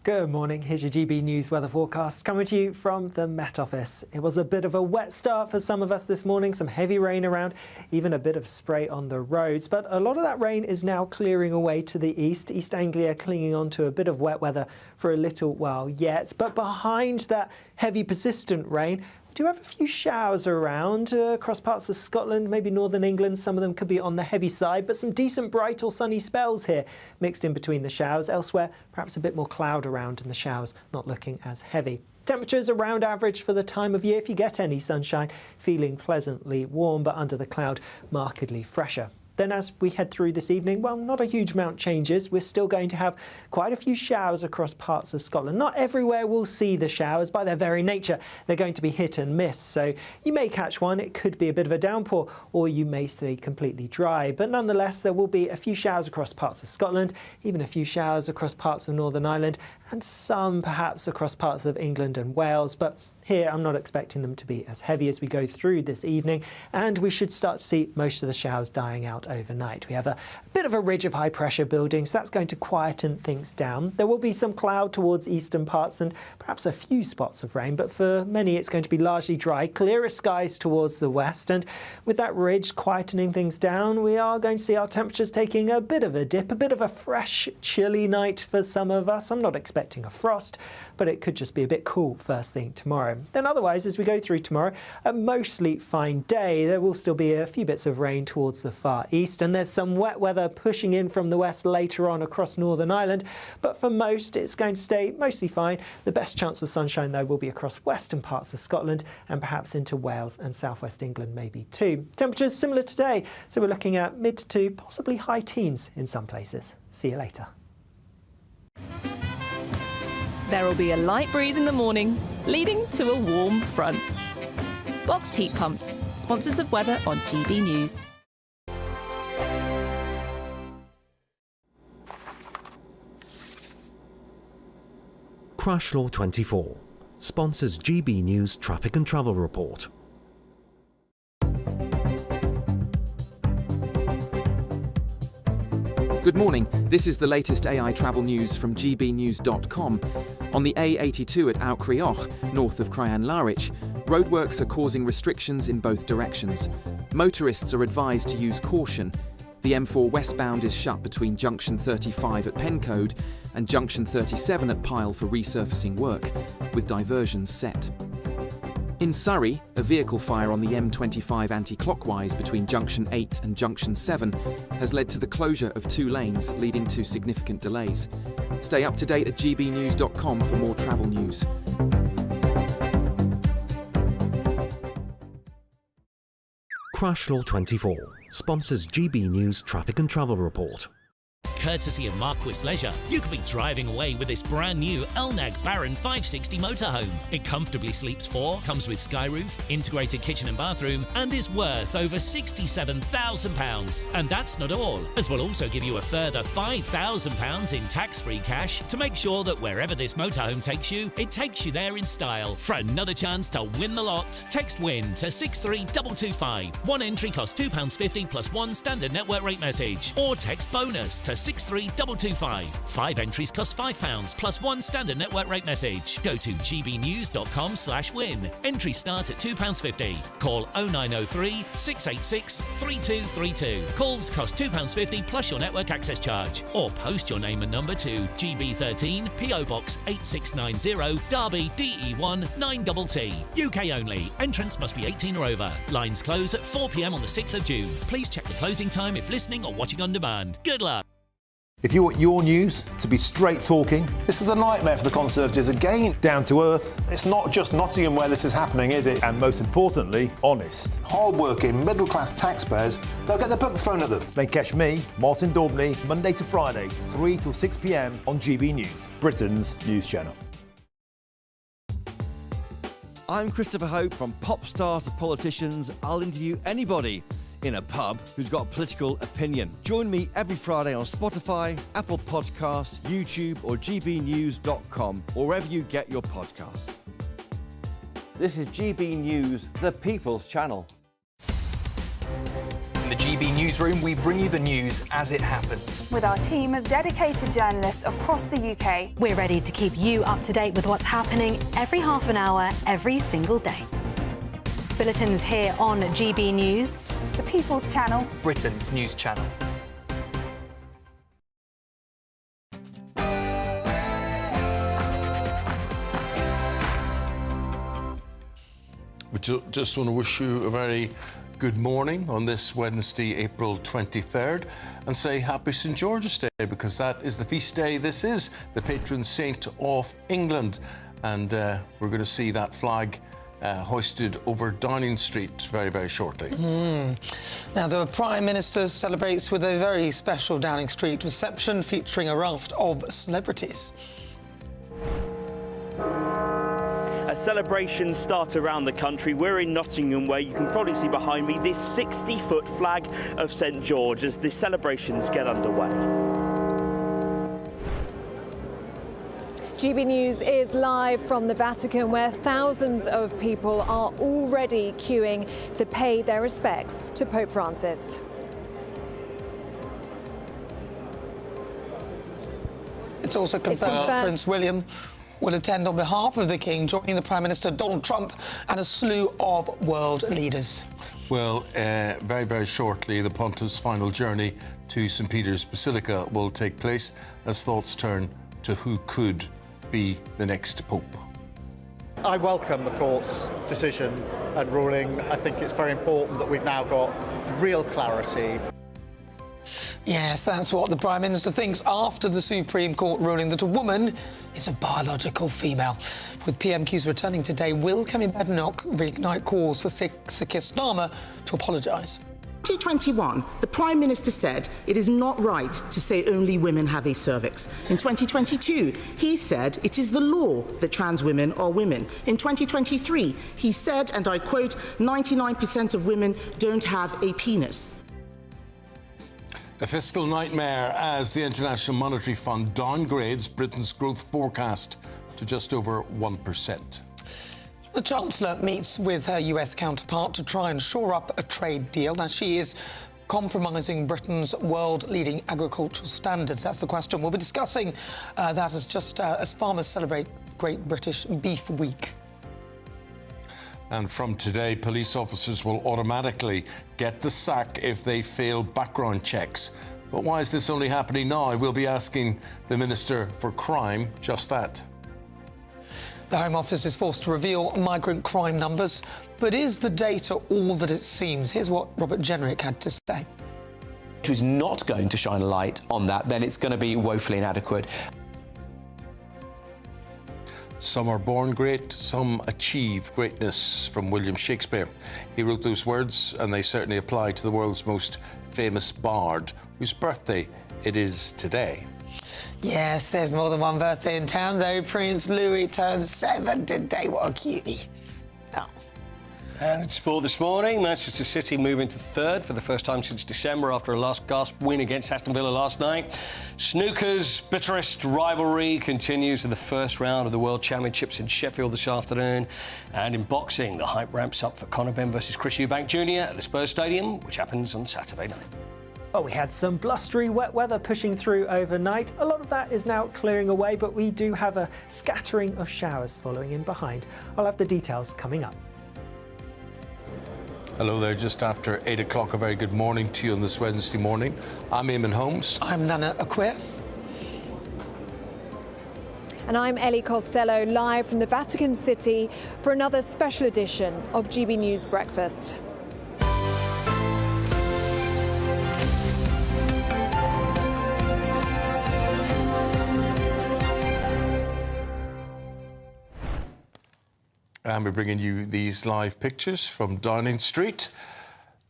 Good morning, here's your GB News weather forecast coming to you from the Met Office. It was a bit of a wet start for some of us this morning, some heavy rain around, even a bit of spray on the roads, but a lot of that rain is now clearing away to the east. East Anglia clinging on to a bit of wet weather for a little while yet, but behind that heavy persistent rain, we do have a few showers around across parts of Scotland, maybe northern England. Some of them could be on the heavy side, but some decent bright or sunny spells here mixed in between the showers. Elsewhere, perhaps a bit more cloud around and the showers not looking as heavy. Temperatures around average for the time of year. If you get any sunshine, feeling pleasantly warm, but under the cloud, markedly fresher. Then as we head through this evening, well, not a huge amount changes. We're still going to have quite a few showers across parts of Scotland. Not everywhere will see the showers. By their very nature, they're going to be hit and miss. So you may catch one. It could be a bit of a downpour, or you may stay completely dry. But nonetheless, there will be a few showers across parts of Scotland, even a few showers across parts of Northern Ireland, and some perhaps across parts of England and Wales. But here, I'm not expecting them to be as heavy as we go through this evening, and we should start to see most of the showers dying out overnight. We have a bit of a ridge of high pressure building, so that's going to quieten things down. There will be some cloud towards eastern parts and perhaps a few spots of rain, but for many it's going to be largely dry, clearer skies towards the west, and with that ridge quietening things down, we are going to see our temperatures taking a bit of a dip, a bit of a fresh, chilly night for some of us. I'm not expecting a frost, but it could just be a bit cool first thing tomorrow. Then otherwise, as we go through tomorrow, a mostly fine day. There will still be a few bits of rain towards the far east, and there's some wet weather pushing in from the west later on across Northern Ireland, but for most it's going to stay mostly fine. The best chance of sunshine though will be across western parts of Scotland and perhaps into Wales and southwest England maybe too. Temperatures similar today, so we're looking at mid to possibly high teens in some places. See you later. There will be a light breeze in the morning, leading to a warm front. Boxed heat pumps, sponsors of weather on GB News. Crash Law 24 sponsors GB News Traffic and Travel Report. Good morning. This is the latest AI travel news from gbnews.com. On the A82 at Auchrioch, north of Crianlarich, roadworks are causing restrictions in both directions. Motorists are advised to use caution. The M4 westbound is shut between junction 35 at Pencode and junction 37 at Pyle for resurfacing work, with diversions set. In Surrey, a vehicle fire on the M25 anti-clockwise between junction 8 and junction 7 has led to the closure of 2 lanes, leading to significant delays. Stay up to date at gbnews.com for more travel news. Crash Law 24 sponsors GB News Traffic and Travel Report. Courtesy of Marquis Leisure, you could be driving away with this brand new Elnag Baron 560 motorhome. It comfortably sleeps 4, comes with sky roof, integrated kitchen and bathroom, and is worth over £67,000. And that's not all, as we'll also give you a further £5,000 in tax-free cash to make sure that wherever this motorhome takes you, it takes you there in style. For another chance to win the lot, text WIN to 63225. One entry costs £2.50 plus 1 standard network rate message, or text BONUS to 63225. 5 entries cost £5 plus 1 standard network rate message. Go to gbnews.com/win. Entries start at £2.50. Call 0903 686 3232. Calls cost £2.50 plus your network access charge. Or post your name and number to GB13 PO Box 8690 Derby DE1 9TT. UK only. Entrance must be 18 or over. Lines close at 4 p.m. on the 6th of June. Please check the closing time if listening or watching on demand. Good luck. If you want your news to be straight talking, this is a nightmare for the Conservatives again. Down to earth. It's not just Nottingham where this is happening, is it? And most importantly, honest. Hard-working, middle-class taxpayers, they'll get the book thrown at them. Then catch me, Martin Daubney, Monday to Friday, 3 till 6 p.m. on GB News, Britain's news channel. I'm Christopher Hope. From pop stars to politicians, I'll interview anybody in a pub who's got a political opinion. Join me every Friday on Spotify, Apple Podcasts, YouTube or gbnews.com, or wherever you get your podcasts. This is GB News, the People's Channel. In the GB Newsroom, we bring you the news as it happens. With our team of dedicated journalists across the UK. We're ready to keep you up to date with what's happening every half an hour, every single day. Bulletins here on GB News, the People's Channel, Britain's news channel. We just want to wish you a very good morning on this Wednesday, April 23rd, and say Happy St. George's Day, because that is the feast day. This is the patron saint of England. and we're going to see that flag hoisted over Downing Street very, very shortly. Now, the Prime Minister celebrates with a very special Downing Street reception featuring a raft of celebrities. As celebrations start around the country, we're in Nottingham, where you can probably see behind me this 60-foot flag of St George as the celebrations get underway. GB News is live from the Vatican, where thousands of people are already queuing to pay their respects to Pope Francis. It's also confirmed that Prince William will attend on behalf of the King, joining the Prime Minister Donald Trump and a slew of world leaders. Well, very, very shortly, the Pontiff's final journey to St Peter's Basilica will take place as thoughts turn to who could be the next Pope. I welcome the court's decision and ruling. I think it's very important that we've now got real clarity. Yes, that's what the Prime Minister thinks after the Supreme Court ruling that a woman is a biological female. With PMQs returning today, will Kemi Badenoch reignite calls for Keir Starmer to apologise? 2021, the Prime Minister said it is not right to say only women have a cervix. In 2022, he said it is the law that trans women are women. In 2023, he said, and I quote, 99% of women don't have a penis. A fiscal nightmare as the International Monetary Fund downgrades Britain's growth forecast to just over 1%. The Chancellor meets with her US counterpart to try and shore up a trade deal. Now, she is compromising Britain's world-leading agricultural standards. That's the question. We'll be discussing that as farmers celebrate Great British Beef Week. And from today, police officers will automatically get the sack if they fail background checks. But why is this only happening now? We'll be asking the Minister for Crime just that. The Home Office is forced to reveal migrant crime numbers, but is the data all that it seems? Here's what Robert Jenrick had to say. Who's not going to shine a light on that, then it's going to be woefully inadequate. Some are born great, some achieve greatness, from William Shakespeare. He wrote those words, and they certainly apply to the world's most famous bard, whose birthday it is today. Yes, there's more than one birthday in town, though. Prince Louis turned 7 today. What a cutie. Oh. And it's sport this morning. Manchester City moving to third for the first time since December after a last-gasp win against Aston Villa last night. Snooker's bitterest rivalry continues in the first round of the World Championships in Sheffield this afternoon. And in boxing, the hype ramps up for Conor Benn versus Chris Eubank Jr. at the Spurs Stadium, which happens on Saturday night. Well, we had some blustery wet weather pushing through overnight. A lot of that is now clearing away, but we do have a scattering of showers following in behind. I'll have the details coming up. Hello there, just after 8 o'clock. A very good morning to you on this Wednesday morning. I'm Eamonn Holmes. I'm Nana Acquia. And I'm Ellie Costello, live from the Vatican City for another special edition of GB News Breakfast. And we're bringing you these live pictures from Downing Street.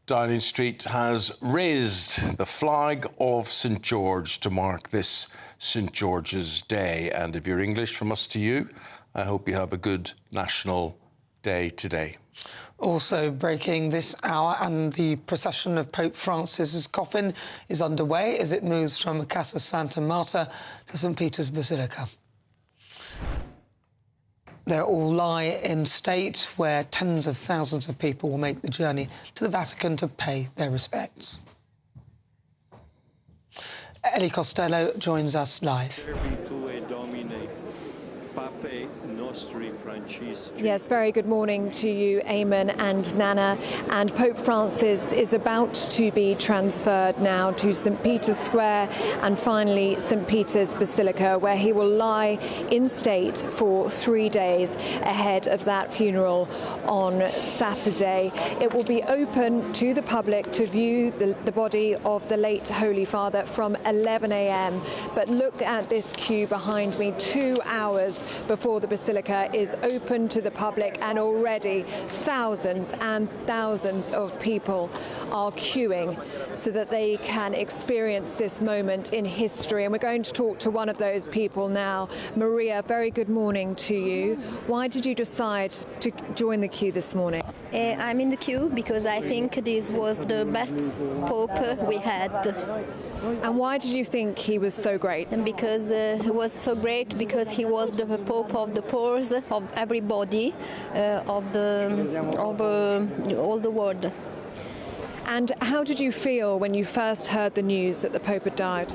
Downing Street has raised the flag of St George to mark this St George's Day. And if you're English, from us to you, I hope you have a good National Day today. Also breaking this hour, and the procession of Pope Francis's coffin is underway as it moves from Casa Santa Marta to St Peter's Basilica. They'll all lie in state, where tens of thousands of people will make the journey to the Vatican to pay their respects. Ellie Costello joins us live. Yes, very good morning to you, Eamonn and Nana. And Pope Francis is about to be transferred now to St Peter's Square and finally St Peter's Basilica, where he will lie in state for 3 days ahead of that funeral on Saturday. It will be open to the public to view the body of the late Holy Father from 11 a.m. But look at this queue behind me, 2 hours just before the Basilica is open to the public, and already thousands and thousands of people are queuing so that they can experience this moment in history. And we're going to talk to one of those people now. Maria, very good morning to you. Why did you decide to join the queue this morning? I'm in the queue because I think this was the best Pope we had. And why did you think he was so great? And because he was so great because he was the Pope of the poor, of everybody, of all the world. And how did you feel when you first heard the news that the Pope had died?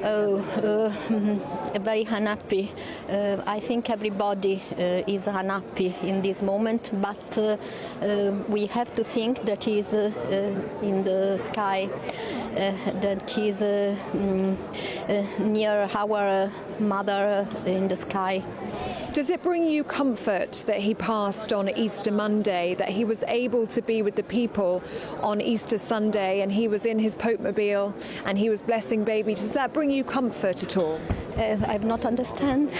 Very unhappy. I think everybody is unhappy in this moment, but we have to think that he's in the sky, that he's near our mother in the sky. Does it bring you comfort that he passed on Easter Monday, that he was able to be with the people on Easter Sunday, and he was in his Pope-mobile and he was blessing baby? Does that bring you comfort at all? I've not understand.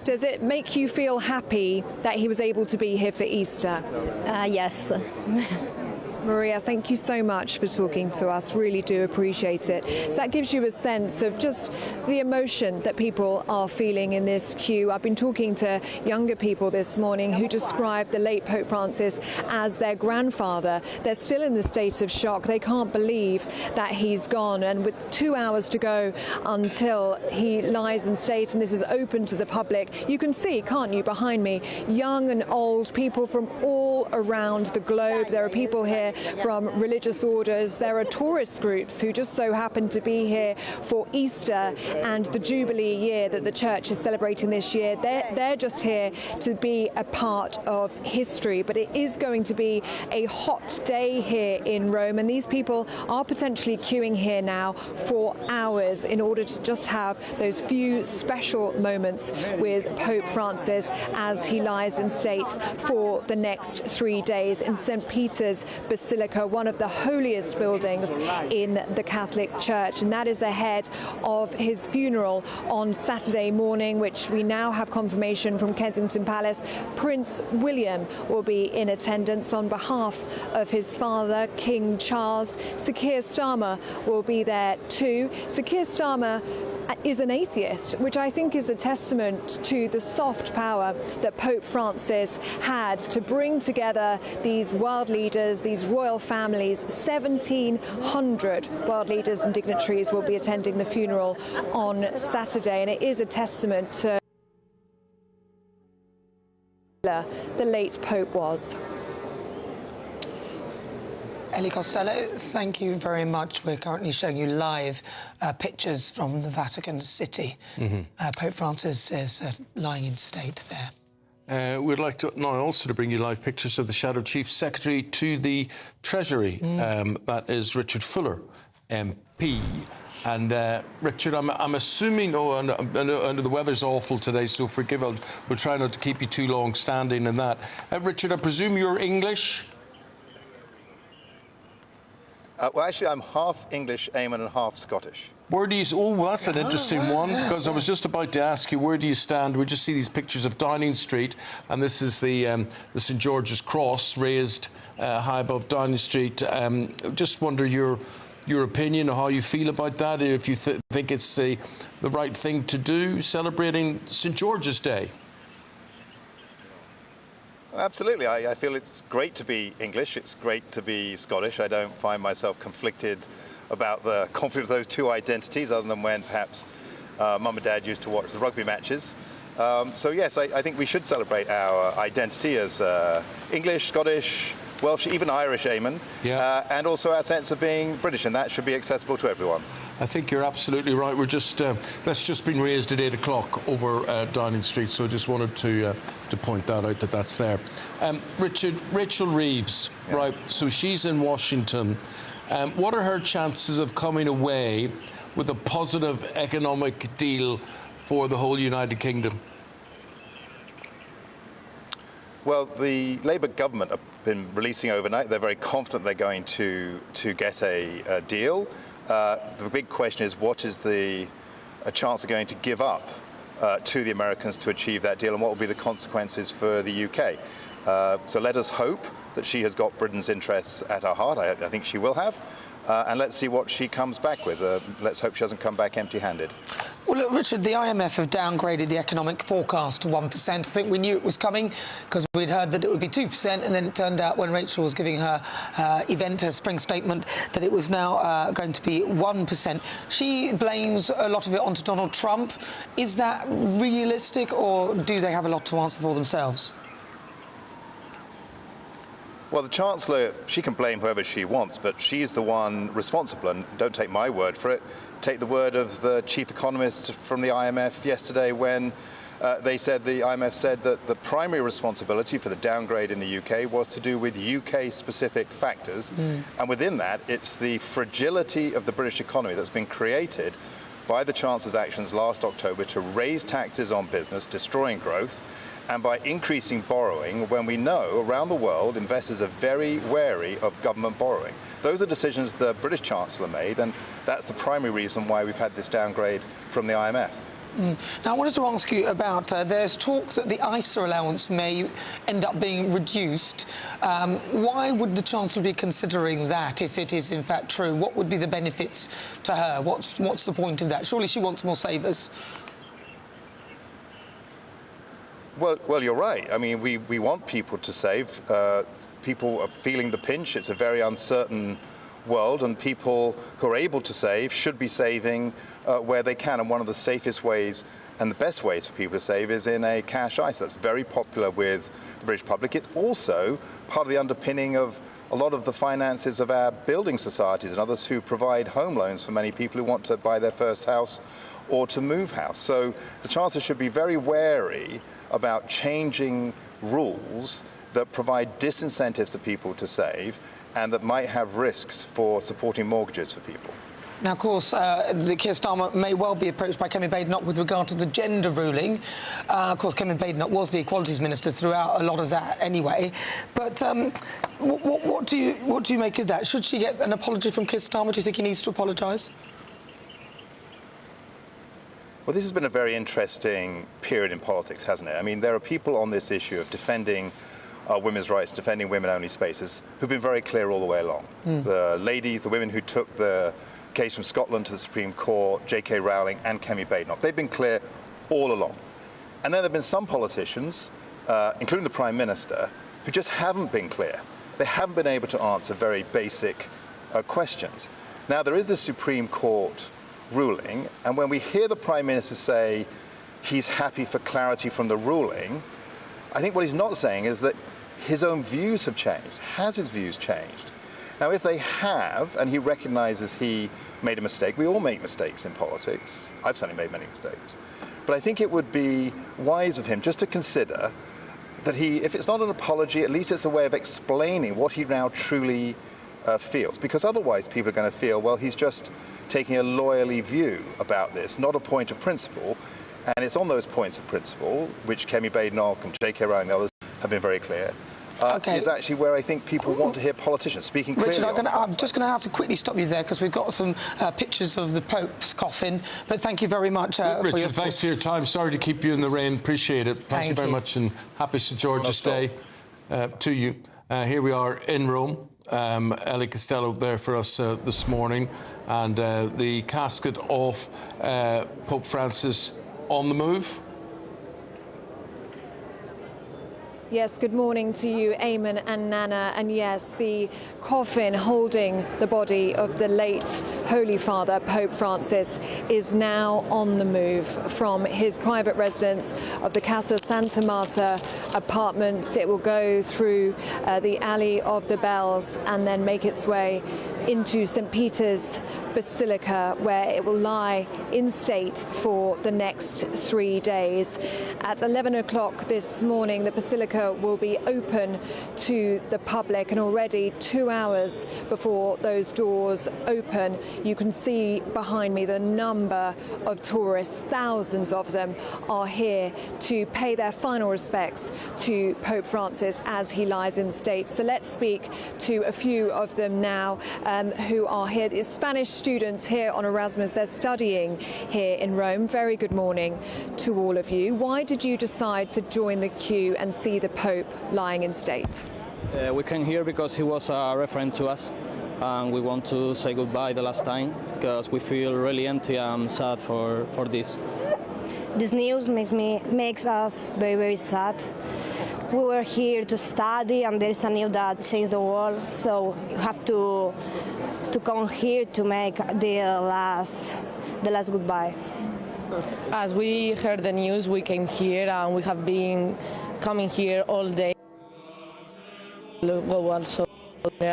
Does it make you feel happy that he was able to be here for Easter? Yes. Maria, thank you so much for talking to us. Really do appreciate it. So that gives you a sense of just the emotion that people are feeling in this queue. I've been talking to younger people this morning who described the late Pope Francis as their grandfather. They're still in the state of shock. They can't believe that he's gone. And with 2 hours to go until he lies in state and this is open to the public, you can see, can't you, behind me, young and old, people from all around the globe. There are people here from religious orders. There are tourist groups who just so happen to be here for Easter and the Jubilee year that the Church is celebrating this year. They're just here to be a part of history. But it is going to be a hot day here in Rome, and these people are potentially queuing here now for hours in order to just have those few special moments with Pope Francis as he lies in state for the next 3 days in St. Peter's Basilica, one of the holiest buildings in the Catholic Church, and that is ahead of his funeral on Saturday morning, which we now have confirmation from Kensington Palace. Prince William will be in attendance on behalf of his father, King Charles. Sir Keir Starmer will be there too. Sir Keir Starmer is an atheist, which I think is a testament to the soft power that Pope Francis had to bring together these world leaders, these royal families. 1,700 world leaders and dignitaries will be attending the funeral on Saturday, and it is a testament to the late Pope was. Ellie Costello, thank you very much. We're currently showing you live pictures from the Vatican City. Pope Francis is lying in state there. We'd like to now also to bring you live pictures of the Shadow Chief Secretary to the Treasury. That is Richard Fuller, MP. And Richard, I'm assuming, and the weather's awful today, so forgive us. We'll try not to keep you too long standing in that. Richard, I presume you're English? Well, actually, I'm half English, Eamonn, and half Scottish. Where do you... Oh, well, that's an interesting one, because I was just about to ask you, where do you stand? We just see these pictures of Downing Street, and this is the St George's Cross raised high above Downing Street. Just wonder your opinion, or how you feel about that, if you think it's the right thing to do, celebrating St George's Day. Absolutely. I feel it's great to be English. It's great to be Scottish. I don't find myself conflicted about the conflict of those two identities, other than when perhaps Mum and Dad used to watch the rugby matches. So yes, I think we should celebrate our identity as English, Scottish, Welsh, even Irish, Eamonn, and also our sense of being British, and that should be accessible to everyone. I think you're absolutely right. We're just that's just been raised at 8 o'clock over Downing Street, so I just wanted to point that out, that's there. Richard, Rachel Reeves, right? So she's in Washington. What are her chances of coming away with a positive economic deal for the whole United Kingdom? Well, the Labour government have been releasing overnight. They're very confident they're going to get a deal. The big question is, what is a chance they're going to give up to the Americans to achieve that deal and what will be the consequences for the UK. So let us hope that she has got Britain's interests at her heart. I think she will have. And let's see what she comes back with. Let's hope she doesn't come back empty-handed. Well, look, Richard, the IMF have downgraded the economic forecast to 1%. I think we knew it was coming because we'd heard that it would be 2%, and then it turned out when Rachel was giving her her spring statement, that it was now going to be 1%. She blames a lot of it onto Donald Trump. Is that realistic, or do they have a lot to answer for themselves? Well, the Chancellor, she can blame whoever she wants, but she's the one responsible, and don't take my word for it. Take the word of the chief economist from the IMF yesterday when the IMF said that the primary responsibility for the downgrade in the UK was to do with UK-specific factors, and within that, it's the fragility of the British economy that's been created by the Chancellor's actions last October to raise taxes on business, destroying growth, and by increasing borrowing when we know around the world investors are very wary of government borrowing. Those are decisions the British Chancellor made, and that's the primary reason why we've had this downgrade from the IMF. Now, I wanted to ask you about, there's talk that the ISA allowance may end up being reduced. Why would the Chancellor be considering that if it is in fact true? What would be the benefits to her? What's the point of that? Surely she wants more savers. Well, you're right. I mean, we want people to save. People are feeling the pinch. It's a very uncertain world, and people who are able to save should be saving where they can. And one of the safest ways and the best ways for people to save is in a cash ISA. That's very popular with the British public. It's also part of the underpinning of a lot of the finances of our building societies and others who provide home loans for many people who want to buy their first house or to move house. So the Chancellor should be very wary about changing rules that provide disincentives to people to save and that might have risks for supporting mortgages for people. Now, of course, the Keir Starmer may well be approached by Kemi Badenoch with regard to the gender ruling. Of course, Kemi Badenoch was the Equalities Minister throughout a lot of that anyway. But what do you make of that? Should she get an apology from Keir Starmer? Do you think he needs to apologise? Well, this has been a very interesting period in politics, hasn't it? I mean, there are people on this issue of defending women's rights, defending women-only spaces, who've been very clear all the way along. The ladies, the women who took the case from Scotland to the Supreme Court, J.K. Rowling and Kemi Badenoch, they've been clear all along. And then there have been some politicians, including the Prime Minister, who just haven't been clear. They haven't been able to answer very basic questions. Now, there is the Supreme Court ruling, and when we hear the Prime Minister say he's happy for clarity from the ruling, I think what he's not saying is that his own views have changed. Has his views changed? Now, if they have, and he recognises he made a mistake, we all make mistakes in politics. I've certainly made many mistakes. But I think it would be wise of him just to consider that if it's not an apology, at least it's a way of explaining what he now truly feels. Because otherwise people are going to feel, well, he's just taking a lawyerly view about this, not a point of principle. And it's on those points of principle, which Kemi Badenoch and J.K. Rowling and the others have been very clear, is actually where I think people want to hear politicians speaking clearly. Richard, I'm just going to have to quickly stop you there because we've got some pictures of the Pope's coffin. But thank you very much for your Richard, thanks for your time. Sorry to keep you in the rain. Appreciate it. Thank you very much, and happy St. George's Day to you. Here we are in Rome. Ellie Costello there for us this morning, and the casket of Pope Francis on the move. Yes, good morning to you, Eamonn and Nana. And yes, the coffin holding the body of the late Holy Father, Pope Francis, is now on the move from his private residence of the Casa Santa Marta apartments. It will go through the Alley of the Bells and then make its way into St. Peter's Basilica, where it will lie in state for the next 3 days. At 11 o'clock this morning, the Basilica will be open to the public, and already 2 hours before those doors open, you can see behind me the number of tourists. Thousands of them are here to pay their final respects to Pope Francis as he lies in state. So let's speak to a few of them now who are here. The Spanish students here on Erasmus. They're studying here in Rome. Very good morning to all of you. Why did you decide to join the queue and see the Pope lying in state? We came here because he was a reference to us, and we want to say goodbye the last time because we feel really empty and sad for this. This news makes us very, very sad. We were here to study, and there is a news that changed the world, so you have to come here to make the last goodbye. As we heard the news, we came here, and we have been coming here all day. Also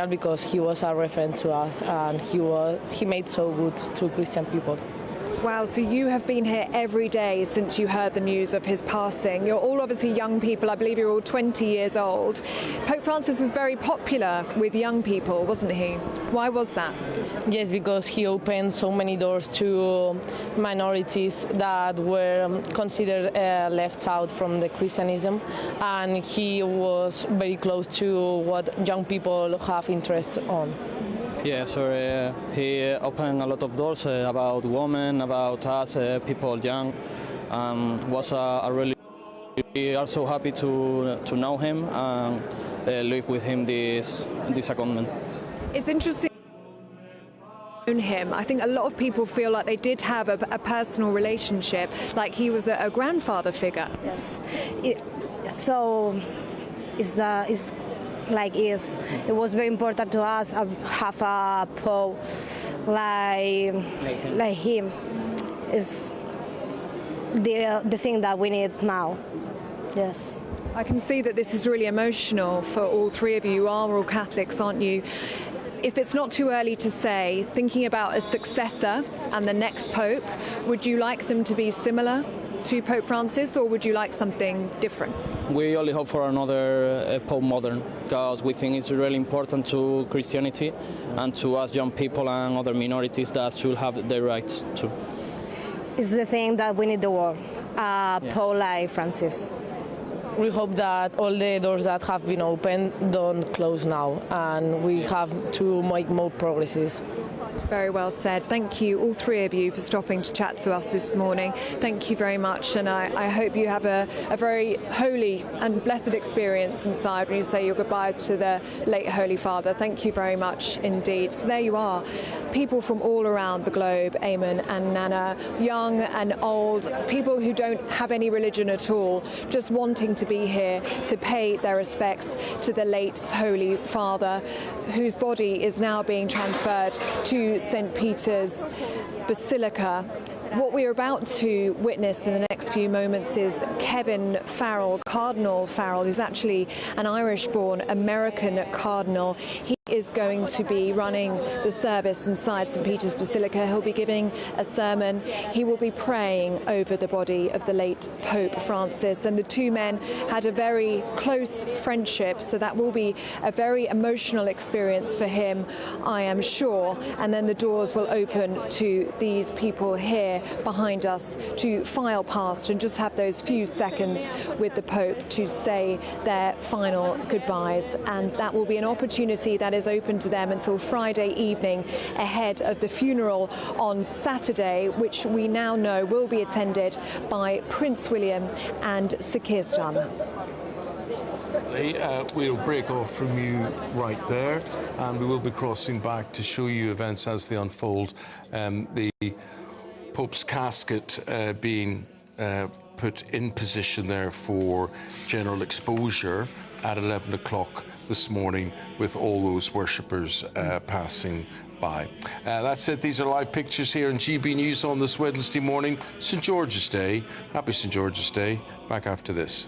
because he was a reference to us, and he made so good to Christian people. Wow, so you have been here every day since you heard the news of his passing. You're all obviously young people. I believe you're all 20 years old. Pope Francis was very popular with young people, wasn't he? Why was that? Yes, because he opened so many doors to minorities that were considered left out from the Christianism, and he was very close to what young people have interest on. Yeah, so he opened a lot of doors about women, about us, people young. Was a really, we are so happy to know him and live with him this secondment. It's interesting. Him. I think a lot of people feel like they did have a personal relationship, like he was a grandfather figure. Yes. It was very important to us have a pope like him. Is the thing that we need now. Yes. I can see that this is really emotional for all three of you. You are all Catholics, aren't you? If it's not too early to say, thinking about a successor and the next pope, would you like them to be similar to Pope Francis, or would you like something different? We only hope for another Pope modern, because we think it's really important to Christianity and to us young people and other minorities that should have their rights too. It's the thing that we need the world, Pope like Francis. We hope that all the doors that have been opened don't close now, and we have to make more progresses. Very well said. Thank you, all three of you, for stopping to chat to us this morning. Thank you very much, and I hope you have a very holy and blessed experience inside when you say your goodbyes to the late Holy Father. Thank you very much indeed. So there you are, people from all around the globe, Eamonn and Nana, young and old, people who don't have any religion at all, just wanting to be here to pay their respects to the late Holy Father, whose body is now being transferred to St. Peter's Basilica. What we're about to witness in the next few moments is Kevin Farrell, Cardinal Farrell, who's actually an Irish-born American cardinal. He is going to be running the service inside St. Peter's Basilica. He'll be giving a sermon. He will be praying over the body of the late Pope Francis. And the two men had a very close friendship, so that will be a very emotional experience for him, I am sure. And then the doors will open to these people here behind us to file past and just have those few seconds with the Pope to say their final goodbyes. And that will be an opportunity that is open to them until Friday evening ahead of the funeral on Saturday, which we now know will be attended by Prince William and Sir Keir Starmer. We'll break off from you right there, and we will be crossing back to show you events as they unfold. The Pope's casket being put in position there for general exposure at 11 o'clock this morning, with all those worshippers passing by. That's it. These are live pictures here in GB News on this Wednesday morning, St. George's Day. Happy St. George's Day. Back after this.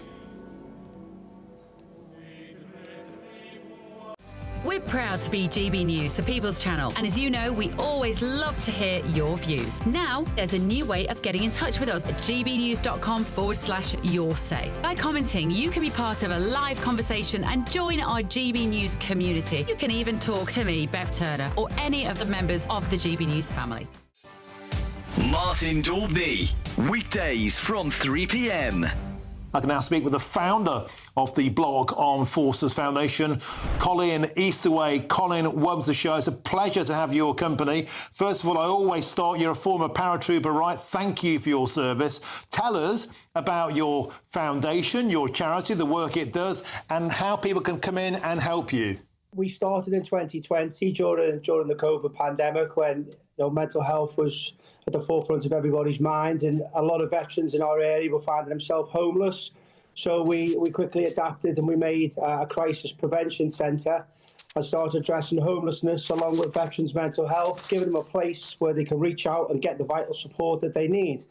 We're proud to be GB News, the People's Channel, and as you know, we always love to hear your views. Now, there's a new way of getting in touch with us at gbnews.com/yoursay. By commenting, you can be part of a live conversation and join our GB News community. You can even talk to me, Bev Turner, or any of the members of the GB News family. Martin Daubney, weekdays from 3 p.m. I can now speak with the founder of the blog Armed Forces Foundation, Colin Easterway. Colin, welcome to the show. It's a pleasure to have your company. First of all, I always start, you're a former paratrooper, right? Thank you for your service. Tell us about your foundation, your charity, the work it does, and how people can come in and help you. We started in 2020 during the COVID pandemic when mental health was at the forefront of everybody's mind, and a lot of veterans in our area were finding themselves homeless. So we quickly adapted and we made a crisis prevention centre and started addressing homelessness along with veterans' mental health, giving them a place where they can reach out and get the vital support that they need.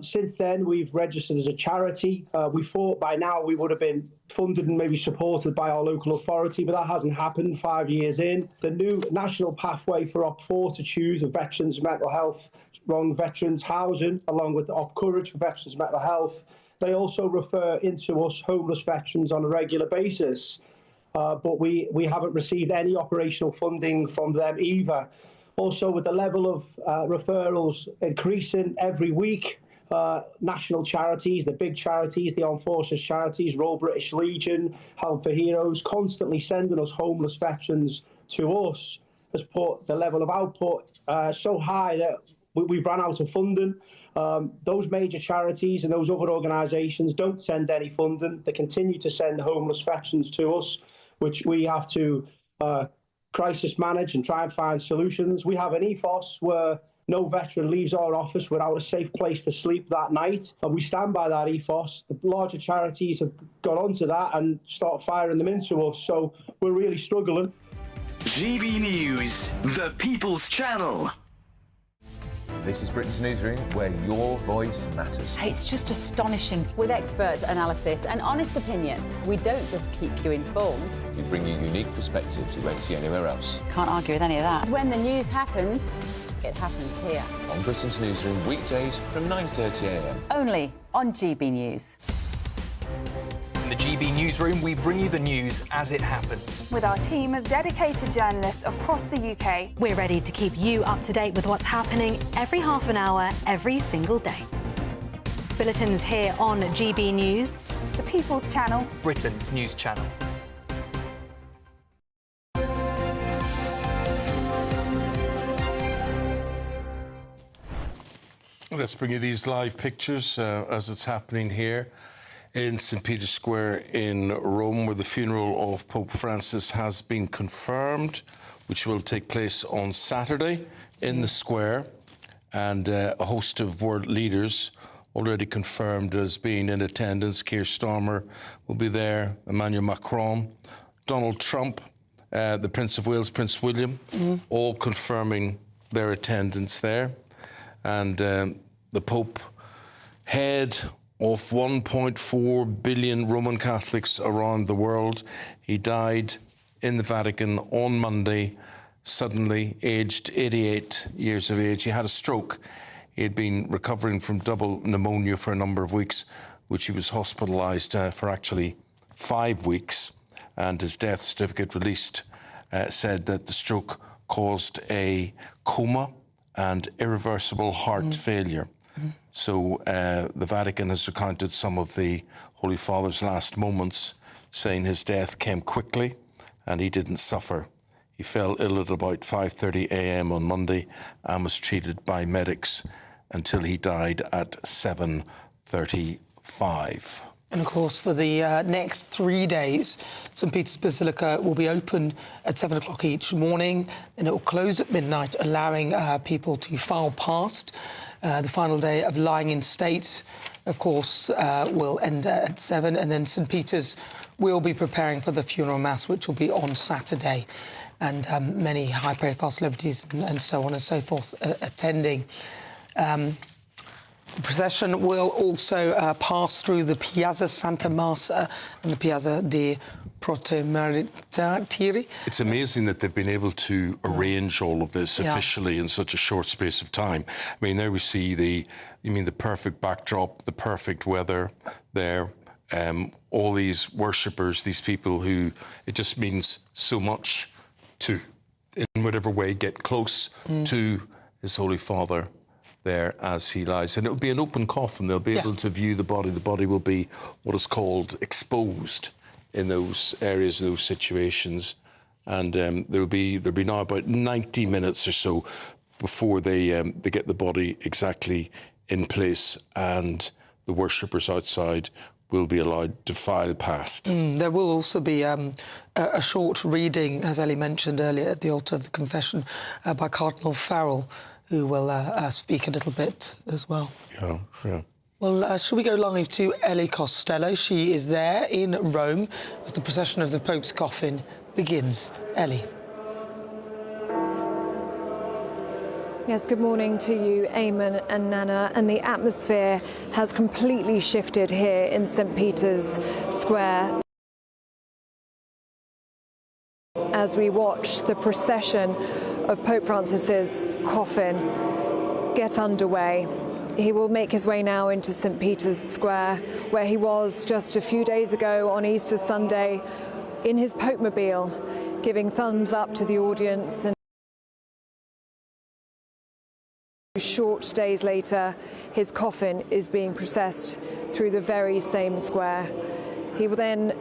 Since then, we've registered as a charity. We thought by now we would have been funded and maybe supported by our local authority, but that hasn't happened 5 years in. The new national pathway for Op4 to choose of veterans' mental health, wrong veterans housing, along with the Op Courage for veterans' mental health. They also refer into us homeless veterans on a regular basis, but we haven't received any operational funding from them either. Also, with the level of referrals increasing every week, national charities, the big charities, the Armed Forces charities, Royal British Legion, Help for Heroes, constantly sending us homeless veterans to us, has put the level of output so high that we've run out of funding. Those major charities and those other organisations don't send any funding. They continue to send homeless veterans to us, which we have to crisis manage and try and find solutions. We have an ethos where no veteran leaves our office without a safe place to sleep that night, and we stand by that ethos. The larger charities have got onto that and start firing them into us, so we're really struggling. GB News, the People's Channel. This is Britain's Newsroom, where your voice matters. It's just astonishing. With expert analysis and honest opinion, we don't just keep you informed. We bring you unique perspectives you won't see anywhere else. Can't argue with any of that. When the news happens, it happens here. On Britain's Newsroom, weekdays from 9:30 a.m. Only on GB News. In the GB Newsroom, we bring you the news as it happens. With our team of dedicated journalists across the UK. We're ready to keep you up to date with what's happening every half an hour, every single day. Bulletins here on GB News. The People's Channel. Britain's news channel. Let's bring you these live pictures as it's happening here in St. Peter's Square in Rome, where the funeral of Pope Francis has been confirmed, which will take place on Saturday in the square, and a host of world leaders already confirmed as being in attendance. Keir Starmer will be there, Emmanuel Macron, Donald Trump, the Prince of Wales, Prince William, all confirming their attendance there. And the Pope, head of 1.4 billion Roman Catholics around the world. He died in the Vatican on Monday, suddenly, aged 88 years of age. He had a stroke. He had been recovering from double pneumonia for a number of weeks, which he was hospitalised for actually 5 weeks. And his death certificate released said that the stroke caused a coma and irreversible heart failure. So the Vatican has recounted some of the Holy Father's last moments, saying his death came quickly and he didn't suffer. He fell ill at about 5:30 a.m. on Monday and was treated by medics until he died at 7:35. And of course, for the next 3 days, St. Peter's Basilica will be open at 7 o'clock each morning, and it will close at midnight, allowing people to file past. The final day of lying in state, of course, will end at 7, and then St. Peter's will be preparing for the funeral mass, which will be on Saturday, and many high-profile celebrities and so on and so forth attending. The procession will also pass through the Piazza Santa Marta and the Piazza di Protomartiri. It's amazing that they've been able to arrange all of this officially in such a short space of time. I mean, there we see the perfect backdrop, the perfect weather there, all these worshippers, these people who it just means so much to, in whatever way, get close to His Holy Father there as he lies. And it'll be an open coffin. They'll be able to view the body. The body will be what is called exposed in those areas, those situations. And there'll be now about 90 minutes or so before they get the body exactly in place, and the worshippers outside will be allowed to file past. There will also be a short reading, as Ellie mentioned earlier, at the altar of the confession by Cardinal Farrell, who will speak a little bit as well. Yeah. Well, shall we go live to Ellie Costello? She is there in Rome as the procession of the Pope's coffin begins. Ellie. Yes, good morning to you, Eamonn and Nana. And the atmosphere has completely shifted here in St. Peter's Square as we watch the procession of Pope Francis's coffin get underway. He will make his way now into St. Peter's Square, where he was just a few days ago on Easter Sunday in his Pope-mobile, giving thumbs up to the audience. And short days later, his coffin is being processed through the very same square. He will then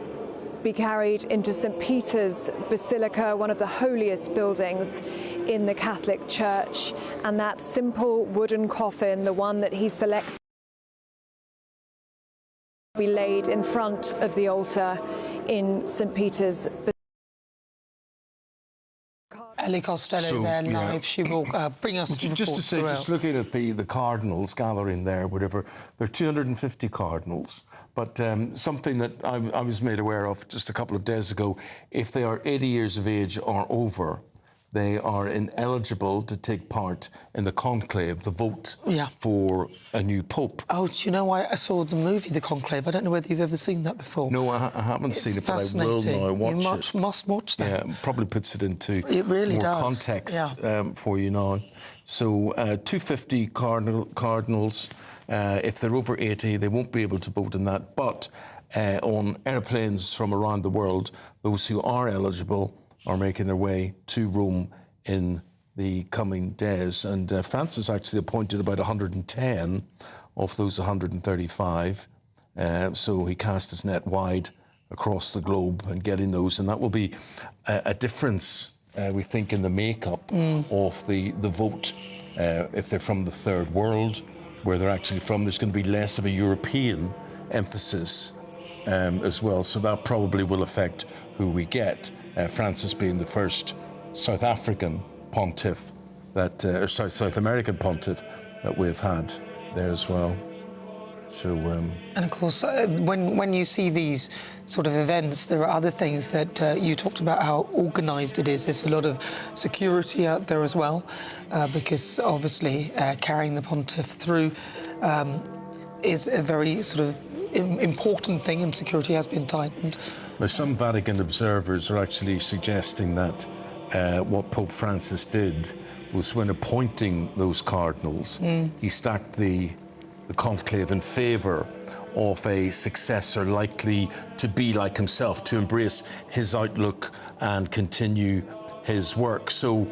be carried into St. Peter's Basilica, one of the holiest buildings in the Catholic Church, and that simple wooden coffin, the one that he selected, will be laid in front of the altar in St. Peter's Basilica. Ellie Costello there live. She will bring us just to say, just looking at the cardinals gathering there, whatever, there are 250 cardinals. But something that I was made aware of just a couple of days ago, if they are 80 years of age or over, they are ineligible to take part in the conclave, the vote for a new pope. Oh, do you know why I saw the movie The Conclave? I don't know whether you've ever seen that before. No, I haven't seen it, but I will now watch it. You must watch that. Yeah, probably puts it into more context for you now. So 250 cardinals. If they're over 80, they won't be able to vote in that. But on airplanes from around the world, those who are eligible are making their way to Rome in the coming days. And Francis actually appointed about 110 of those 135. So he cast his net wide across the globe and getting those. And that will be a difference, we think, in the makeup of the vote. If they're from the third world, where they're actually from, there's going to be less of a European emphasis as well. So that probably will affect who we get. Francis being the first South African pontiff that, or South American pontiff that we've had there as well. So, and of course, when you see these sort of events, there are other things that you talked about how organised it is. There's a lot of security out there as well, because obviously carrying the pontiff through is a very sort of important thing, and security has been tightened. Now, some Vatican observers are actually suggesting that what Pope Francis did was, when appointing those cardinals, he stacked the conclave in favour of a successor likely to be like himself, to embrace his outlook and continue his work. So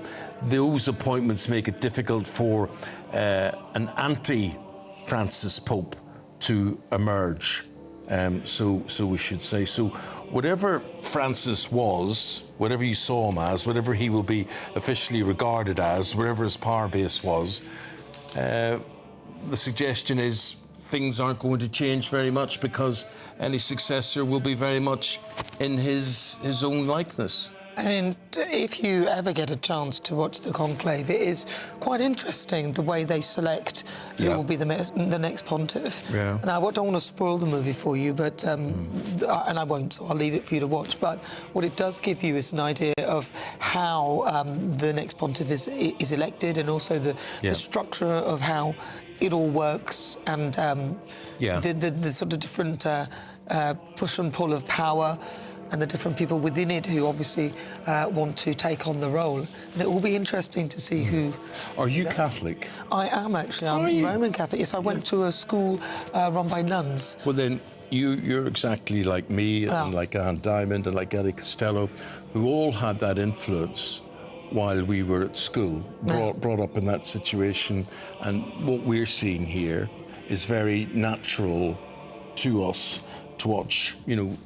those appointments make it difficult for an anti-Francis Pope to emerge. So we should say. So whatever Francis was, whatever you saw him as, whatever he will be officially regarded as, wherever his power base was, the suggestion is things aren't going to change very much, because any successor will be very much in his own likeness. And if you ever get a chance to watch the conclave, it is quite interesting the way they select who will be the next pontiff. Yeah. And I don't want to spoil the movie for you, but and I won't, so I'll leave it for you to watch. But what it does give you is an idea of how the next pontiff is elected, and also the structure of how it all works, and the sort of different push and pull of power, and the different people within it who obviously want to take on the role. And it will be interesting to see who... Are you Catholic? I am, actually. I'm Roman Catholic. Yes, I went to a school run by nuns. Well, then, you're exactly like me, and like Anne Diamond, and like Ellie Costello, who all had that influence while we were at school, brought up in that situation, and what we're seeing here is very natural to us to watch,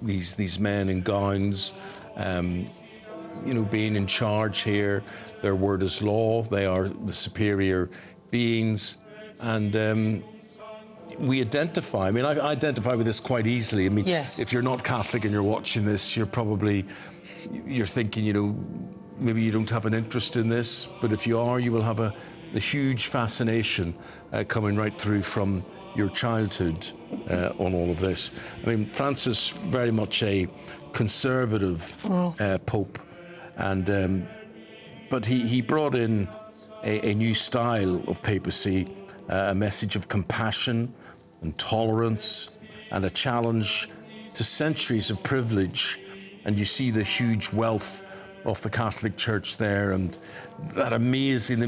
these men in gowns, being in charge here. Their word is law. They are the superior beings, and we identify. I mean, I identify with this quite easily. I mean, yes. If you're not Catholic and you're watching this, you're thinking, maybe you don't have an interest in this, but if you are, you will have a huge fascination coming right through from your childhood on all of this. I mean, Francis, very much a conservative Pope, and but he brought in a new style of papacy, a message of compassion and tolerance, and a challenge to centuries of privilege. And you see the huge wealth of the Catholic Church there, and that amazing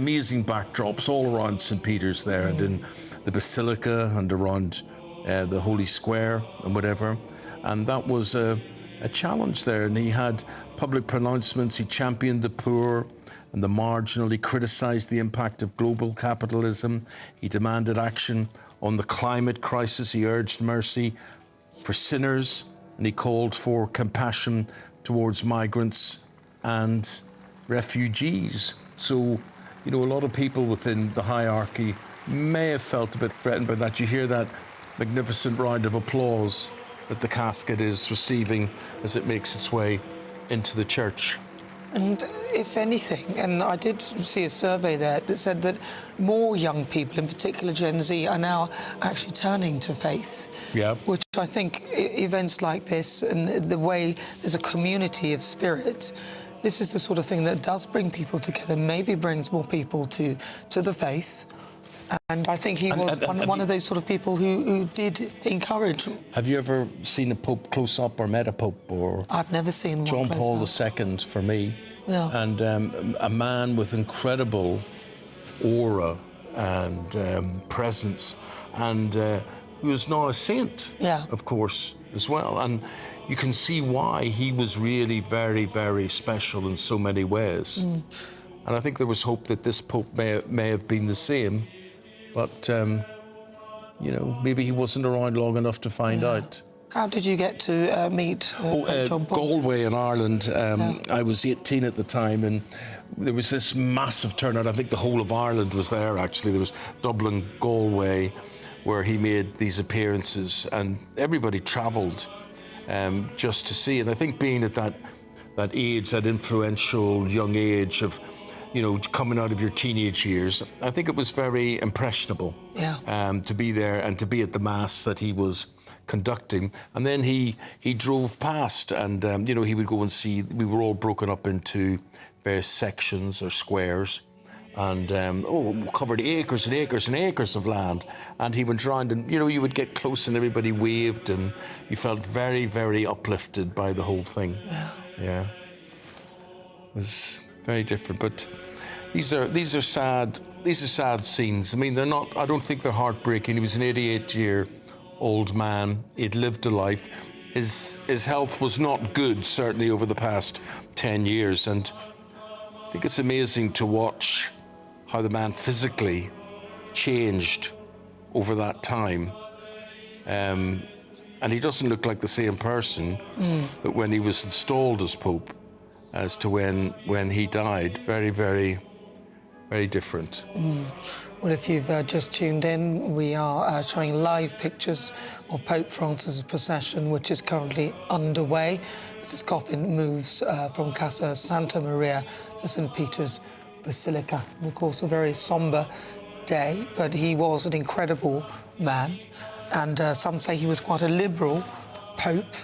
backdrops all around St. Peter's there, and in the Basilica, and around the Holy Square and whatever. And that was a challenge there. And he had public pronouncements. He championed the poor and the marginal. He criticised the impact of global capitalism. He demanded action on the climate crisis. He urged mercy for sinners, and he called for compassion towards migrants and refugees. So, a lot of people within the hierarchy may have felt a bit threatened by that. You hear that magnificent round of applause that the casket is receiving as it makes its way into the church. And if anything, and I did see a survey there that said that more young people, in particular Gen Z, are now actually turning to faith. Yeah. Which I think events like this and the way there's a community of spirit, this is the sort of thing that does bring people together, maybe brings more people to the faith. And I think he was one of those sort of people who did encourage. Have you ever seen a Pope close up or met a Pope? Or I've never seen one John close Paul up. II for me. Yeah. And a man with incredible aura and presence, and who is now a saint, of course, as well. And you can see why he was really very, very special in so many ways. And I think there was hope that this Pope may have been the same, but maybe he wasn't around long enough to find out. How did you get to meet John Paul? Galway in Ireland. I was 18 at the time, and there was this massive turnout. I think the whole of Ireland was there, actually. There was Dublin, Galway, where he made these appearances, and everybody travelled just to see. And I think being at that age, that influential young age of, coming out of your teenage years, I think it was very impressionable to be there and to be at the Mass that he was conducting. And then he drove past, and he would go and see. We were all broken up into various sections or squares, and covered acres and acres and acres of land. And he went round, and you would get close, and everybody waved, and you felt very, very uplifted by the whole thing. Yeah, it was very different. But these are sad scenes. I mean, they're not. I don't think they're heartbreaking. He was an 88-year-old man. He'd lived a life. His health was not good, certainly over the past 10 years. And I think it's amazing to watch how the man physically changed over that time. And he doesn't look like the same person that when he was installed as Pope as to when he died. Very, very, very different. Well, if you've just tuned in, we are showing live pictures of Pope Francis' procession, which is currently underway as his coffin moves from Casa Santa Maria to St. Peter's Basilica. And of course, a very sombre day, but he was an incredible man. And some say he was quite a liberal Pope,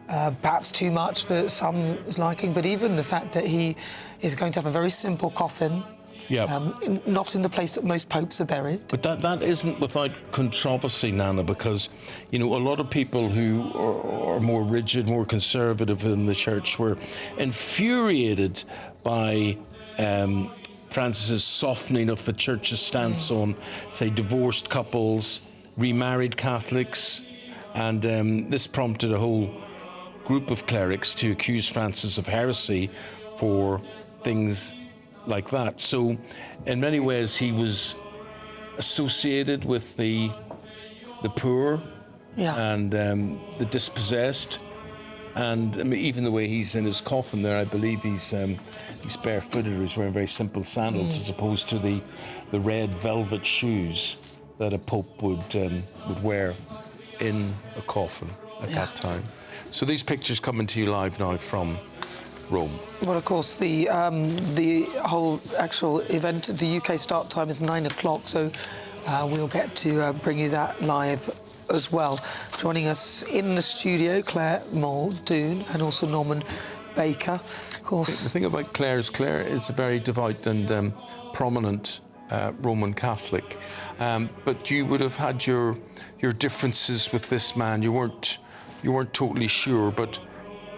perhaps too much for some's liking, but even the fact that he is going to have a very simple coffin, not in the place that most popes are buried. But that isn't without controversy, Nana, because, a lot of people who are more rigid, more conservative in the church were infuriated by Francis's softening of the church's stance on, say, divorced couples, remarried Catholics, and this prompted a whole group of clerics to accuse Francis of heresy for things like that. So in many ways he was associated with the poor and the dispossessed. And I mean, even the way he's in his coffin there, I believe he's barefooted, or he's wearing very simple sandals as opposed to the red velvet shoes that a pope would wear in a coffin at that time. So these pictures coming to you live now from Rome. Well, of course, the whole actual event, the UK start time is 9 o'clock, so we'll get to bring you that live as well. Joining us in the studio, Claire Muldoon and also Norman Baker. Of course, the thing about Claire is a very devout and prominent Roman Catholic, but you would have had your differences with this man. You weren't totally sure, but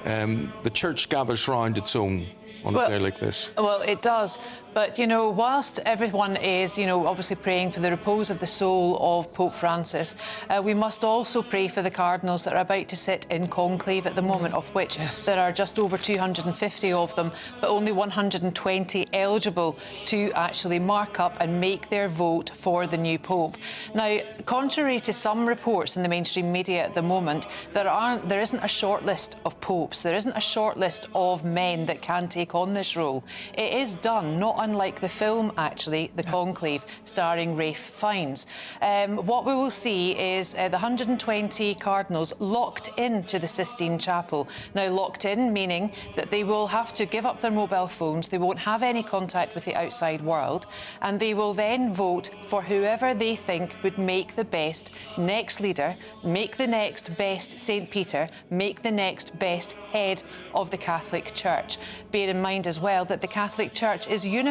the church gathers round its own on a day like this. Well, it does. But, you know, whilst everyone is, you know, obviously praying for the repose of the soul of Pope Francis, we must also pray for the cardinals that are about to sit in conclave at the moment, of which there are just over 250 of them, but only 120 eligible to actually mark up and make their vote for the new Pope. Now, contrary to some reports in the mainstream media at the moment, there isn't a short list of popes. There isn't a short list of men that can take on this role. It is done, not unlike the film, actually, The Conclave, starring Ralph Fiennes. What we will see is the 120 cardinals locked into the Sistine Chapel. Now, locked in, meaning that they will have to give up their mobile phones, they won't have any contact with the outside world, and they will then vote for whoever they think would make the best next leader, make the next best St. Peter, make the next best head of the Catholic Church. Bear in mind as well that the Catholic Church is uniform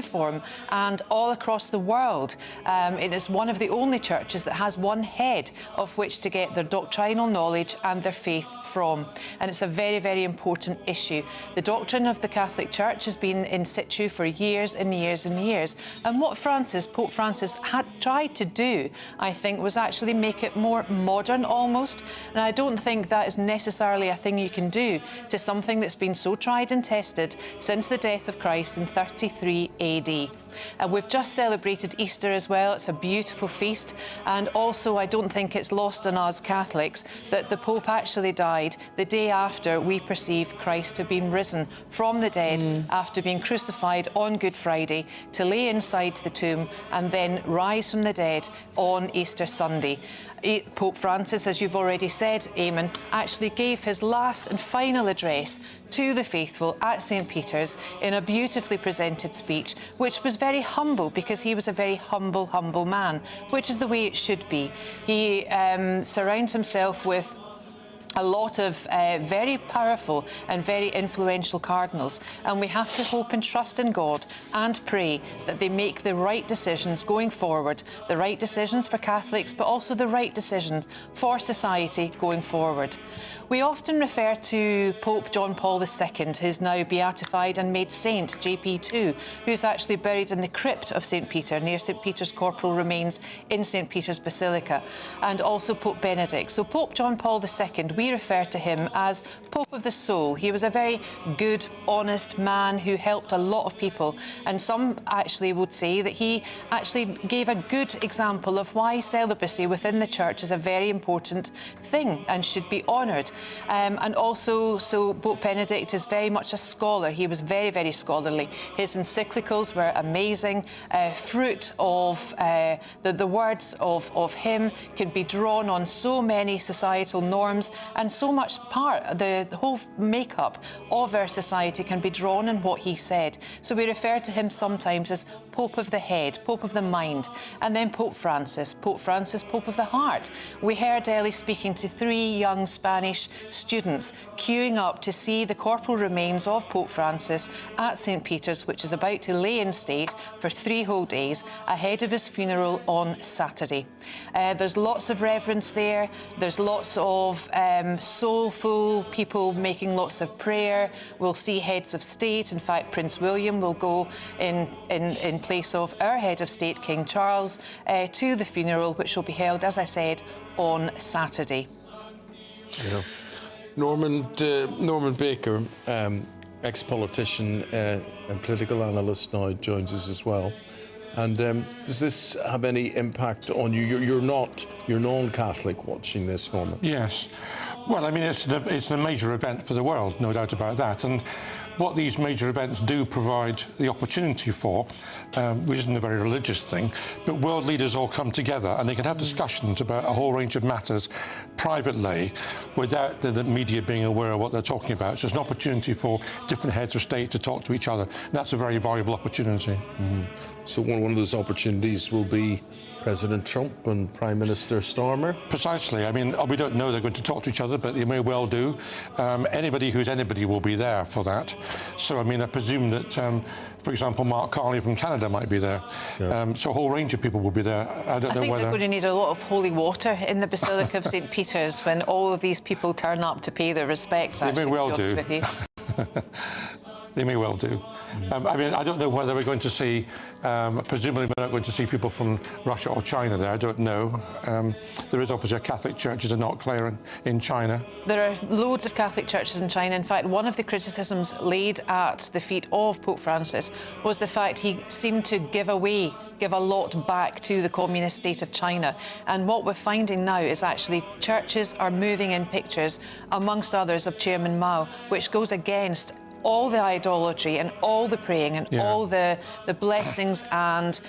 and all across the world. It is one of the only churches that has one head of which to get their doctrinal knowledge and their faith from. And it's a very, very important issue. The doctrine of the Catholic Church has been in situ for years and years and years. And what Pope Francis had tried to do, I think, was actually make it more modern almost. And I don't think that is necessarily a thing you can do to something that's been so tried and tested since the death of Christ in 33 AD. And we've just celebrated Easter as well. It's a beautiful feast. And also, I don't think it's lost on us Catholics that the Pope actually died the day after we perceive Christ to have been risen from the dead after being crucified on Good Friday, to lay inside the tomb and then rise from the dead on Easter Sunday. Pope Francis, as you've already said, Eamonn, actually gave his last and final address to the faithful at St. Peter's in a beautifully presented speech, which was very humble because he was a very humble man, which is the way it should be. He surrounds himself with a lot of very powerful and very influential cardinals, and we have to hope and trust in God and pray that they make the right decisions going forward, the right decisions for Catholics, but also the right decisions for society going forward. We often refer to Pope John Paul II, who's now beatified and made saint, JP2, who's actually buried in the crypt of St. Peter, near St. Peter's corporal remains in St. Peter's Basilica, and also Pope Benedict. So Pope John Paul II, we refer to him as Pope of the Soul. He was a very good, honest man who helped a lot of people, and some actually would say that he actually gave a good example of why celibacy within the Church is a very important thing and should be honoured. And also, so Pope Benedict is very much a scholar. He was very, very scholarly. His encyclicals were amazing. Fruit of the words of him can be drawn on so many societal norms, and so much the whole makeup of our society can be drawn in what he said. So we refer to him sometimes as Pope of the Head, Pope of the Mind, and then Pope Francis, Pope of the Heart. We heard Ellie speaking to 3 young Spanish students queuing up to see the corporal remains of Pope Francis at St. Peter's, which is about to lay in state for 3 whole days ahead of his funeral on Saturday. There's lots of reverence there. There's lots of soulful people making lots of prayer. We'll see heads of state. In fact, Prince William will go in place of our head of state, King Charles, to the funeral, which will be held, as I said, on Saturday. Yeah. Norman Baker, ex-politician and political analyst now joins us as well. And does this have any impact on you? You're non-Catholic watching this, Norman. Yes. Well, I mean, it's a major event for the world, no doubt about that. And what these major events do provide the opportunity for, which isn't a very religious thing, but world leaders all come together and they can have discussions about a whole range of matters privately without the media being aware of what they're talking about. So it's an opportunity for different heads of state to talk to each other. And that's a very valuable opportunity. Mm-hmm. So one of those opportunities will be President Trump and Prime Minister Starmer? Precisely. I mean, we don't know they're going to talk to each other, but they may well do. Anybody who's anybody will be there for that. So, I mean, I presume that, for example, Mark Carney from Canada might be there. Yeah. So a whole range of people will be there. I don't know think whether... they're going to need a lot of holy water in the Basilica of St. Peter's when all of these people turn up to pay their respects, actually, they may well do. With you. They may well do. I mean, I don't know whether we're going to see, presumably we're not going to see people from Russia or China there, I don't know. There is obviously a Catholic churches are not clear in China. There are loads of Catholic churches in China. In fact, one of the criticisms laid at the feet of Pope Francis was the fact he seemed to give a lot back to the communist state of China. And what we're finding now is actually churches are moving in pictures, amongst others, of Chairman Mao, which goes against all the idolatry and all the praying and all the blessings and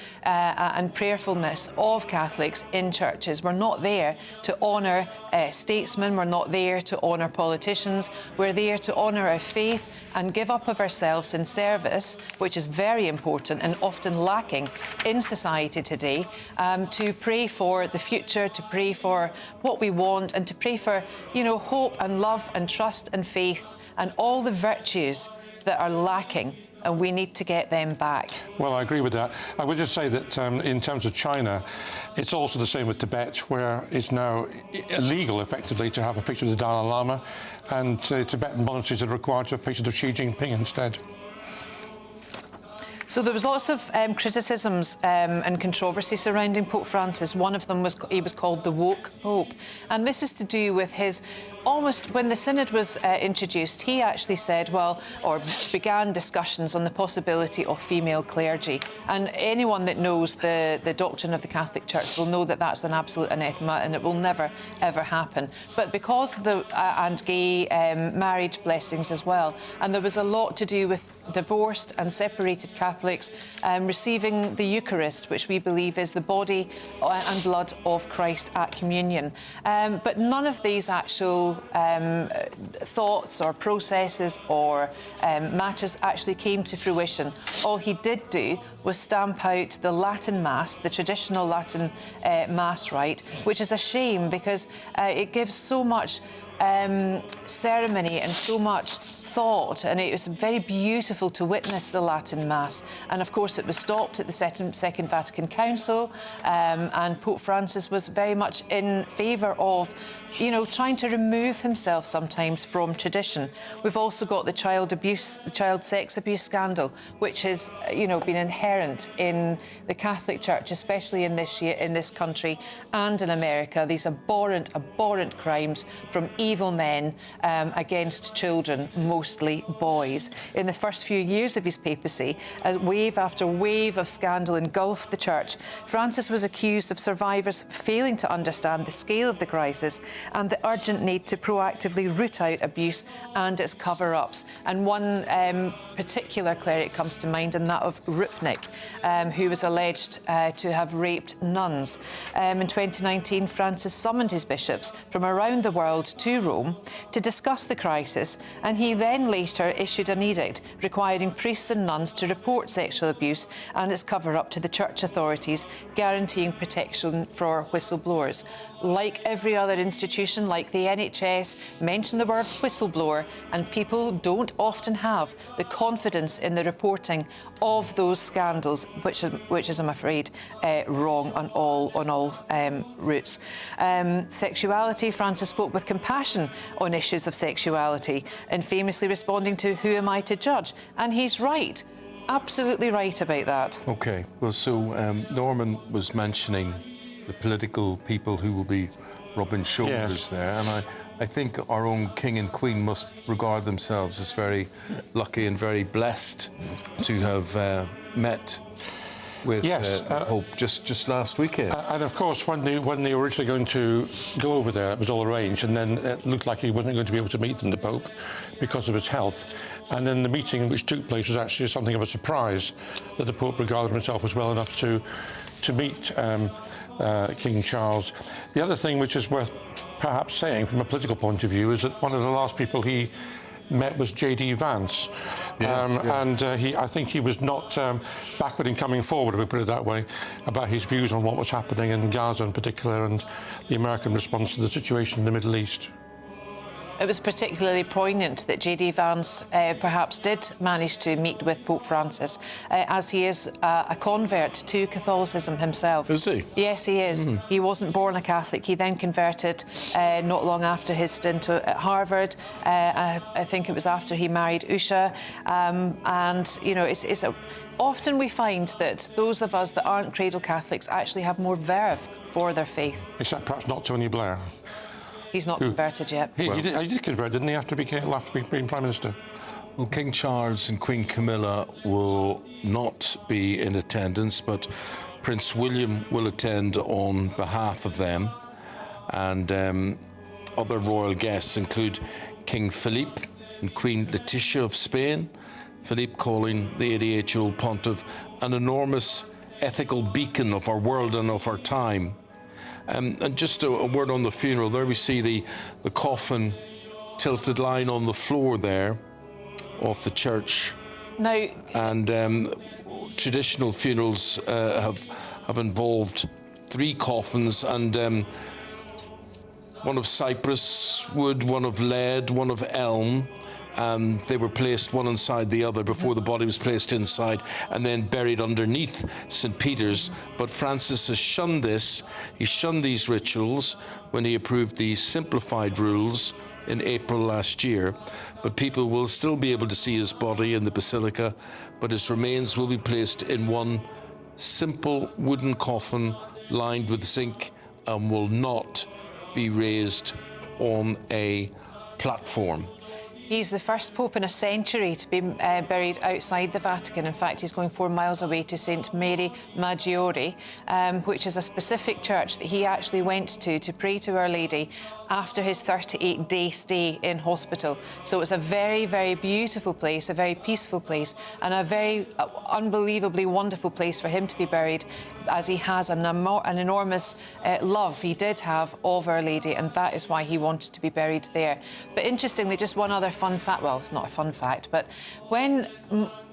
prayerfulness of Catholics in churches. We're not there to honour statesmen, we're not there to honour politicians, we're there to honour our faith and give up of ourselves in service, which is very important and often lacking in society today, to pray for the future, to pray for what we want and to pray for, you know, hope and love and trust and faith and all the virtues that are lacking, and we need to get them back. Well, I agree with that. I would just say that in terms of China, it's also the same with Tibet, where it's now illegal, effectively, to have a picture of the Dalai Lama, and Tibetan monasteries are required to have pictures of Xi Jinping instead. So there was lots of criticisms and controversy surrounding Pope Francis. One of them was he was called the woke Pope, and this is to do with his when the synod was introduced, he actually said, or began discussions on the possibility of female clergy. And anyone that knows the doctrine of the Catholic Church will know that that's an absolute anathema and it will never, ever happen. But because of the and gay marriage blessings as well, and there was a lot to do with divorced and separated Catholics receiving the Eucharist, which we believe is the body and blood of Christ at communion. But none of these actual thoughts or processes or matters actually came to fruition. All he did do was stamp out the Latin Mass, the traditional Latin Mass rite, which is a shame because it gives so much ceremony and so much thought, and it was very beautiful to witness the Latin Mass. And of course it was stopped at the Second Vatican Council, and Pope Francis was very much in favour of, you know, trying to remove himself sometimes from tradition. We've also got the child sex abuse scandal, which has, you know, been inherent in the Catholic Church, especially in this country and in America. These abhorrent crimes from evil men against children, mostly boys. In the first few years of his papacy, as wave after wave of scandal engulfed the Church, Francis was accused of survivors failing to understand the scale of the crisis and the urgent need to proactively root out abuse and its cover-ups. And one particular cleric comes to mind, and that of Rupnik, who was alleged to have raped nuns. In 2019, Francis summoned his bishops from around the world to Rome to discuss the crisis, and he then later issued an edict requiring priests and nuns to report sexual abuse and its cover-up to the church authorities, guaranteeing protection for whistleblowers. Like every other institution, like the NHS, mention the word whistleblower, and people don't often have the confidence in the reporting of those scandals, which is, I'm afraid, wrong on all routes. Sexuality, Francis spoke with compassion on issues of sexuality, and famously responding to, "Who am I to judge?" And he's right. Absolutely right about that. OK, well, so Norman was mentioning the political people who will be rubbing shoulders there, and I think our own King and Queen must regard themselves as very lucky and very blessed to have met with Pope just last weekend. And of course, when they were originally going to go over there, it was all arranged, and then it looked like he wasn't going to be able to meet them, the Pope, because of his health. And then the meeting which took place was actually something of a surprise that the Pope regarded himself as well enough to meet King Charles. The other thing which is worth perhaps saying from a political point of view is that one of the last people he met was J.D. Vance. And I think he was not backward in coming forward, if we put it that way, about his views on what was happening in Gaza in particular and the American response to the situation in the Middle East. It was particularly poignant that J.D. Vance perhaps did manage to meet with Pope Francis, as he is a convert to Catholicism himself. Is he? Yes, he is. He wasn't born a Catholic. He then converted not long after his stint at Harvard. I think it was after he married Usha. And, you know, often we find that those of us that aren't cradle Catholics actually have more verve for their faith. Except perhaps not Tony Blair. He's not converted yet. He did convert, didn't he, after being Prime Minister? Well, King Charles and Queen Camilla will not be in attendance, but Prince William will attend on behalf of them. And other royal guests include King Philippe and Queen Letizia of Spain. Philippe calling the 88-year-old pontiff an enormous ethical beacon of our world and of our time. And just a word on the funeral. There we see the coffin tilted lying on the floor there of the church. Now, and traditional funerals have involved 3 coffins, and one of cypress wood, one of lead, one of elm. And they were placed one inside the other before the body was placed inside and then buried underneath St. Peter's. But Francis has shunned this. He shunned these rituals when he approved the simplified rules in April last year. But people will still be able to see his body in the basilica, but his remains will be placed in one simple wooden coffin lined with zinc and will not be raised on a platform. He's the first pope in a century to be buried outside the Vatican. In fact, he's going 4 miles away to St. Mary Maggiore, which is a specific church that he actually went to pray to Our Lady after his 38-day stay in hospital. So it's a very, very beautiful place, a very peaceful place, and a very unbelievably wonderful place for him to be buried, as he has an enormous love he did have of Our Lady, and that is why he wanted to be buried there. But interestingly, just one other fun fact, well, it's not a fun fact, but when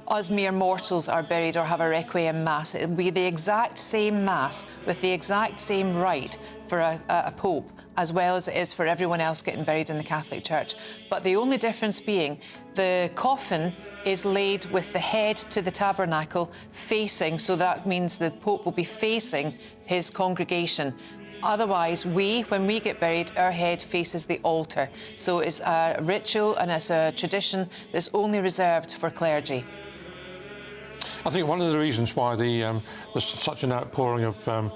us mere mortals are buried or have a requiem mass, it will be the exact same mass with the exact same rite for a pope, as well as it is for everyone else getting buried in the Catholic Church. But the only difference being the coffin is laid with the head to the tabernacle facing, so that means the Pope will be facing his congregation. Otherwise, when we get buried, our head faces the altar. So it's a ritual and it's a tradition that's only reserved for clergy. I think one of the reasons why there's such an outpouring of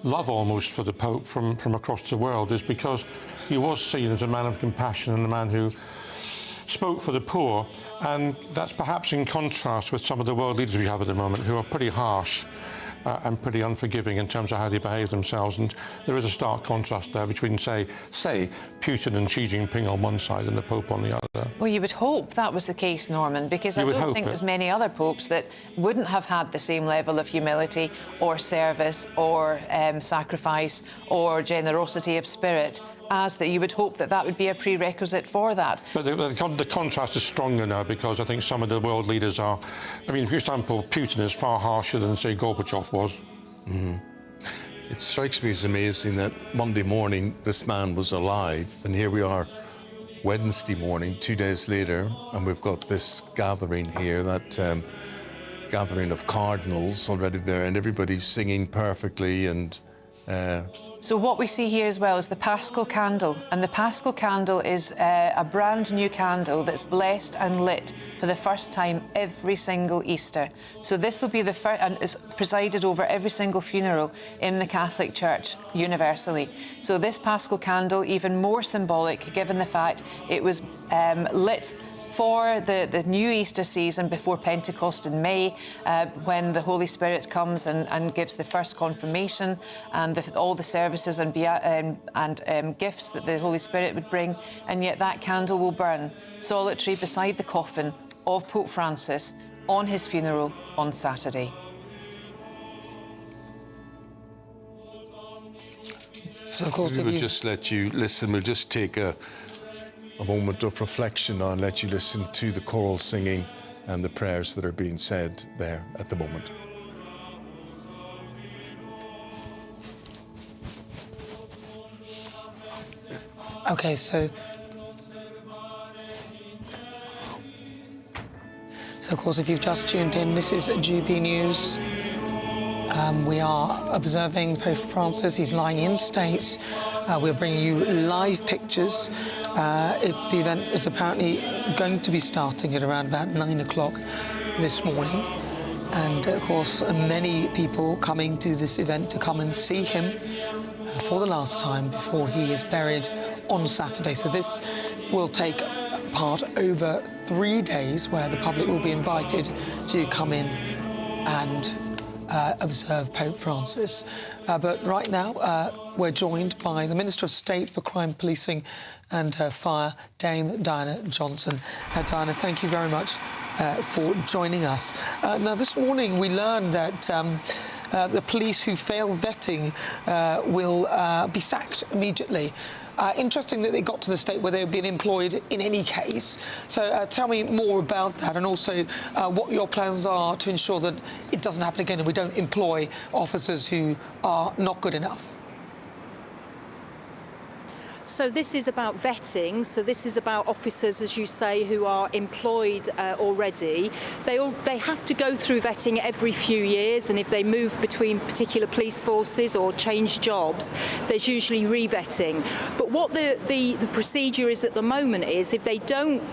love almost for the Pope from across the world is because he was seen as a man of compassion and a man who spoke for the poor, and that's perhaps in contrast with some of the world leaders we have at the moment, who are pretty harsh and pretty unforgiving in terms of how they behave themselves. And there is a stark contrast there between, say, Putin and Xi Jinping on one side and the Pope on the other. Well, you would hope that was the case, Norman, because I don't think there's many other popes that wouldn't have had the same level of humility or service or sacrifice or generosity of spirit, as that you would hope that would be a prerequisite for that. But the contrast is stronger now, because I think some of the world leaders are... I mean, for example, Putin is far harsher than, say, Gorbachev was. Mm-hmm. It strikes me as amazing that Monday morning this man was alive, and here we are Wednesday morning, 2 days later, and we've got this gathering here, that gathering of cardinals already there, and everybody's singing perfectly and So what we see here as well is the Paschal candle, and the Paschal candle is a brand new candle that's blessed and lit for the first time every single Easter. So this will be the first, and is presided over every single funeral in the Catholic Church universally. So this Paschal candle, even more symbolic given the fact it was lit for the new Easter season before Pentecost in May, when the Holy Spirit comes and gives the first confirmation and all the services and gifts that the Holy Spirit would bring, and yet that candle will burn solitary beside the coffin of Pope Francis on his funeral on Saturday. So of course, we will just let you listen. We'll just take a moment of reflection and let you listen to the choral singing and the prayers that are being said there at the moment. Okay, so of course, if you've just tuned in, this is GB News. We are observing Pope Francis. He's lying in state. We're bringing you live pictures. The event is apparently going to be starting at around about 9 o'clock this morning. And of course, many people coming to this event to come and see him for the last time before he is buried on Saturday. So this will take part over 3 days, where the public will be invited to come in and observe Pope Francis. But right now, we're joined by the Minister of State for Crime Policing and Fire, Dame Diana Johnson. Diana, thank you very much for joining us. Now, this morning we learned that the police who fail vetting will be sacked immediately. Interesting that they got to the state where they've been employed in any case. So tell me more about that, and also what your plans are to ensure that it doesn't happen again and we don't employ officers who are not good enough. So this is about vetting. So this is about officers, as you say, who are employed already. They have to go through vetting every few years, and if they move between particular police forces or change jobs, there's usually re-vetting. But what the procedure is at the moment is, if they don't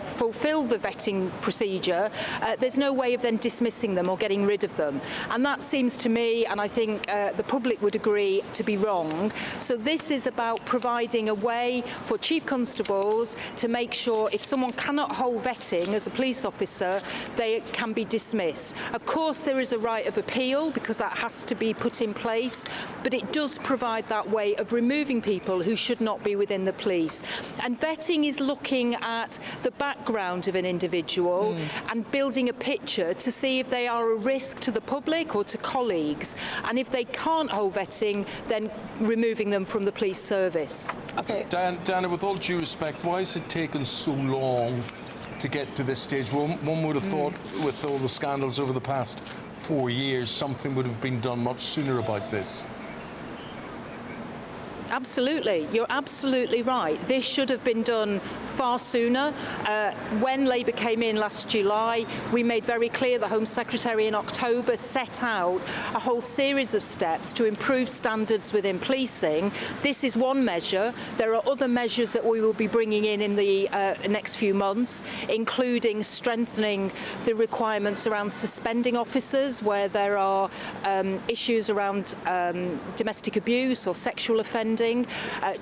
fulfil the vetting procedure, there's no way of then dismissing them or getting rid of them. And that seems to me, and I think the public would agree, to be wrong. So this is about providing a way for chief constables to make sure if someone cannot hold vetting as a police officer, they can be dismissed. Of course, there is a right of appeal, because that has to be put in place, but it does provide that way of removing people who should not be within the police. And vetting is looking at the background of an individual and building a picture to see if they are a risk to the public or to colleagues. And if they can't hold vetting, then removing them from the police service. Okay. Diana, with all due respect, why has it taken so long to get to this stage? One would have thought, with all the scandals over the past 4 years, something would have been done much sooner about this. Absolutely, you're absolutely right. This should have been done far sooner. When Labour came in last July, we made very clear, the Home Secretary in October set out a whole series of steps to improve standards within policing. This is one measure. There are other measures that we will be bringing in the next few months, including strengthening the requirements around suspending officers where there are issues around domestic abuse or sexual offending.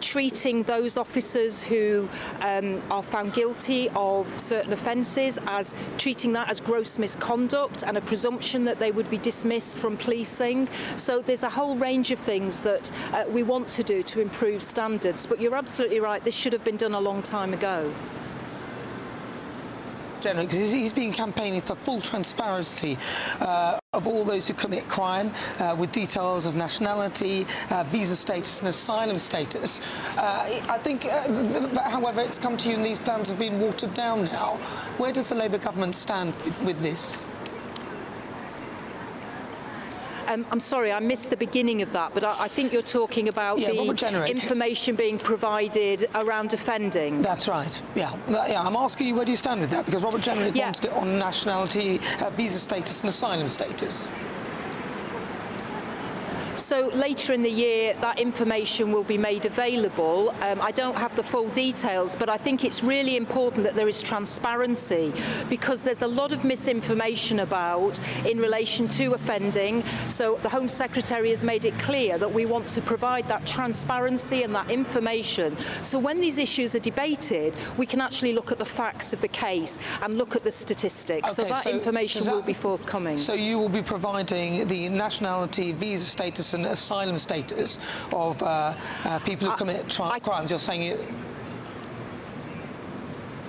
Treating those officers who are found guilty of certain offences as treating that as gross misconduct, and a presumption that they would be dismissed from policing. So there's a whole range of things that we want to do to improve standards. But you're absolutely right, this should have been done a long time ago. General, because he's been campaigning for full transparency of all those who commit crime, with details of nationality, visa status and asylum status. I think, however, it's come to you and these plans have been watered down now. Where does the Labour government stand with this? I'm sorry, I missed the beginning of that, but I think you're talking about the information being provided around offending. That's right, yeah. I'm asking you, where do you stand with that? Because Robert Jenrick wanted it on nationality, visa status and asylum status. So later in the year, that information will be made available. I don't have the full details, but I think it's really important that there is transparency, because there's a lot of misinformation about in relation to offending. So the Home Secretary has made it clear that we want to provide that transparency and that information. So when these issues are debated, we can actually look at the facts of the case and look at the statistics. So that information will be forthcoming. So you will be providing the nationality, visa status and asylum status of people who commit crimes. You're saying it...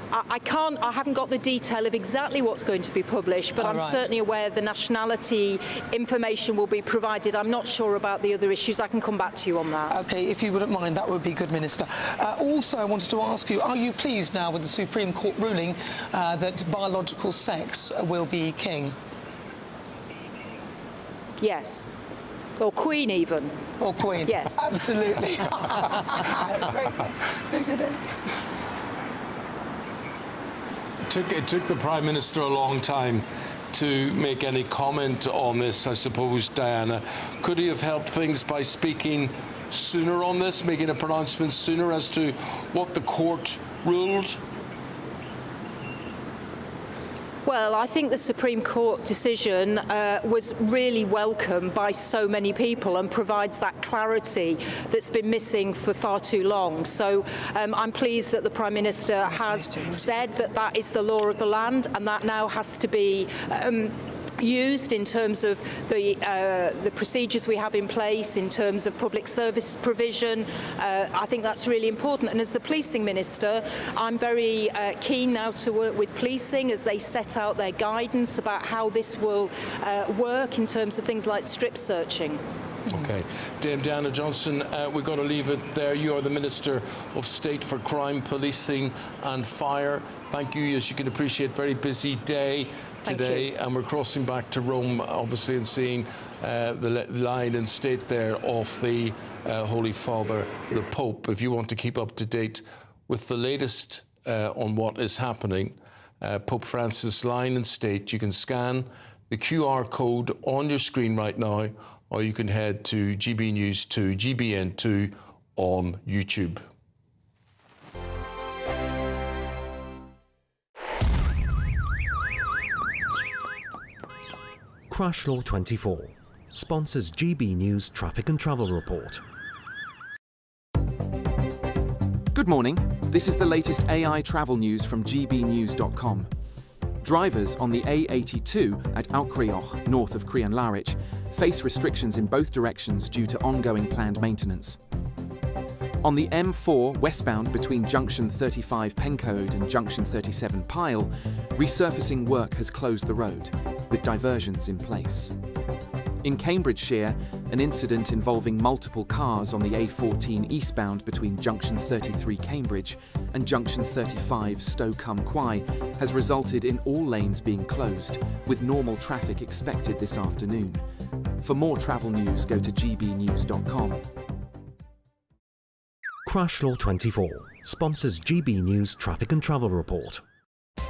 I haven't got the detail of exactly what's going to be published, but I'm certainly aware the nationality information will be provided. I'm not sure about the other issues. I can come back to you on that. OK, if you wouldn't mind, that would be good, Minister. Also, I wanted to ask you, are you pleased now with the Supreme Court ruling that biological sex will be king? Yes. Or Queen, even. Or Queen. Yes. Absolutely. It took the Prime Minister a long time to make any comment on this, I suppose, Diana. Could he have helped things by speaking sooner on this, making a pronouncement sooner as to what the court ruled? Well, I think the Supreme Court decision was really welcomed by so many people and provides that clarity that's been missing for far too long. So I'm pleased that the Prime Minister has said that that is the law of the land, and that now has to be used in terms of the procedures we have in place in terms of public service provision. I think that's really important. And as the policing minister, I'm very keen now to work with policing as they set out their guidance about how this will work in terms of things like strip searching. OK. Dame Diana Johnson, we've got to leave it there. You are the Minister of State for Crime, Policing and Fire. Thank you. As you can appreciate, very busy day today, and we're crossing back to Rome, obviously, and seeing the line and state there of the Holy Father, the Pope. If you want to keep up to date with the latest on what is happening, Pope Francis line and state, you can scan the QR code on your screen right now, or you can head to GB News 2, GBN2 on YouTube. Crash Law 24 sponsors GB News Traffic and Travel Report. Good morning. This is the latest AI travel news from gbnews.com. Drivers on the A82 at Alcrioch, north of Crianlarich, face restrictions in both directions due to ongoing planned maintenance. On the M4 westbound between Junction 35 Pencode and Junction 37 Pyle, resurfacing work has closed the road, with diversions in place. In Cambridgeshire, an incident involving multiple cars on the A14 eastbound between Junction 33 Cambridge and Junction 35 Stowe-cum-Quay has resulted in all lanes being closed, with normal traffic expected this afternoon. For more travel news, go to gbnews.com. Crash Law 24 sponsors GB News Traffic and Travel Report.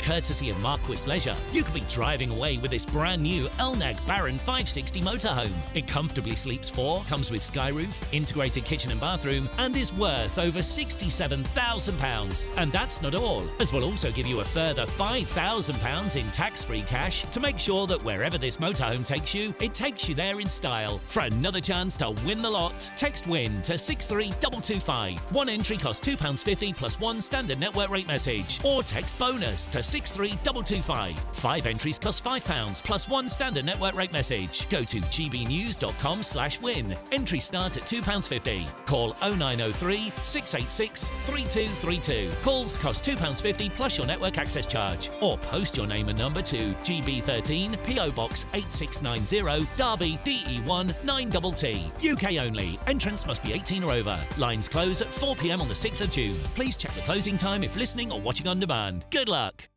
Courtesy of Marquis Leisure, you could be driving away with this brand new Elnag Baron 560 motorhome. It comfortably sleeps 4, comes with sky roof, integrated kitchen and bathroom, and is worth over £67,000. And that's not all, as we'll also give you a further £5,000 in tax-free cash to make sure that wherever this motorhome takes you, it takes you there in style. For another chance to win the lot, text WIN to 63225. One entry costs £2.50 plus one standard network rate message, or text BONUS to 63225. 5 entries cost £5 plus one standard network rate message. Go to gbnews.com/win. Entries start at £2.50. Call 0903 686 3232. Calls cost £2.50 plus your network access charge. Or post your name and number to GB13 PO Box 8690 Derby DE1 9TT. UK only. Entrance must be 18 or over. Lines close at 4 p.m. on the 6th of June. Please check the closing time if listening or watching on demand. Good luck.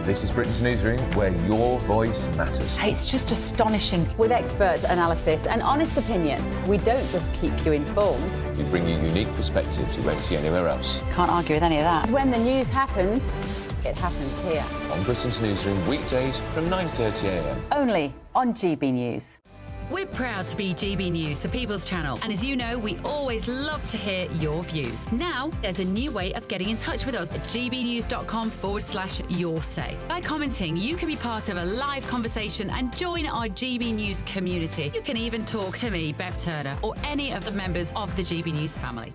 This is Britain's Newsroom, where your voice matters. It's just astonishing. With expert analysis and honest opinion, we don't just keep you informed. We bring you unique perspectives you won't see anywhere else. Can't argue with any of that. When the news happens, it happens here. On Britain's Newsroom, weekdays from 9:30 a.m. Only on GB News. We're proud to be GB News, the People's Channel, and as you know, we always love to hear your views. Now, there's a new way of getting in touch with us at gbnews.com/yoursay. By commenting, you can be part of a live conversation and join our GB News community. You can even talk to me, Bev Turner, or any of the members of the GB News family.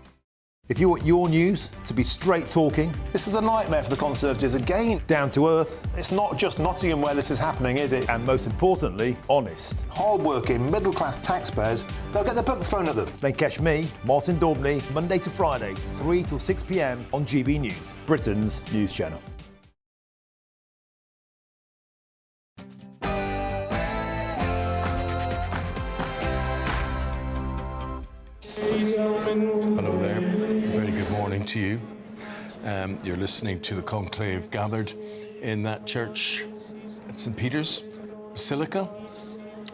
If you want your news to be straight talking, This is a nightmare for the Conservatives again. down to earth, It's not just Nottingham where this is happening, is it? and most importantly, honest, Hard-working, middle-class taxpayers, they'll get the book thrown at them. then catch me, Martin Daubney, Monday to Friday, 3 till 6 p.m. on GB News, Britain's news channel. Hello there. Very good morning to you. You're listening to the conclave gathered in that church at St. Peter's Basilica,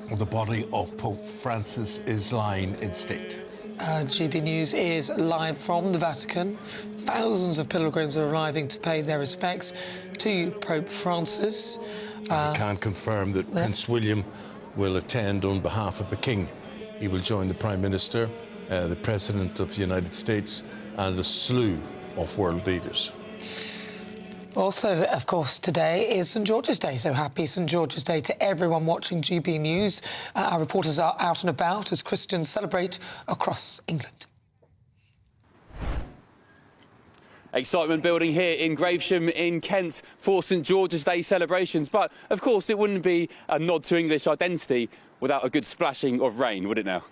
where the body of Pope Francis is lying in state. GB News is live from the Vatican. Thousands of pilgrims are arriving to pay their respects to Pope Francis. I can confirm that Prince William will attend on behalf of the King. He will join the Prime Minister, the President of the United States, and a slew of world leaders. Also, of course, today is St George's Day, so happy St George's Day to everyone watching GB News. Our reporters are out and about as Christians celebrate across England. Excitement building here in Gravesham in Kent for St George's Day celebrations. But, of course, it wouldn't be a nod to English identity without a good splashing of rain, would it now?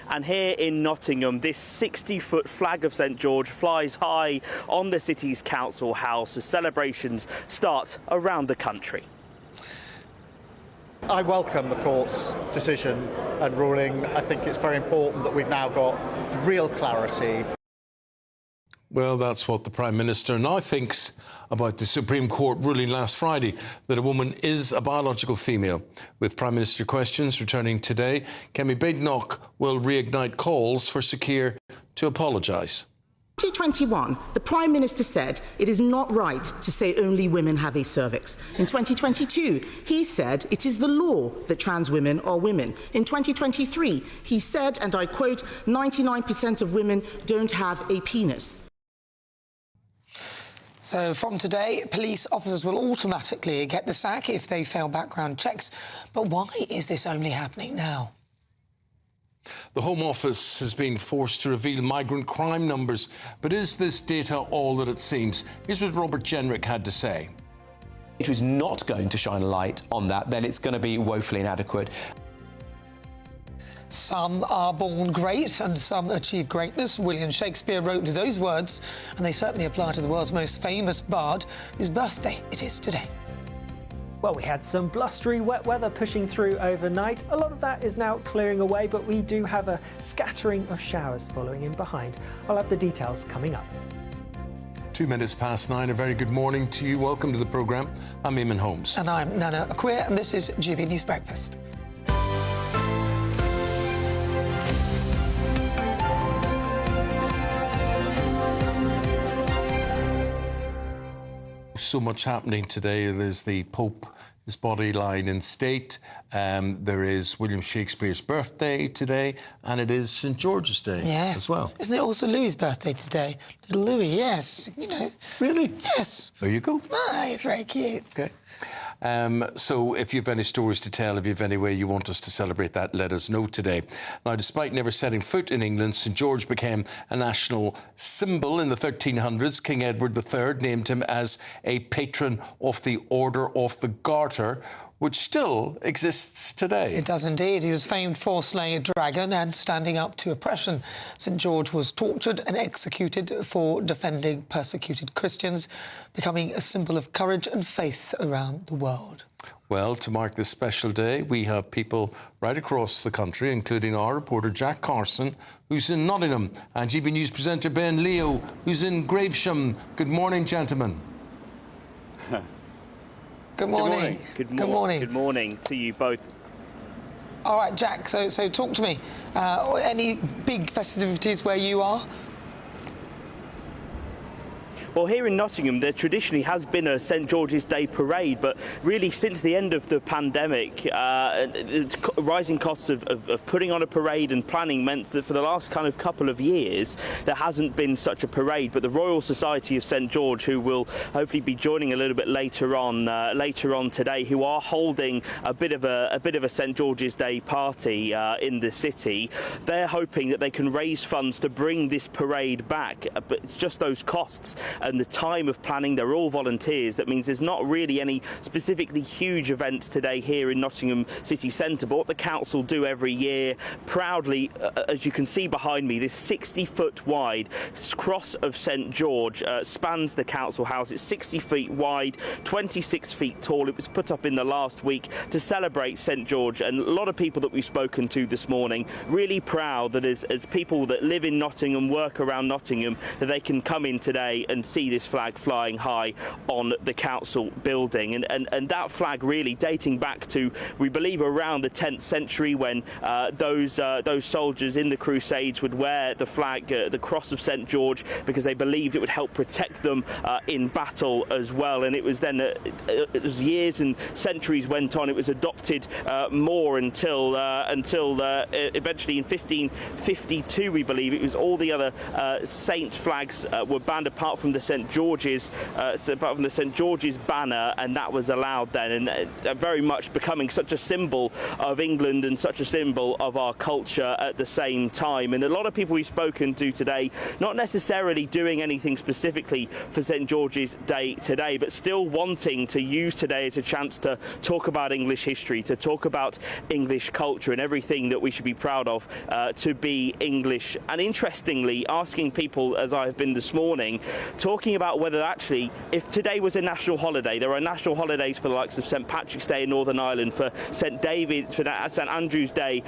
And here in Nottingham, this 60-foot flag of St George flies high on the city's council house as celebrations start around the country. I welcome the court's decision and ruling. I think it's very important that we've now got real clarity. Well, that's what the Prime Minister now thinks about the Supreme Court ruling last Friday that a woman is a biological female. With Prime Minister questions returning today, Kemi Badenoch will reignite calls for Sir Keir to apologise. In 2021, the Prime Minister said it is not right to say only women have a cervix. In 2022, he said it is the law that trans women are women. In 2023, he said, and I quote, 99% of women don't have a penis. So from today, police officers will automatically get the sack if they fail background checks. But why is this only happening now? The Home Office has been forced to reveal migrant crime numbers, but is this data all that it seems? Here's what Robert Jenrick had to say. It was not going to shine a light on that, then it's going to be woefully inadequate. Some are born great and some achieve greatness. William Shakespeare wrote those words, and they certainly apply to the world's most famous bard, whose birthday it is today. Well, we had some blustery wet weather pushing through overnight. A lot of that is now clearing away, but we do have a scattering of showers following in behind. I'll have the details coming up. 2 minutes past 9, a very good morning to you. Welcome to the programme. I'm Eamonn Holmes. And I'm Nana Aquia, and this is GB News Breakfast. So much happening today. There's the Pope, his body lying in state. There is William Shakespeare's birthday today, and it is St George's Day as well. Isn't it also Louis's birthday today? Little Louis, yes. You know. Really? Yes. There you go. Ah, he's very cute. Okay. So if you have any stories to tell, if you have any way you want us to celebrate that, let us know today. Now, despite never setting foot in England, St George became a national symbol in the 1300s. King Edward III named him as a patron of the Order of the Garter, which still exists today. It does indeed. He was famed for slaying a dragon and standing up to oppression. St George was tortured and executed for defending persecuted Christians, becoming a symbol of courage and faith around the world. Well, to mark this special day, we have people right across the country, including our reporter Jack Carson, who's in Nottingham, and GB News presenter Ben Leo, who's in Gravesham. Good morning, gentlemen. Good morning. Good morning. Good morning to you both. All right, Jack, so talk to me. Any big festivities where you are? Well, here in Nottingham, there traditionally has been a St George's Day parade, but really since the end of the pandemic, rising costs of putting on a parade and planning meant that for the last kind of couple of years, there hasn't been such a parade. But the Royal Society of St George, who will hopefully be joining a little bit later on today, who are holding a bit of a St George's Day party in the city, they're hoping that they can raise funds to bring this parade back. But it's just those costs and the time of planning. They're all volunteers. That means there's not really any specifically huge events today here in Nottingham City Centre. But what the council do every year, proudly, as you can see behind me, this 60-foot wide cross of St George spans the council house. It's 60 feet wide, 26 feet tall. It was put up in the last week to celebrate St George, and a lot of people that we've spoken to this morning really proud that as people that live in Nottingham, work around Nottingham, that they can come in today and see this flag flying high on the council building. And that flag really dating back to, we believe, around the 10th century, when those soldiers in the Crusades would wear the flag, the cross of St George, because they believed it would help protect them in battle as well. And it was then, as years and centuries went on, it was adopted more until eventually in 1552, we believe, it was all the other saint flags were banned apart from the St George's banner, and that was allowed then, and very much becoming such a symbol of England and such a symbol of our culture at the same time. And a lot of people we've spoken to today, not necessarily doing anything specifically for St George's Day today, but still wanting to use today as a chance to talk about English history, to talk about English culture and everything that we should be proud of to be English. And interestingly, asking people, as I have been this morning, talking about whether actually, if today was a national holiday, there are national holidays for the likes of St Patrick's Day in Northern Ireland, for St David, for St Andrew's Day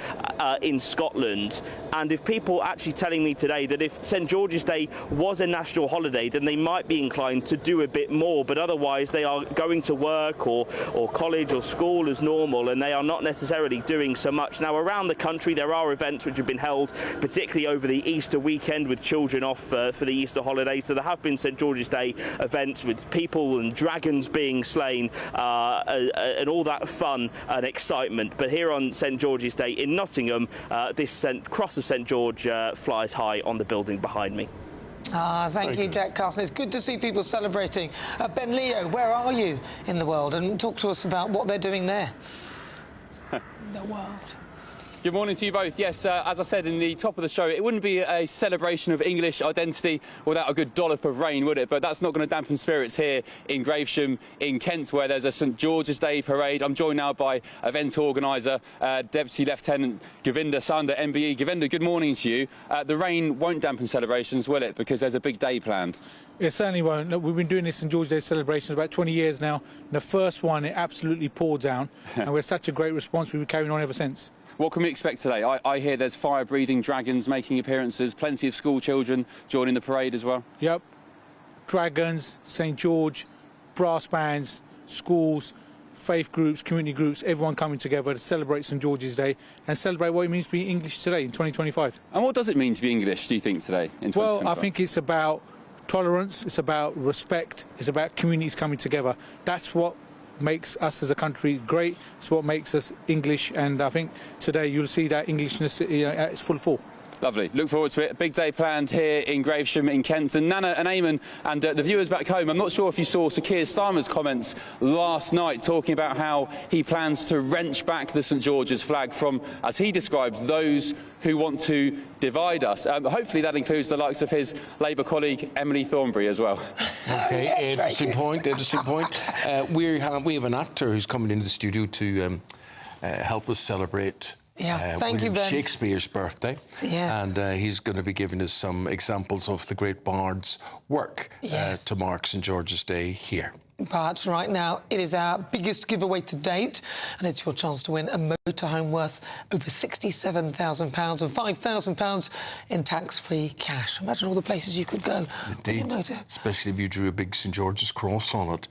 in Scotland, and if people actually telling me today that if St George's Day was a national holiday, then they might be inclined to do a bit more, but otherwise they are going to work or college or school as normal, and they are not necessarily doing so much. Now, around the country there are events which have been held, particularly over the Easter weekend, with children off for the Easter holidays. So there have been St George's Day events with people and dragons being slain and all that fun and excitement. But here on St George's Day in Nottingham, this cross of St George flies high on the building behind me. Thank you, Jack Carson. It's good to see people celebrating. Ben Leo, where are you in the world? And talk to us about what they're doing there. The world. Good morning to you both. Yes, as I said in the top of the show, it wouldn't be a celebration of English identity without a good dollop of rain, would it? But that's not going to dampen spirits here in Gravesham in Kent, where there's a St George's Day parade. I'm joined now by event organiser, Deputy Lieutenant Govinda Sanda, MBE. Govinda, good morning to you. The rain won't dampen celebrations, will it? Because there's a big day planned. It certainly won't. Look, we've been doing this St George's Day celebrations about 20 years now. The first one, it absolutely poured down, and we're such a great response. We've been carrying on ever since. What can we expect today? I hear there's fire-breathing dragons making appearances, plenty of school children joining the parade as well. Yep. Dragons, St George, brass bands, schools, faith groups, community groups, everyone coming together to celebrate St George's Day and celebrate what it means to be English today in 2025. And what does it mean to be English, do you think, today in 2025? Well, I think it's about tolerance, it's about respect, it's about communities coming together. That's what makes us as a country great. It's what makes us English, and I think today you'll see that Englishness at its full force. Lovely. Look forward to it. A big day planned here in Gravesham in Kent. And Nana and Eamonn and the viewers back home, I'm not sure if you saw Sir Keir Starmer's comments last night talking about how he plans to wrench back the St George's flag from, as he describes, those who want to divide us. Hopefully that includes the likes of his Labour colleague Emily Thornberry as well. OK, interesting point, interesting point. We have an actor who's coming into the studio to help us celebrate thank you, Ben. Shakespeare's birthday. Yes. And he's going to be giving us some examples of the great bard's work to mark St George's Day here. But right now, it is our biggest giveaway to date, and it's your chance to win a motorhome worth over £67,000 and £5,000 in tax-free cash. Imagine all the places you could go. Indeed, especially if you drew a big St George's cross on it.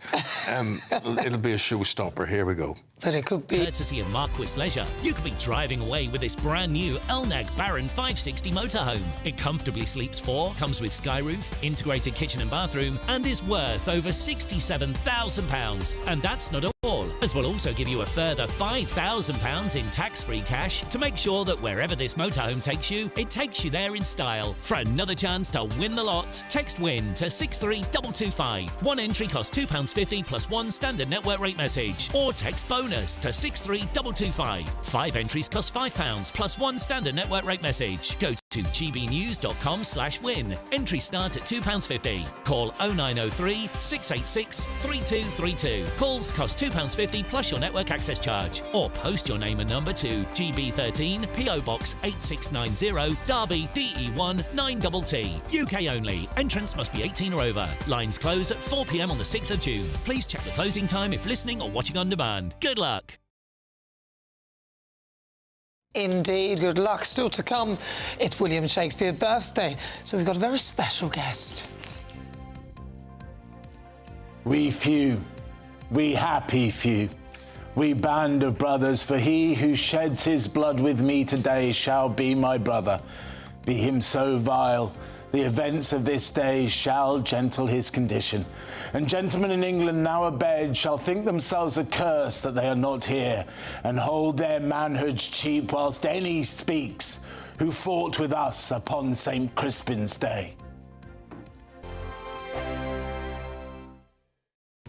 It'll be a showstopper. Here we go. But it could be... Courtesy of Marquis Leisure, you could be driving away with this brand new Elnag Baron 560 motorhome. It comfortably sleeps 4, comes with sky roof, integrated kitchen and bathroom, and is worth over £67,000. And that's not all, as we'll also give you a further £5,000 in tax-free cash to make sure that wherever this motorhome takes you, it takes you there in style. For another chance to win the lot, text WIN to 63225. One entry costs £2.50 plus one standard network rate message, or text bonus to 63225. 5 entries cost £5 plus one standard network rate message. Go to gbnews.com/win. Entries start at £2.50. Call 0903 686 3232. Calls cost £2.50 plus your network access charge. Or post your name and number to GB13 PO Box 8690 Derby DE1 9TT. UK only. Entrance must be 18 or over. Lines close at 4 p.m. on the 6th of June. Please check the closing time if listening or watching on demand. Good luck. Indeed, good luck. Still to come, it's William Shakespeare's birthday, so we've got a very special guest. We few, we happy few, we band of brothers, for he who sheds his blood with me today shall be my brother. Be him so vile, the events of this day shall gentle his condition. And gentlemen in England now abed shall think themselves accursed that they are not here, and hold their manhoods cheap whilst any speaks who fought with us upon St. Crispin's Day.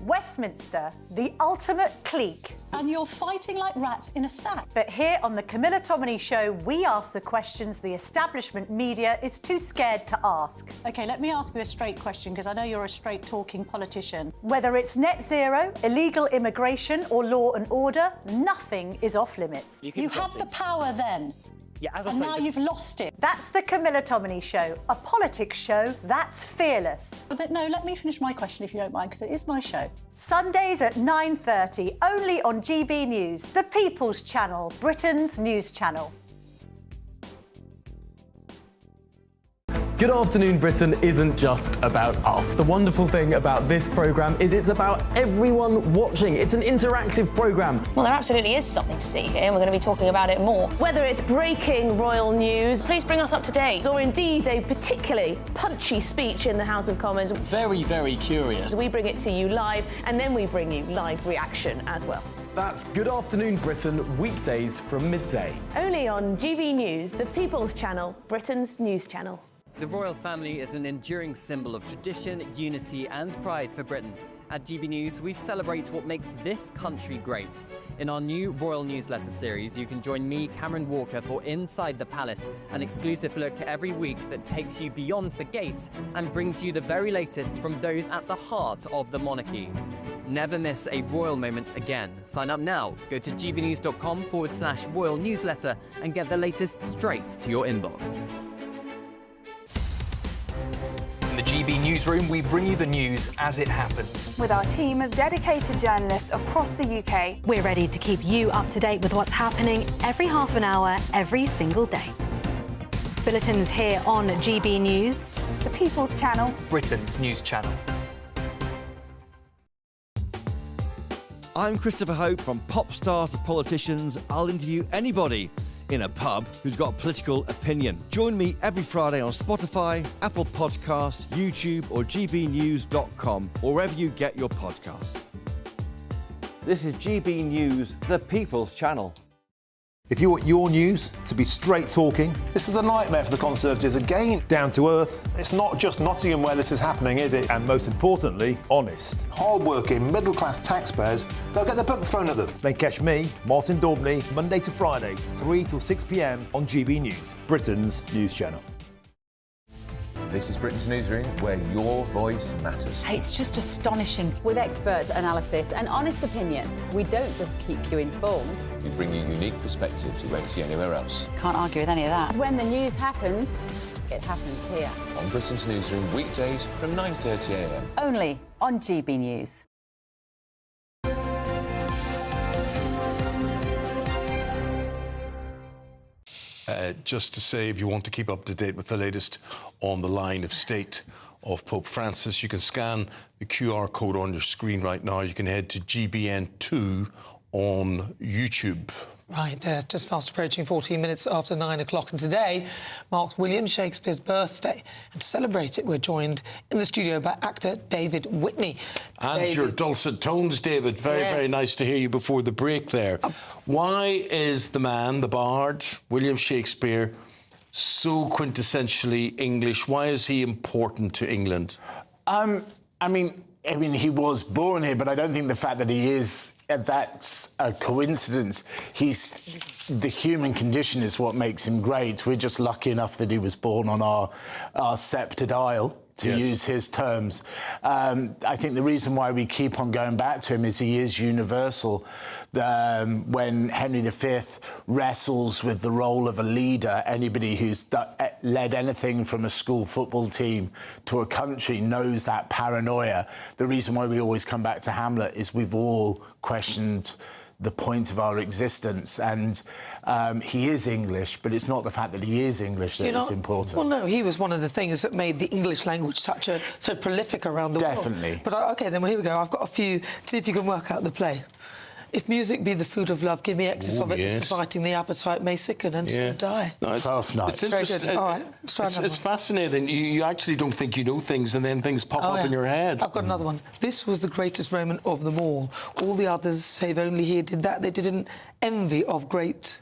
Westminster, the ultimate clique. And you're fighting like rats in a sack. But here on the Camilla Tominey Show, we ask the questions the establishment media is too scared to ask. OK, let me ask you a straight question, because I know you're a straight-talking politician. Whether it's net zero, illegal immigration or law and order, nothing is off-limits. You had the power then. Yeah, as I and say, now you've lost it. That's the Camilla Tominey Show, a politics show that's fearless. But no, let me finish my question if you don't mind, because it is my show. Sundays at 9:30, only on GB News, the People's Channel, Britain's news channel. Good Afternoon Britain isn't just about us. The wonderful thing about this programme is it's about everyone watching. It's an interactive programme. Well, there absolutely is something to see here, and we're going to be talking about it more. Whether it's breaking royal news, please bring us up to date, or indeed a particularly punchy speech in the House of Commons. Very, very curious. We bring it to you live, and then we bring you live reaction as well. That's Good Afternoon Britain, weekdays from midday. Only on GB News, the People's Channel, Britain's news channel. The royal family is an enduring symbol of tradition, unity and pride for Britain. At GB News, we celebrate what makes this country great. In our new Royal Newsletter series, you can join me, Cameron Walker, for Inside the Palace, an exclusive look every week that takes you beyond the gates and brings you the very latest from those at the heart of the monarchy. Never miss a royal moment again. Sign up now. Go to gbnews.com/royal newsletter and get the latest straight to your inbox. In the GB Newsroom, we bring you the news as it happens. With our team of dedicated journalists across the UK, we're ready to keep you up to date with what's happening every half an hour, every single day. Bulletins here on GB News, the People's Channel, Britain's news channel. I'm Christopher Hope. From pop stars to politicians, I'll interview anybody in a pub who's got a political opinion. Join me every Friday on Spotify, Apple Podcasts, YouTube or gbnews.com, or wherever you get your podcasts. This is GB News, the People's Channel. If you want your news to be straight talking, this is a nightmare for the Conservatives again. Down to earth. It's not just Nottingham where this is happening, is it? And most importantly, honest. Hard-working, middle-class taxpayers, they'll get their book thrown at them. Then catch me, Martin Daubney, Monday to Friday, 3 till 6 p.m. on GB News, Britain's news channel. This is Britain's Newsroom, where your voice matters. It's just astonishing. With expert analysis and honest opinion, we don't just keep you informed. We bring you unique perspectives you won't see anywhere else. Can't argue with any of that. When the news happens, it happens here. On Britain's Newsroom, weekdays from 9:30 a.m. Only on GB News. Just to say, if you want to keep up to date with the latest on the line of state of Pope Francis, you can scan the QR code on your screen right now. You can head to GBN2 on YouTube. Right, just fast approaching 14 minutes after 9 o'clock. And today marks William Shakespeare's birthday. And to celebrate it, we're joined in the studio by actor David Whitney. And David. your dulcet tones, David. Very, Yes. very nice to hear you before the break there. Why is the man, the bard, William Shakespeare, so quintessentially English? Why is he important to England? I mean, he was born here, but I don't think the fact that he is, that's a coincidence. The human condition is what makes him great. We're just lucky enough that he was born on our sceptred isle, to use his terms. I think the reason why we keep on going back to him is he is universal. When Henry V wrestles with the role of a leader, anybody who's led anything from a school football team to a country knows that paranoia. The reason why we always come back to Hamlet is we've all questioned the point of our existence, and he is English, but it's not the fact that he is English that is important. Well, no, he was one of the things that made the English language so prolific around the world. Definitely. But OK, then here we go. I've got a few. See if you can work out the play. If music be the food of love, give me excess of it. Yes. Inviting the appetite may sicken and so die. No, it's 12th night. Very good. All right, let's try another It's one. fascinating. You actually don't think you know things, and then things pop up in your head. I've got another one. This was the greatest Roman of them all. All the others, save only he did that. They didn't envy of great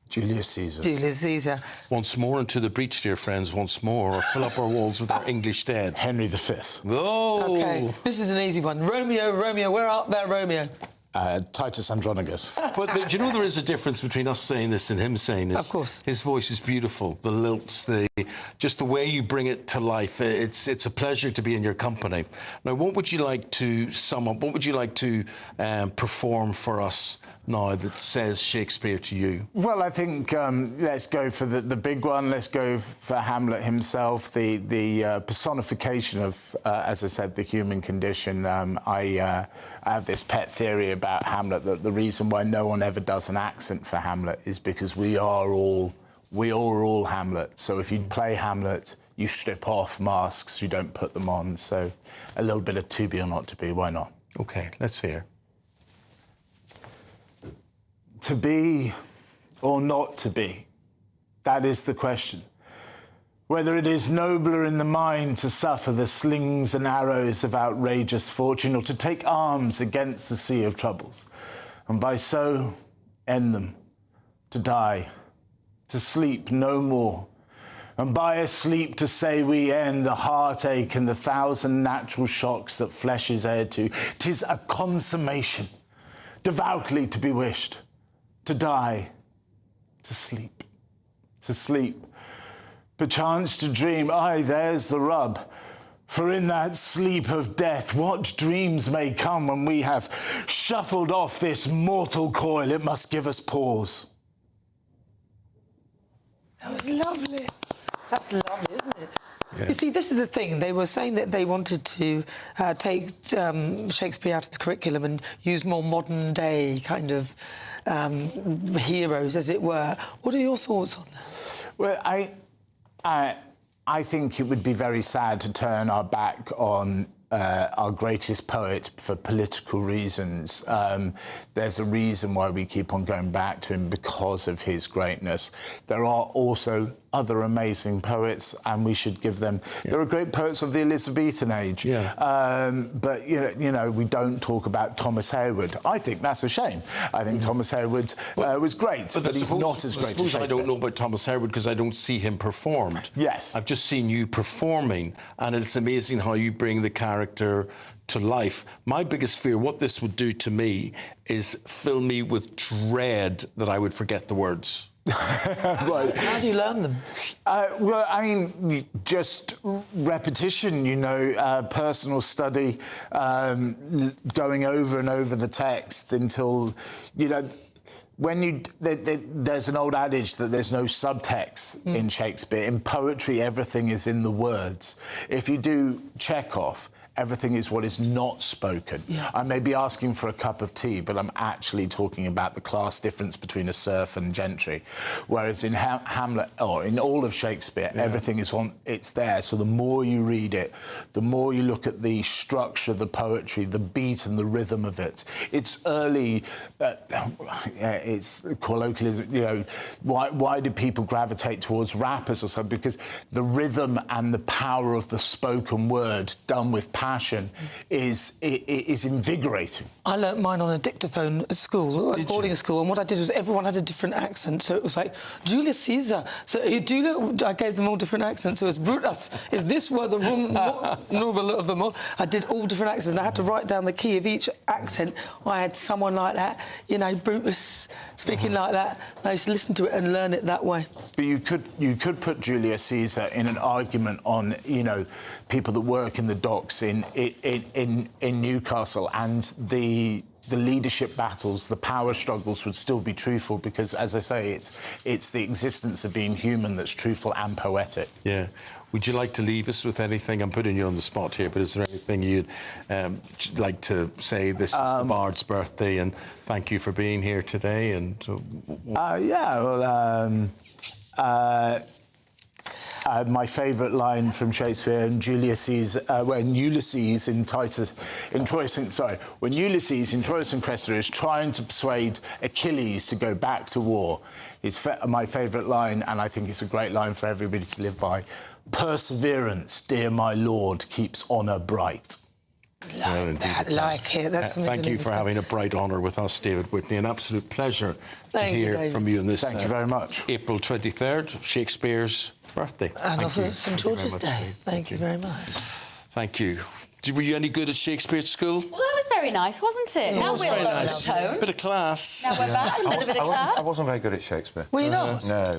Julius Caesar. Julius Caesar. Once more into the breach, dear friends, once more, or fill up our walls with our English dead. Henry V. Oh! OK, this is an easy one. Romeo, Romeo, where art thou, Romeo? Titus Andronicus. But do you know there is a difference between us saying this and him saying this? Of course. His voice is beautiful. The lilts, just the way you bring it to life. It's a pleasure to be in your company. Now, what would you like to sum up? What would you like to perform for us now that says Shakespeare to you? Well, I think let's go for the big one. Let's go for Hamlet himself, the personification of, as I said, the human condition. I have this pet theory about Hamlet that the reason why no one ever does an accent for Hamlet is because we are all Hamlet. So if you play Hamlet, you strip off masks, you don't put them on. So a little bit of to be or not to be, why not? OK, let's hear. To be or not to be, that is the question. Whether it is nobler in the mind to suffer the slings and arrows of outrageous fortune, or to take arms against the sea of troubles, and by so end them, to die, to sleep no more, and by a sleep to say we end the heartache and the thousand natural shocks that flesh is heir to. 'Tis a consummation, devoutly to be wished, to die, to sleep, perchance to dream. Aye, there's the rub. For in that sleep of death, what dreams may come when we have shuffled off this mortal coil? It must give us pause. That was lovely. That's lovely, isn't it? Yeah. You see, this is the thing. They were saying that they wanted to take Shakespeare out of the curriculum and use more modern-day kind of heroes, as it were. What are your thoughts on that? Well, I think it would be very sad to turn our back on our greatest poet for political reasons. There's a reason why we keep on going back to him, because of his greatness. There are also other amazing poets, and we should give them... Yeah. There are great poets of the Elizabethan age, but, you know, we don't talk about Thomas Harewood. I think that's a shame. I think Thomas Harewood was great, but he's not as great as Shakespeare. I don't know about Thomas Harewood because I don't see him performed. Yes. I've just seen you performing, and it's amazing how you bring the character to life. My biggest fear, what this would do to me, is fill me with dread that I would forget the words. Right. How do you learn them? Well, I mean, just repetition, you know, personal study, going over and over the text until, you know, there's an old adage that there's no subtext in Shakespeare. In poetry, everything is in the words. If you do Chekhov, everything is what is not spoken. Yeah. I may be asking for a cup of tea, but I'm actually talking about the class difference between a serf and gentry. Whereas in Hamlet, or in all of Shakespeare, everything is it's there. So the more you read it, the more you look at the structure, the poetry, the beat and the rhythm of it. It's early, it's colloquialism, you know, why do people gravitate towards rappers or something? Because the rhythm and the power of the spoken word done with passion is invigorating. I learnt mine on a dictaphone at school, at boarding school, and what I did was everyone had a different accent. So it was like, Julius Caesar. So I gave them all different accents. So it was Brutus. Is this where the noble of them all? I did all different accents. And I had to write down the key of each accent. I had someone like that, you know, Brutus speaking like that. I used to listen to it and learn it that way. But you could put Julius Caesar in an argument on, you know, people that work in the docks in Newcastle, and the leadership battles, the power struggles would still be truthful because, as I say, it's the existence of being human that's truthful and poetic. Yeah. Would you like to leave us with anything? I'm putting you on the spot here, but is there anything you'd like to say? This is the Bard's birthday, and thank you for being here today. And my favourite line from Shakespeare and Julius Caesar, when Ulysses in Troilus and Cressida is trying to persuade Achilles to go back to war, is my favourite line, and I think it's a great line for everybody to live by. Perseverance, dear my lord, keeps honour bright. Thank you for having a bright honour with us, David Whitney. An absolute pleasure to hear from you on this. Thank you very much. April 23rd, Shakespeare's birthday. And also St George's Day. Thank you very much. Thank you. Were you any good at Shakespeare at school? Well, that was very nice, wasn't it? Now we'll lower the tone. Bit of class. Now we're back, a little bit of class. I wasn't very good at Shakespeare. Were you not? No.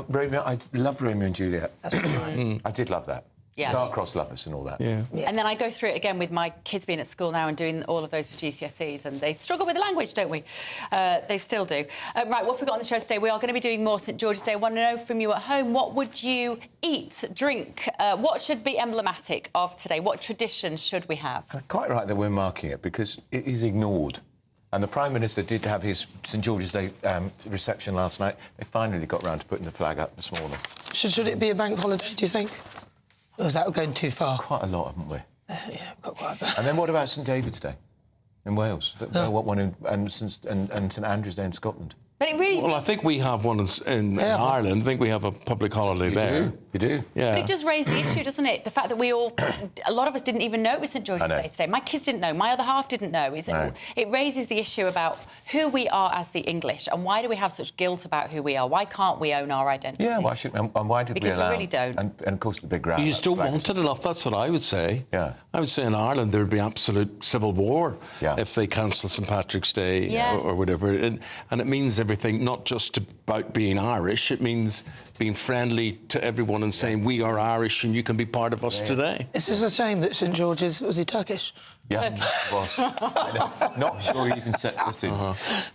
Romeo, I loved Romeo and Juliet. That's nice. I did love that. Yeah. Star-crossed lovers and all that. Yeah. And then I go through it again with my kids being at school now and doing all of those for GCSEs, and they struggle with the language, don't we? They still do. Right, what have we got on the show today? We are going to be doing more St George's Day. I want to know from you at home, what would you eat, drink? What should be emblematic of today? What traditions should we have? Quite right that we're marking it, because it is ignored. And the Prime Minister did have his St George's Day reception last night. They finally got round to putting the flag up this morning. Should it be a bank holiday, do you think? Or is that going too far? Quite a lot, haven't we? Yeah, got quite a bit. And then what about St David's Day in Wales? What one and St Andrew's Day in Scotland? But it really... Well, I think we have one in Ireland. I think we have a public holiday there. You do? Yeah. But it does raise the issue, doesn't it? The fact that a lot of us didn't even know it was St George's Day today. My kids didn't know. My other half didn't know. It raises the issue about who we are as the English, and why do we have such guilt about who we are? Why can't we own our identity? Yeah, why shouldn't and why did because we allow... we really don't. And of course the big row. You just don't want it enough, that's what I would say. Yeah. I would say in Ireland there would be absolute civil war if they cancel St Patrick's Day or whatever. And it means everything, not just about being Irish, it means being friendly to everyone and saying we are Irish and you can be part of us today. It's just a shame that St George's, was he Turkish? Yeah, was. Not sure he even set foot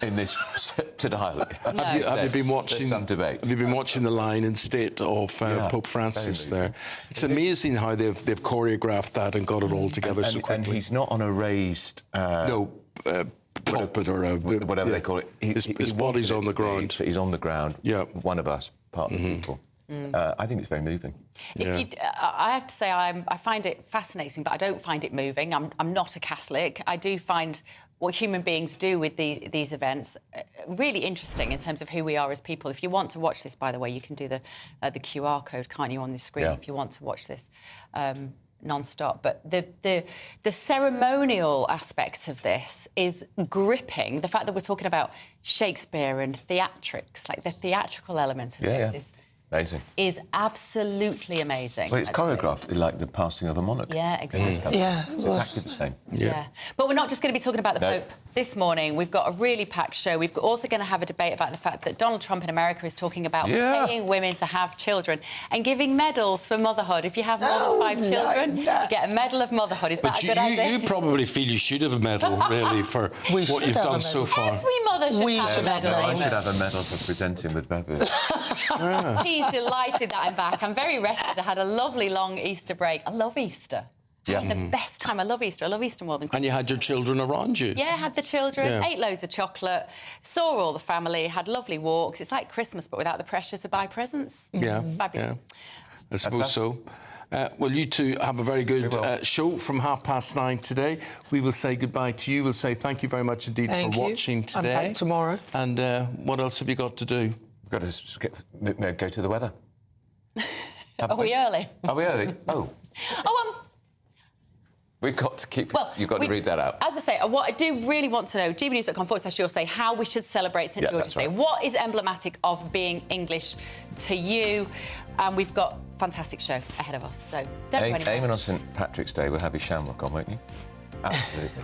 in this sceptred island. No. Have you been watching? There's some debate. Have you been watching the line in state of Pope Francis there? It's amazing how they've choreographed that and got it all together so quickly. And he's not on a raised pulpit or whatever they call it. His body's on the ground. He's on the ground. Yeah, one of us, part of the people. I think it's very moving. I have to say I find it fascinating, but I don't find it moving. I'm not a Catholic. I do find what human beings do with these events really interesting in terms of who we are as people. If you want to watch this, by the way, you can do the QR code, can't you, on the screen if you want to watch this non-stop. But the ceremonial aspects of this is gripping. The fact that we're talking about Shakespeare and theatrics, like the theatrical element of this is... Amazing. Is absolutely amazing. Well, it's choreographed like the passing of a monarch. Yeah, exactly. Yeah. It's exactly the same. Yeah. But we're not just going to be talking about the Pope this morning. We've got a really packed show. We're also going to have a debate about the fact that Donald Trump in America is talking about paying women to have children and giving medals for motherhood. If you have more than 5 children, you get a medal of motherhood. Is that a good idea? You probably feel you should have a medal, really, for what you've done so far. Every mother should have a medal. I should have a medal for presenting with babies. He's delighted that I'm back. I'm very rested. I had a lovely long Easter break. I love Easter. Yeah. I had the best time. I love Easter. I love Easter more than Christmas. And you had your children around you. Yeah, I had the children, Yeah. ate loads of chocolate, saw all the family, had lovely walks. It's like Christmas, but without the pressure to buy presents. Yeah. Fabulous. Yeah. I suppose so. Well, you two have a very good show from 9:30 today. We will say goodbye to you. We'll say thank you very much indeed Thank for you. watching I'm today. back tomorrow. And what else have you got to do? We've got to go to the weather. Are we early? Are we early? Oh. We've got to keep... you've got to read that out. As I say, what I do really want to know, gbnews.com/you'll say how we should celebrate St George's Day. Right. What is emblematic of being English to you? And we've got a fantastic show ahead of us, so don't go anywhere. Eamonn on St Patrick's Day will have his shamrock on, won't you? Absolutely.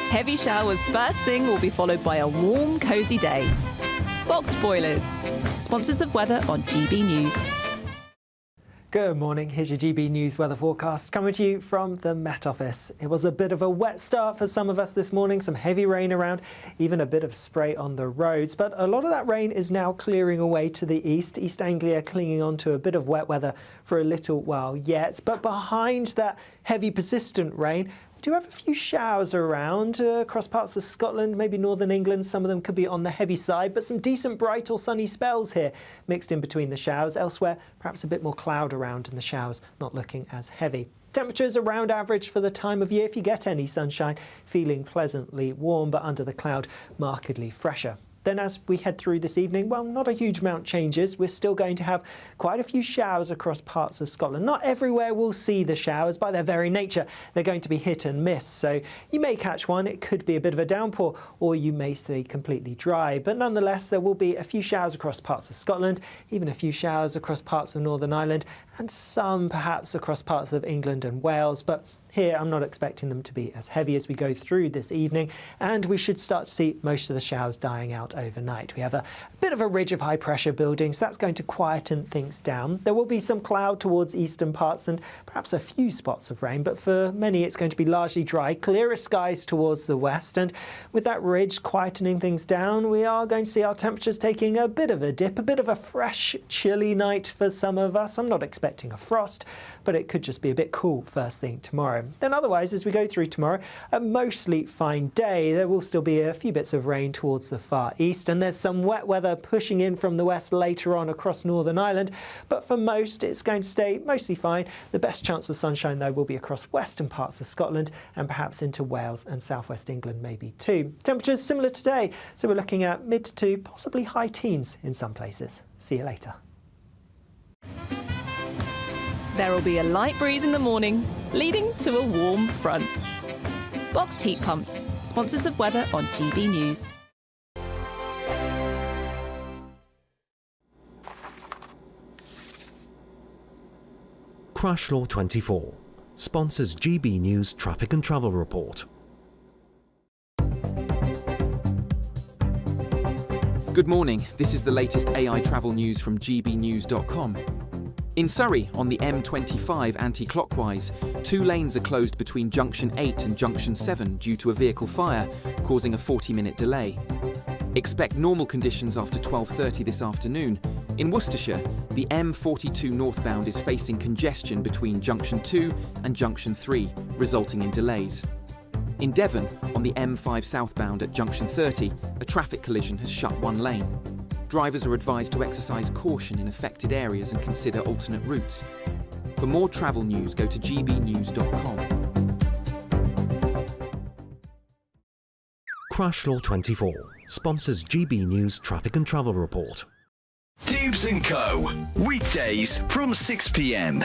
Heavy showers first thing will be followed by a warm, cosy day. Boxed boilers, sponsors of weather on GB News. Good morning, here's your GB News weather forecast coming to you from the Met Office. It was a bit of a wet start for some of us this morning, some heavy rain around, even a bit of spray on the roads. But a lot of that rain is now clearing away to the east. East Anglia clinging on to a bit of wet weather for a little while yet. But behind that heavy persistent rain, we do have a few showers around across parts of Scotland, maybe northern England. Some of them could be on the heavy side, but some decent bright or sunny spells here mixed in between the showers. Elsewhere, perhaps a bit more cloud around and the showers not looking as heavy. Temperatures around average for the time of year. If you get any sunshine, feeling pleasantly warm, but under the cloud, markedly fresher. Then as we head through this evening, well, not a huge amount changes. We're still going to have quite a few showers across parts of Scotland. Not everywhere will see the showers. By their very nature, they're going to be hit and miss. So you may catch one. It could be a bit of a downpour, or you may stay completely dry. But nonetheless, there will be a few showers across parts of Scotland, even a few showers across parts of Northern Ireland, and some perhaps across parts of England and Wales. But here, I'm not expecting them to be as heavy as we go through this evening, and we should start to see most of the showers dying out overnight. We have a bit of a ridge of high pressure building, so that's going to quieten things down. There will be some cloud towards eastern parts and perhaps a few spots of rain, but for many it's going to be largely dry, clearer skies towards the west, and with that ridge quietening things down, we are going to see our temperatures taking a bit of a dip, a bit of a fresh, chilly night for some of us. I'm not expecting a frost, but it could just be a bit cool first thing tomorrow. Then otherwise, as we go through tomorrow, a mostly fine day. There will still be a few bits of rain towards the far east, and there's some wet weather pushing in from the west later on across Northern Ireland. But for most, it's going to stay mostly fine. The best chance of sunshine, though, will be across western parts of Scotland and perhaps into Wales and southwest England maybe too. Temperatures similar today, so we're looking at mid to possibly high teens in some places. See you later. There will be a light breeze in the morning, leading to a warm front. Boxed heat pumps, sponsors of weather on GB News. Crash Law 24 sponsors GB News Traffic and Travel Report. Good morning, this is the latest AI travel news from gbnews.com. In Surrey, on the M25 anti-clockwise, 2 lanes are closed between Junction 8 and Junction 7 due to a vehicle fire, causing a 40-minute delay. Expect normal conditions after 12:30 this afternoon. In Worcestershire, the M42 northbound is facing congestion between Junction 2 and Junction 3, resulting in delays. In Devon, on the M5 southbound at Junction 30, a traffic collision has shut 1 lane. Drivers are advised to exercise caution in affected areas and consider alternate routes. For more travel news, go to gbnews.com. Crash Law 24 sponsors GB News Traffic and Travel Report. Dubes & Co. Weekdays from 6 p.m.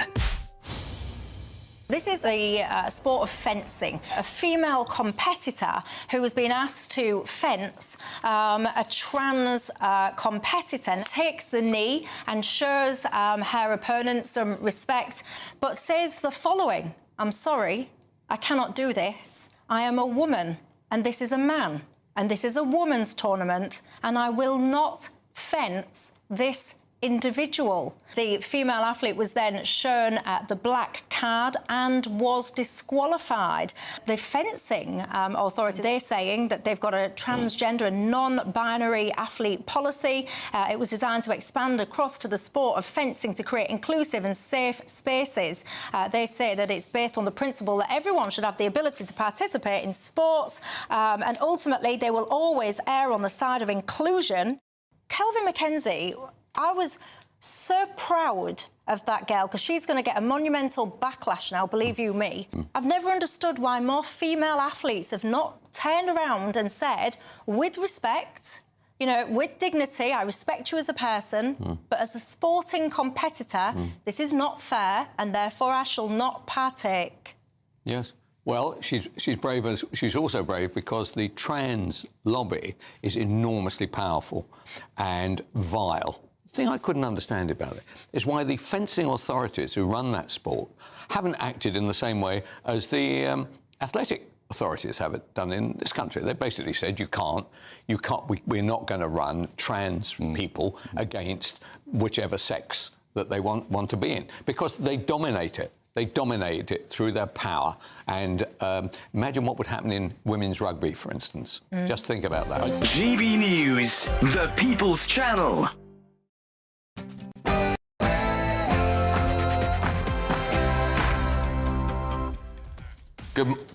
This is the sport of fencing. A female competitor who has been asked to fence a trans competitor takes the knee and shows her opponent some respect, but says the following: "I'm sorry, I cannot do this. I am a woman, and this is a man, and this is a woman's tournament, and I will not fence this individual. The female athlete was then shown the black card and was disqualified. The fencing authority, they're saying that they've got a transgender and non-binary athlete policy. It was designed to expand across to the sport of fencing to create inclusive and safe spaces. They say that it's based on the principle that everyone should have the ability to participate in sports, and ultimately they will always err on the side of inclusion. Kelvin McKenzie, I was so proud of that girl because she's going to get a monumental backlash now, believe you me. I've never understood why more female athletes have not turned around and said, with respect, you know, with dignity, I respect you as a person, but as a sporting competitor, this is not fair and therefore I shall not partake. Yes. Well, she's brave. She's also brave because the trans lobby is enormously powerful and vile. The thing I couldn't understand about it is why the fencing authorities who run that sport haven't acted in the same way as the athletic authorities have it done in this country. They basically said we're not going to run trans people against whichever sex that they want to be in because they dominate it. They dominate it through their power. And imagine what would happen in women's rugby, for instance. Just think about that. GB News, the People's Channel.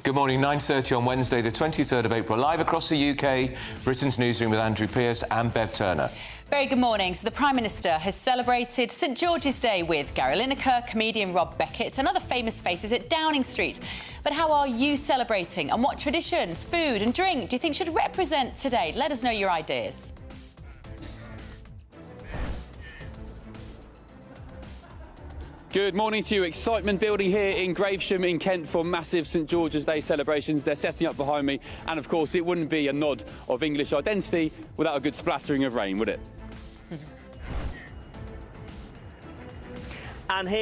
Good morning, 9:30 on Wednesday, the 23rd of April, live across the UK, Britain's newsroom with Andrew Pearce and Bev Turner. Very good morning. So the Prime Minister has celebrated St George's Day with Gary Lineker, comedian Rob Beckett and other famous faces at Downing Street. But how are you celebrating and what traditions, food and drink do you think should represent today? Let us know your ideas. Good morning to you. Excitement building here in Gravesham in Kent for massive St George's Day celebrations. They're setting up behind me, and of course it wouldn't be a nod of English identity without a good splattering of rain, would it? And here